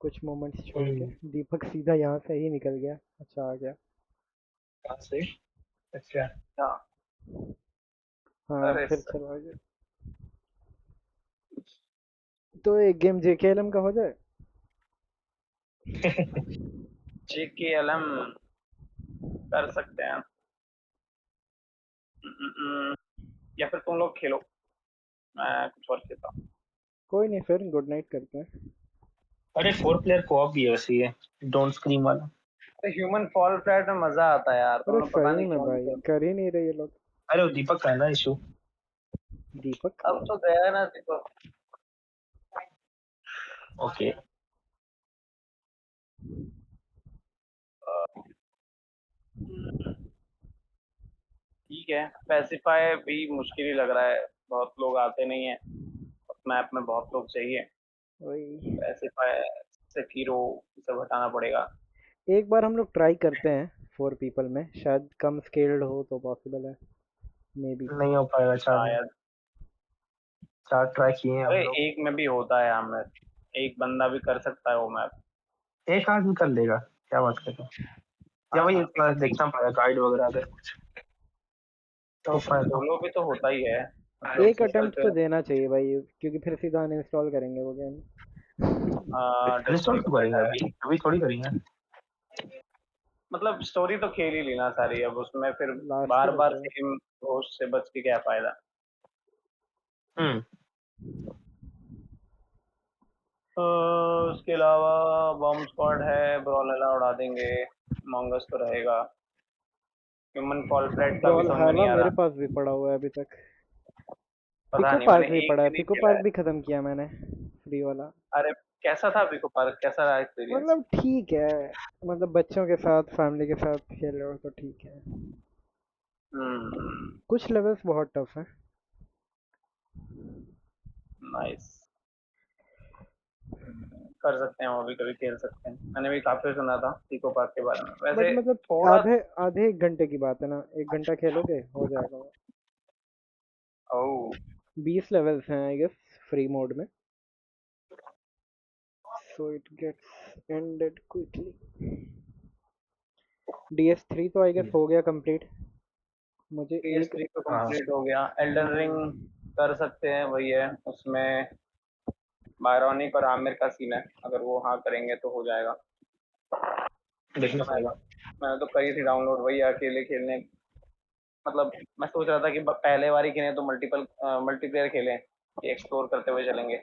कुछ मोमेंट्स छोड़ के दीपक सीधा यहाँ से ही निकल गया। अच्छा आ गया। कहाँ से? अच्छा हाँ हाँ अरे फिर चलो आगे। तो एक गेम JKLM का हो जाए। JKLM कर सकते हैं। या फिर तुम लोग खेलो, मैं कुछ और खेलता हूँ। कोई नहीं, फिर गुड नाइट करते हैं। अरे 4 प्लेयर को भी है वैसे ये डोंट स्क्रीम वाला। तो ह्यूमन फॉल फ्लैट में मजा आता है यार, तुम अरे लोग पता सही नहीं में क्यों नहीं भाई, खेलते। कर ही नहीं रहे ये लोग। अरे वो दीपक का है ना इशू। दीपक अब तो गया ना देखो। ओके ठीक है, स्पेसिफाई भी मुश्किल ही लग रहा है, बहुत लोग आते नहीं है मैप में, बहुत लोग चाहिए। वही। स्पेसिफाई सेकिरो सब हटाना पड़ेगा। एक बार हम लोग ट्राई करते हैं 4 पीपल में, शायद कम स्केल्ड हो तो पॉसिबल है, मे बी। नहीं हो पाएगा 4 में। शायद 4 ट्राई किए हैं हम अरे लोग। एक में भी होता है हमें, एक बंदा भी कर सकता है वो मैप। एक आदमी कर लेगा, क्या बात कर रहे हो? या वही इतना देखना पड़ेगा गाइड वगैरह अगर कुछ तो फायदा। सोलो भी तो होता ही है, मतलब एक सिंगल अटेम्प्ट पे। तो देना चाहिए भाई, क्योंकि फिर सीधा अनइंस्टॉल करेंगे वो गेम। इंस्टॉल क्यों करेंगे? अभी अभी थोड़ी करेंगे। मतलब स्टोरी तो खेल ही लेना सारी, अब उसमें फिर लास्ट ही बार बार बचा है। सेम होस्ट से बच के क्या फायदा। हम्म तो उसके अलावा बॉम्ब स्क्वाड है, ब्रॉलहला उड़ा देंगे, मोंगस तो रहेगा। ह्यूमन फॉल फ्लैट का भी समझ में नहीं ब्रॉलहैला आ मेरे रहा, पास भी पड़ा हुआ है अभी तक। पता पिको नहीं, पार्क मैंने भी एक पड़ा है, भी नहीं पिको खेला पार्क है। भी खत्म किया मैंने, फ्री वाला। अरे कैसा था बिको पार्क, कैसा रहा एक्सपीरियंस? मतलब ठीक है, मतलब बच्चों के साथ, फैमिली के साथ खेल रहे हो तो ठीक है। हम्म, कुछ लेवल्स बहुत टफ है। नाइस। कर सकते हैं, वो भी कभी खेल सकते हैं, मैंने भी काफी सुना था इको पार्क के बारे में बट वैसे। मतलब थोड़ा आधे आधे 1 घंटे की बात है ना, 1 घंटा खेलोगे हो जाएगा वो। ओ 20 लेवल्स हैं आई गेस फ्री मोड में, so it gets ended quickly. DS3 तो आई गेस हो गया कंप्लीट। मुझे एक PS3 तो कंप्लीट हो गया। एल्डन रिंग कर सकते हैं, वही है उसमें बायरॉनिक और आमिर का सीन है, अगर वो हाँ करेंगे तो हो जाएगा। देखना मैं पड़ेगा। मैंने तो करी थी डाउनलोड, वही अकेले खेलने। मतलब मैं सोच रहा था कि पहले बार ही खेलें तो मल्टीप्लेयर खेलें, एक्सप्लोर करते हुए चलेंगे,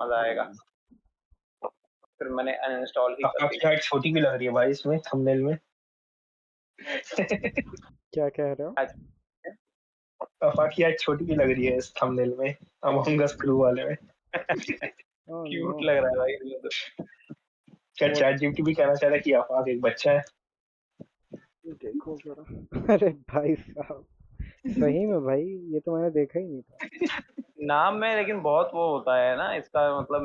मजा आएगा। फिर मैंने अनइंस्टॉल ही कर दी। आपकी हाइट छोटी भी लग रही है भाई इसमें थंबनेल में। क्या कह रहे हो? आज पापा की हाइट छोटी भी लग रही है इस थंबनेल में, अमंग अस क्रू वाले में। ओह क्यूट नो। लग रहा है भाई इसमें तो। क्या चैट जीपीटी भी कहना चाह रहा है कि आफाक एक बच्चा है? देखो जरा। अरे भाई साहब, सही में भाई, ये तो मैंने देखा ही नहीं था। नाम में लेकिन बहुत वो होता है ना इसका, मतलब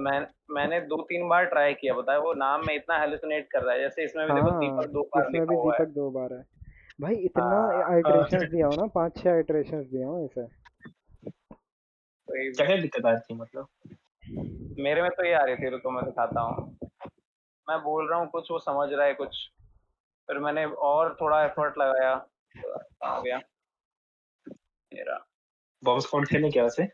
मैंने 2-3 बार ट्राई किया, बताया वो नाम में इतना हेलुसिनेट कर रहा है, जैसे इसमें भी देखो हाँ, दीपक 2 बार इसमें लिखा भी हुआ है। दीपक 2 बार है। भाई इतना हाँ आइटरेशंस दिया हो ना, 5-6 आइटरेशंस दिया हो इसे। तो क्या क्या दिक्कत आ रही थी मतलब? मेरे में तो ये आ रही थी, रुको मैं दिखाता हूँ। मैं बोल रहा हूँ कुछ, वो समझ रहा है कुछ, फिर मैंने और थोड़ा एफर्ट लगाया तो आ गया मेरा। बॉम्ब स्क्वाड खेलने क्या वैसे?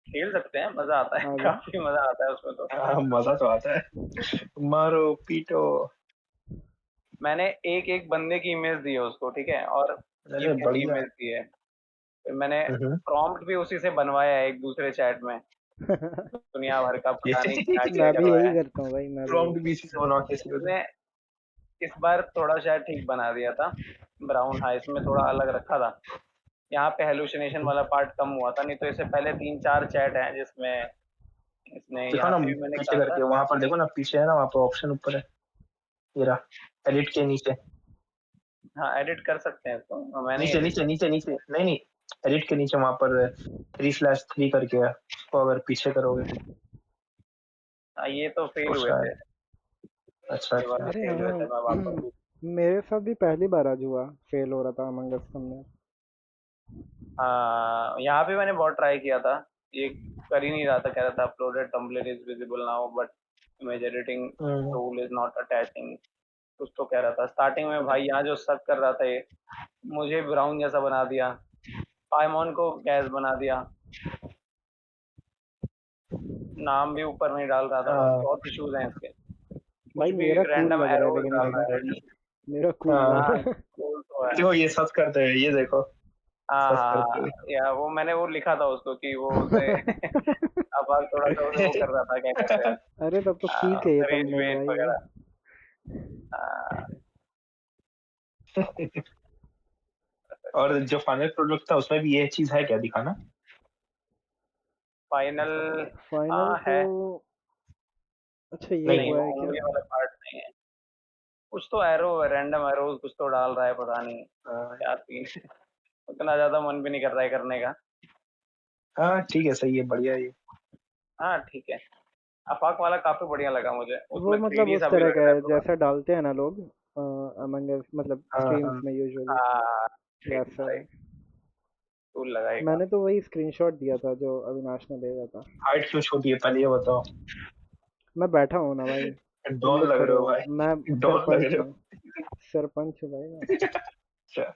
खेल सकते हैं, मजा आता है, आ जा। काफी मजा आता है उसमें तो। हाँ मजा तो आता है, मारो पीटो। मैंने एक एक बंदे की इमेज दी है उसको, ठीक है, और ये अरे पूरी बढ़िया। इमेज दी है। फिर मैंने हम्म। प्रॉम्प्ट भी उसी से बनवाया है एक दूसरे चैट में, दुनिया भर का पता नहीं क्या क्या मैं भी करवाया यही है। करता हूँ भाई, मैं भी यही प्रॉम्प्ट करता बीसी से बना के उसने इस बार थोड़ा शायद ठीक बना दिया था। ब्राउन, हाँ इसमें थोड़ा अलग रखा था। यहाँ पे हेलुसिनेशन वाला पार्ट कम हुआ था, नहीं तो इससे पहले 3-4 चैट हैं जिसमें इसने देखो यहाँ ना पे भी मैंने पीछे कहा था। करके, वहां पर देखो ना, पीछे है ना, वहां पर ऑप्शन ऊपर है, ये रहा, एडिट के नीचे। हाँ एडिट कर सकते हैं तो मैंने नीचे edit नीचे नीचे नीचे, नहीं नहीं, एडिट के नीचे वहां पर 3/3 करके है, उसको अगर पीछे करोगे हाँ, ये तो तो फेल हुए थे, शायद। अच्छा ये वाले अच्छा। अरे फेल हुए थे, मैं वापस हाँ मेरे साथ भी पहली बार आज हुआ, फेल हो रहा था अमंग अस में। हाँ यहाँ पे मैंने बहुत ट्राई किया था, ये कर ही नहीं रहा था, कह रहा था uploaded template is visible now but image editing tool is not attaching, कुछ तो कह रहा था स्टार्टिंग में। भाई यहाँ जो सर्च कर रहा था ये मुझे ब्राउन जैसा बना दिया, पाइमोन को गैस बना दिया, नाम भी ऊपर नहीं डाल रहा था, भाई बहुत इश्यूज हैं इसके। कुछ भाई भी मेरा कूल रैंडम लग रहा है एरोज लेकिन डाल रहा है। इसमें, मेरा कूल हाँ लग हाँ रहा है। cool तो है। देखो ये सर्च करते हैं, ये देखो हाँ सर्च हाँ, करते या वो मैंने वो लिखा था उसको कि वो उसे अब आज थोड़ा सा उसे वो कर रहा था, क्या कहते हैं, अरे तब तो पीक है ये रेज थंबनेल वेट भाई ये। वगैरह। हुए। और जो फाइनल प्रोडक्ट था उसमें भी ये चीज है क्या दिखाना? फाइनल, फाइनल हाँ तो है। अच्छा ये नहीं नहीं हुआ वो है क्या? उंगली वाला पार्ट नहीं है, कुछ तो एरो रैंडम एरोज कुछ तो डाल रहा है, पता नहीं है। क्या सीन। उतना ज्यादा मन भी नहीं कर रहा है करने का। हाँ ठीक है, सही है, बढ़िया है ये। हाँ ठीक है, आफाक वाला काफी बढ़िया लगा मुझे, वो उसमें मतलब 3D उस सा भी तरह लग का रहा है है थोड़ा। जैसा डालते हैं ना लोग अमंग अस, मतलब हाँ स्ट्रीम्स हाँ। में यूजुअली हाँ ठीक वैसा है। राइट, टूल लगाएगा। मैंने तो वही स्क्रीनशॉट दिया था जो अविनाश ने भेजा था। हाइट क्यों छोटी है पहले ये बताओ। मैं बैठा हूँ ना भाई, तुम डॉन लोग लग खड़े रहे हो हो, मैं भाई, डॉन लग सरपंच रहे हो। हूँ, सरपंच हूँ भाई मैं। अच्छा,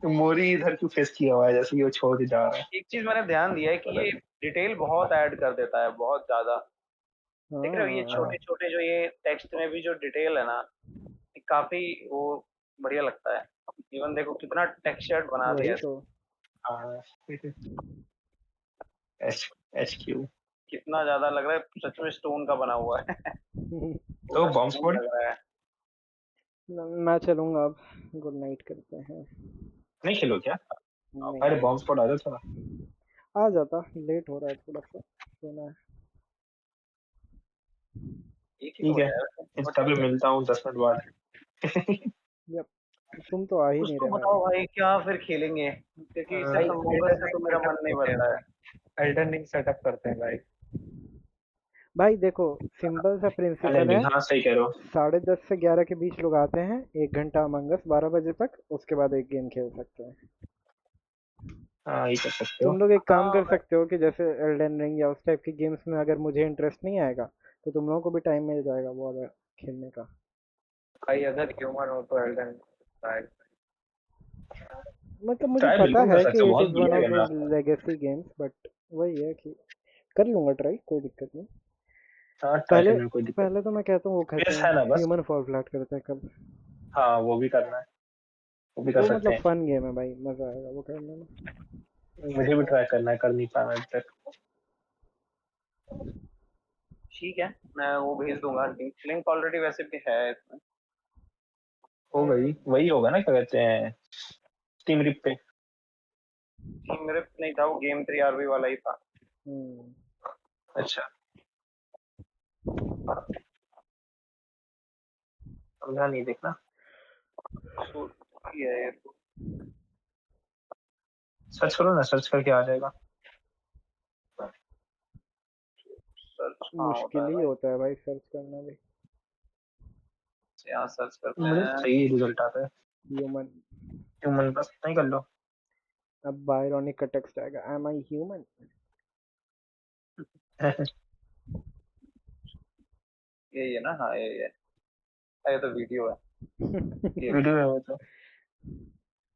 मोरी इधर क्यों फेस किया हुआ है, जैसे कि वो छोड़ के जा रहा है। एक चीज मैंने ध्यान दिया है कि पता ये नहीं। डिटेल बहुत ऐड कर देता है, बहुत ज्यादा। देख रहे हो ये हाँ छोटे छोटे जो ये टेक्स्ट में भी जो डिटेल है ना, ये काफी वो बढ़िया लगता है। इवन देखो कितना टेक्सचर्ड बना दिया वही है तो। इसको। हाँ। H H Q. कितना ज्यादा लग रहा है सच में स्टोन का बना हुआ है। तो पूरा बॉम्ब स्टोन स्क्वाड लग रहा है। मैं चलूंगा अब, गुड नाइट करते हैं। नहीं खेलो क्या? नहीं अरे नहीं, बॉम्ब स्क्वाड आ जाता ना। आ जाता, लेट हो रहा है थोड़ा सा, सोना है। एक ही तो ठीक है, बचा है वैसे, इस but तभी ठीक है। मिलता हूँ 10 मिनट बाद। जब तुम तो आ ही कुछ नहीं तो रहे भाई। बताओ भाई क्या फिर खेलेंगे, क्योंकि हाँ, सिर्फ भाई अमोंगस से तो मेरा सेटअप मन नहीं करते भर हैं रहा है। भाई, एल्डन रिंग सेटअप करते हैं भाई। भाई देखो, सिंपल सा अरे प्रिंसिपल है, नहीं, हाँ सही कह रहे हो। 10:30 से 11 के बीच लोग आते हैं, 1 घंटा अमंगस 12 बजे तक, उसके बाद एक गेम खेल सकते हैं। हाँ ये कर सकते हो। तुम लोग एक काम कर हाँ सकते हो कि जैसे एल्डन रिंग या उस टाइप की गेम्स में अगर मुझे इंटरेस्ट नहीं आएगा तो तुम लोगों को भी टाइम मिल जाएगा वो अगर खेलने का। भाई अगर ह्यूमन हो तो एल्डन भाई। मतलब मुझे ट्राई पता बिल्कुल कर है सकते कि हो, इट बहुत इज़ वन बढ़िया ऑफ गेम है दोज आपका। लेगेसी गेम्स, बट वही है कि कर लूंगा ट्राई, कोई दिक्कत नहीं। हाँ ट्राई पहले करने में कोई दिक्कत पहले तो मैं कहता हूँ वो नहीं, करते PS हैं, है ना बस। ह्यूमन फॉल फ्लैट करते हैं कल। हाँ वो भी करना है, वो भी कर वो सकते मतलब हैं। फन गेम है भाई, मजा आएगा वो करने में। मुझे भी ट्राई करना है, कर नहीं पाया मैं अभी तक। ठीक है, मैं वो भेज दूंगा लिंक, लिंक ऑलरेडी वैसे भी है इसमें। हो गई, वही होगा ना, क्या कहते हैं, स्टीम रिप पे। टीम मेरे नहीं था, वो गेम 3 आरबी वाला ही था। हम्म। अच्छा, समझा नहीं, देखना। So, ये है ये तो। सर्च करो ना, सर्च करके आ जाएगा। सर्च कहाँ होता मुश्किल है ही भाई, होता है भाई सर्च करना भी। यहाँ सर्च करते मुझे हैं। सही रिजल्ट आता है। ह्यूमन, ह्यूमन बस नहीं कर लो। अब बायरॉनिक का टेक्स्ट आएगा, एम आई ह्यूमन। यही है ना, हाँ यही है। ये तो वीडियो है। ये वीडियो है वो तो,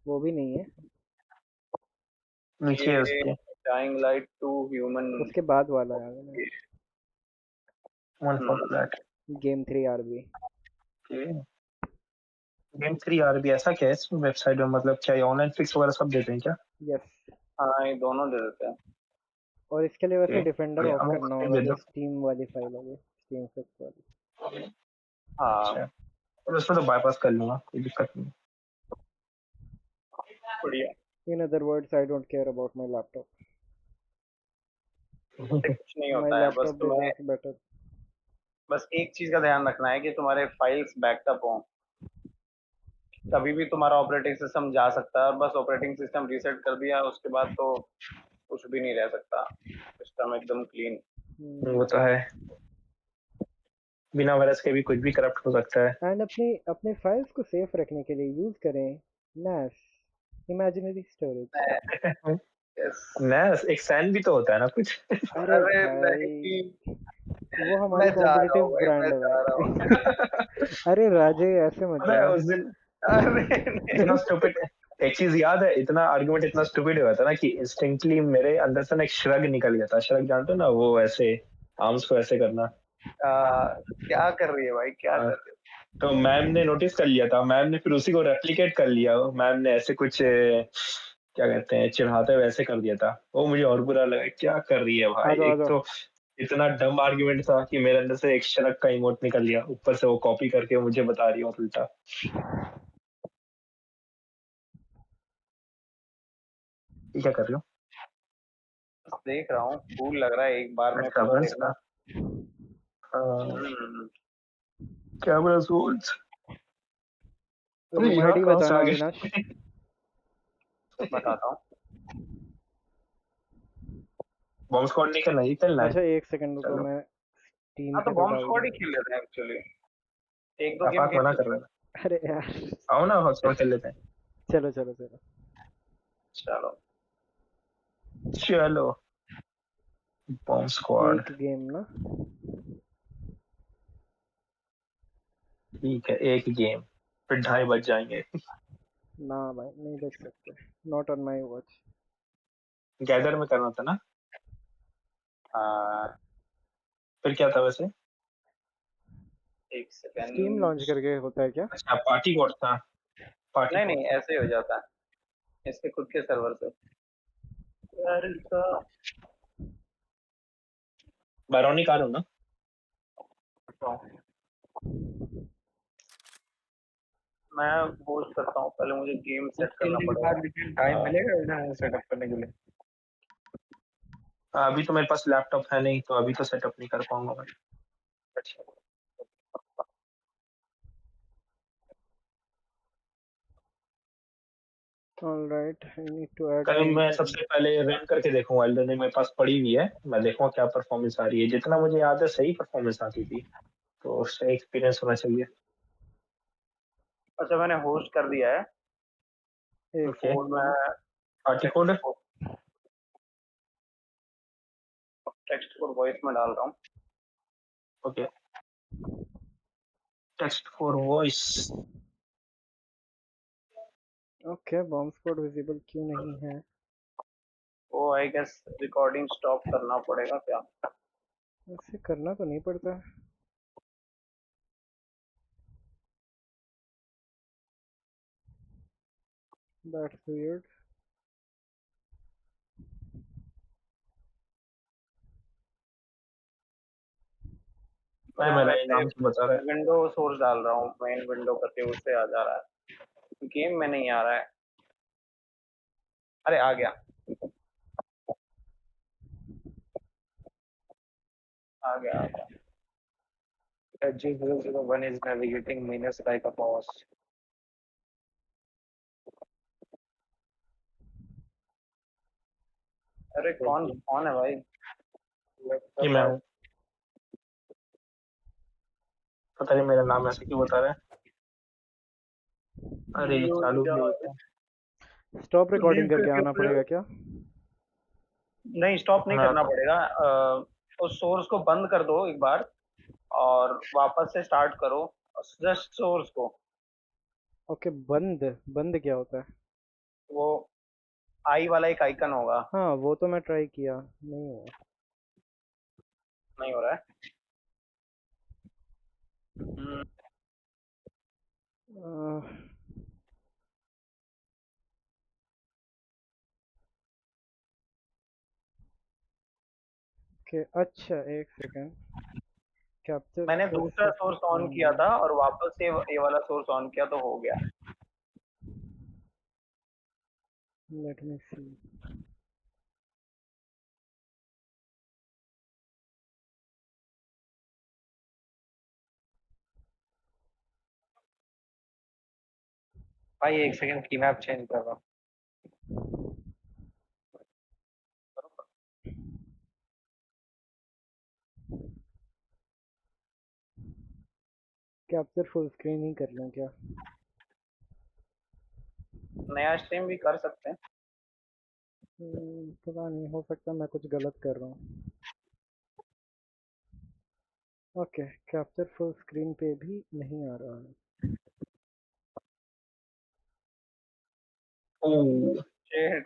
वो भी नहीं है, नीचे है ये उसके। Dying light 2 human. उसके बाद वाला है one for flat. Game 3 RB. Game 3 RB, ऐसा क्या है इसमें वेबसाइट में, मतलब क्या ये ऑनलाइन फिक्स वगैरह सब देते हैं क्या? यस, हाँ ये दोनों दे देते हैं। और इसके लिए वैसे ओके, डिफेंडर बढ़िया, ऑफ अमंग करना अस होगा, भेज जो दो। स्टीम वाली फाइल होगी, स्टीम फिक्स वाली। हाँ अच्छा, और उसमें तो बाईपास कर लूंगा, कोई दिक्कत नहीं। बढ़िया। In other words, I don't care about my laptop. कुछ नहीं My होता है, बस laptop तुम्हें deserves better. बस एक चीज का ध्यान रखना है कि तुम्हारे फाइल्स बैकअप हों। कभी भी तुम्हारा ऑपरेटिंग सिस्टम जा सकता है, और बस ऑपरेटिंग सिस्टम रीसेट कर दिया उसके बाद तो कुछ भी नहीं रह सकता, सिस्टम एकदम क्लीन। वो तो है, बिना वायरस के भी कुछ भी करप्ट हो सकता है। एंड अपने फाइल्स को सेफ रखने के लिए यूज करें NAS, इमेजिनरी स्टोरेज। ना, एक सैन भी तो होता है ना कुछ। अरे अरे भाई, नहीं, वो हमारी मैं जा रहा कॉम्पिटिटिव हूँ भाई, मैं ब्रांड है जा रहा हूँ। भाई। अरे राजे, ऐसे मत पता है जा। उस दिन अरे इतना नहीं, स्टूपिड, एक चीज याद है, इतना आर्गुमेंट इतना स्टूपिड हुआ था ना कि इंस्टिंक्टली मेरे अंदर से ना एक श्रग निकल गया था। श्रग जानते हो ना, वो ऐसे आर्म्स को ऐसे करना। क्या कर रही है भाई, क्या हाँ, कर रही तो मैम ने नोटिस कर लिया था, मैम ने फिर उसी को रेप्लिकेट कर लिया। मैम ने ऐसे कुछ क्या कहते हैं, चिढ़ाते हुए ऐसे कर दिया था। वो मुझे और बुरा लगा, क्या कर रही है आ भाई। जाओ आ एक जाओ। तो इतना डम आर्गुमेंट था कि मेरे अंदर से एक शरक का इमोट निकल लिया, ऊपर से वो कॉपी करके मुझे बता रही है और उल्टा। ये क्या कर रही हो? हो? देख रहा हूँ, कूल लग रहा है, एक बार में अच्छा, पूरा बंस देखना। का। हाँ, हम्म, कैमरा सोल्स। अरे तुम यहाँ आईडी कहाँ से बताना आ अविनाश। गए? बताता हूँ। बॉम्ब स्क्वाड नहीं करना, ये खेलना है। अच्छा एक सेकंड रुको, चलो, मैं टीम हाँ तो पे तो बॉम्ब डाल दूं। स्क्वाड ही खेल लेते हैं एक्चुअली, एक दो गेम आफाक खेल मना कर लेते रहा हैं। था। अरे यार, आओ ना, बॉम्ब स्क्वाड खेल लेते हैं। चलो चलो चलो। चलो, चलो, बॉम्ब स्क्वाड। एक गेम ना। ठीक है, एक गेम, फिर 2:30 बज जाएंगे। ना भाई, नहीं देख सकते, not on my watch. Gather में करना था ना? हाँ, फिर क्या था वैसे? एक स्टीम सेकंड। लॉन्च करके होता है क्या? अच्छा, पार्टी कोड था। पार्टी नहीं कोड नहीं, था। ऐसे ही हो जाता है इसके खुद के सर्वर से। यार इसका बैरोनिक आ रहा हूँ ना? मैं होस्ट करता हूँ, पहले मुझे गेम सेट करना के पड़ेगा। बाद लेकिन टाइम मिलेगा इधर सेटअप करने के लिए? अभी तो मेरे पास लैपटॉप है नहीं, तो अभी तो सेटअप नहीं कर पाऊंगा मैं। अच्छा, alright, I need to add call some. मैं सबसे पहले रन करके देखूंगा। एल्डन रिंग मेरे पास पड़ी हुई है, मैं देखूंगा क्या परफॉर्मेंस आ रही है। जितना मुझे याद है सही परफॉर्मेंस आती थी, तो उससे एक्सपीरियंस होना चाहिए। अच्छा मैंने होस्ट कर दिया है। एक ओके, सेकंड मैं ना। Party code. Text code voice में डाल रहा हूँ। Okay, text for voice. Okay, bomb squad visible क्यों नहीं है? वो आई गेस रिकॉर्डिंग स्टॉप करना पड़ेगा क्या? ऐसे करना तो नहीं पड़ता। That's weird. अरे मैं मेरा ये वैसे नाम क्यों बता रहा है? विंडो सोर्स डाल रहा हूँ, मेन विंडो करके उससे आ जा रहा है, गेम में नहीं आ रहा है। अरे आ गया, आ गया, आ गया। G001 is navigating Venus like a boss. अरे कौन कौन है भाई? ये मैं हूँ। पता नहीं मेरा नाम ऐसे क्यों बता रहा है। अरे ये चालू भी होता है स्टॉप लीव रिकॉर्डिंग करके करके आना अपने, पड़ेगा क्या? नहीं स्टॉप नहीं ना। करना पड़ेगा। उस सोर्स को बंद कर दो एक बार, और वापस से स्टार्ट करो जस्ट सोर्स को। ओके, बंद बंद क्या होता है? वो आई वाला एक आइकन होगा। हाँ, वो तो मैं ट्राई किया, नहीं हुआ। नहीं हो रहा है। हम्म, ओके, अच्छा एक सेकंड। कैप्चर मैंने फुल दूसरा सोर्स ऑन किया था और वापस से ये वाला सोर्स ऑन किया तो हो गया। Let me see. भाई एक सेकंड की मैप चेंज कर रहा हूँ। कैप्चर फुल स्क्रीन ही कर लूं क्या? नया स्ट्रीम भी कर सकते हैं। पता नहीं, हो सकता मैं कुछ गलत कर रहा हूँ। ओके, कैप्चर फुल स्क्रीन पे भी नहीं आ रहा है। ओह Shit.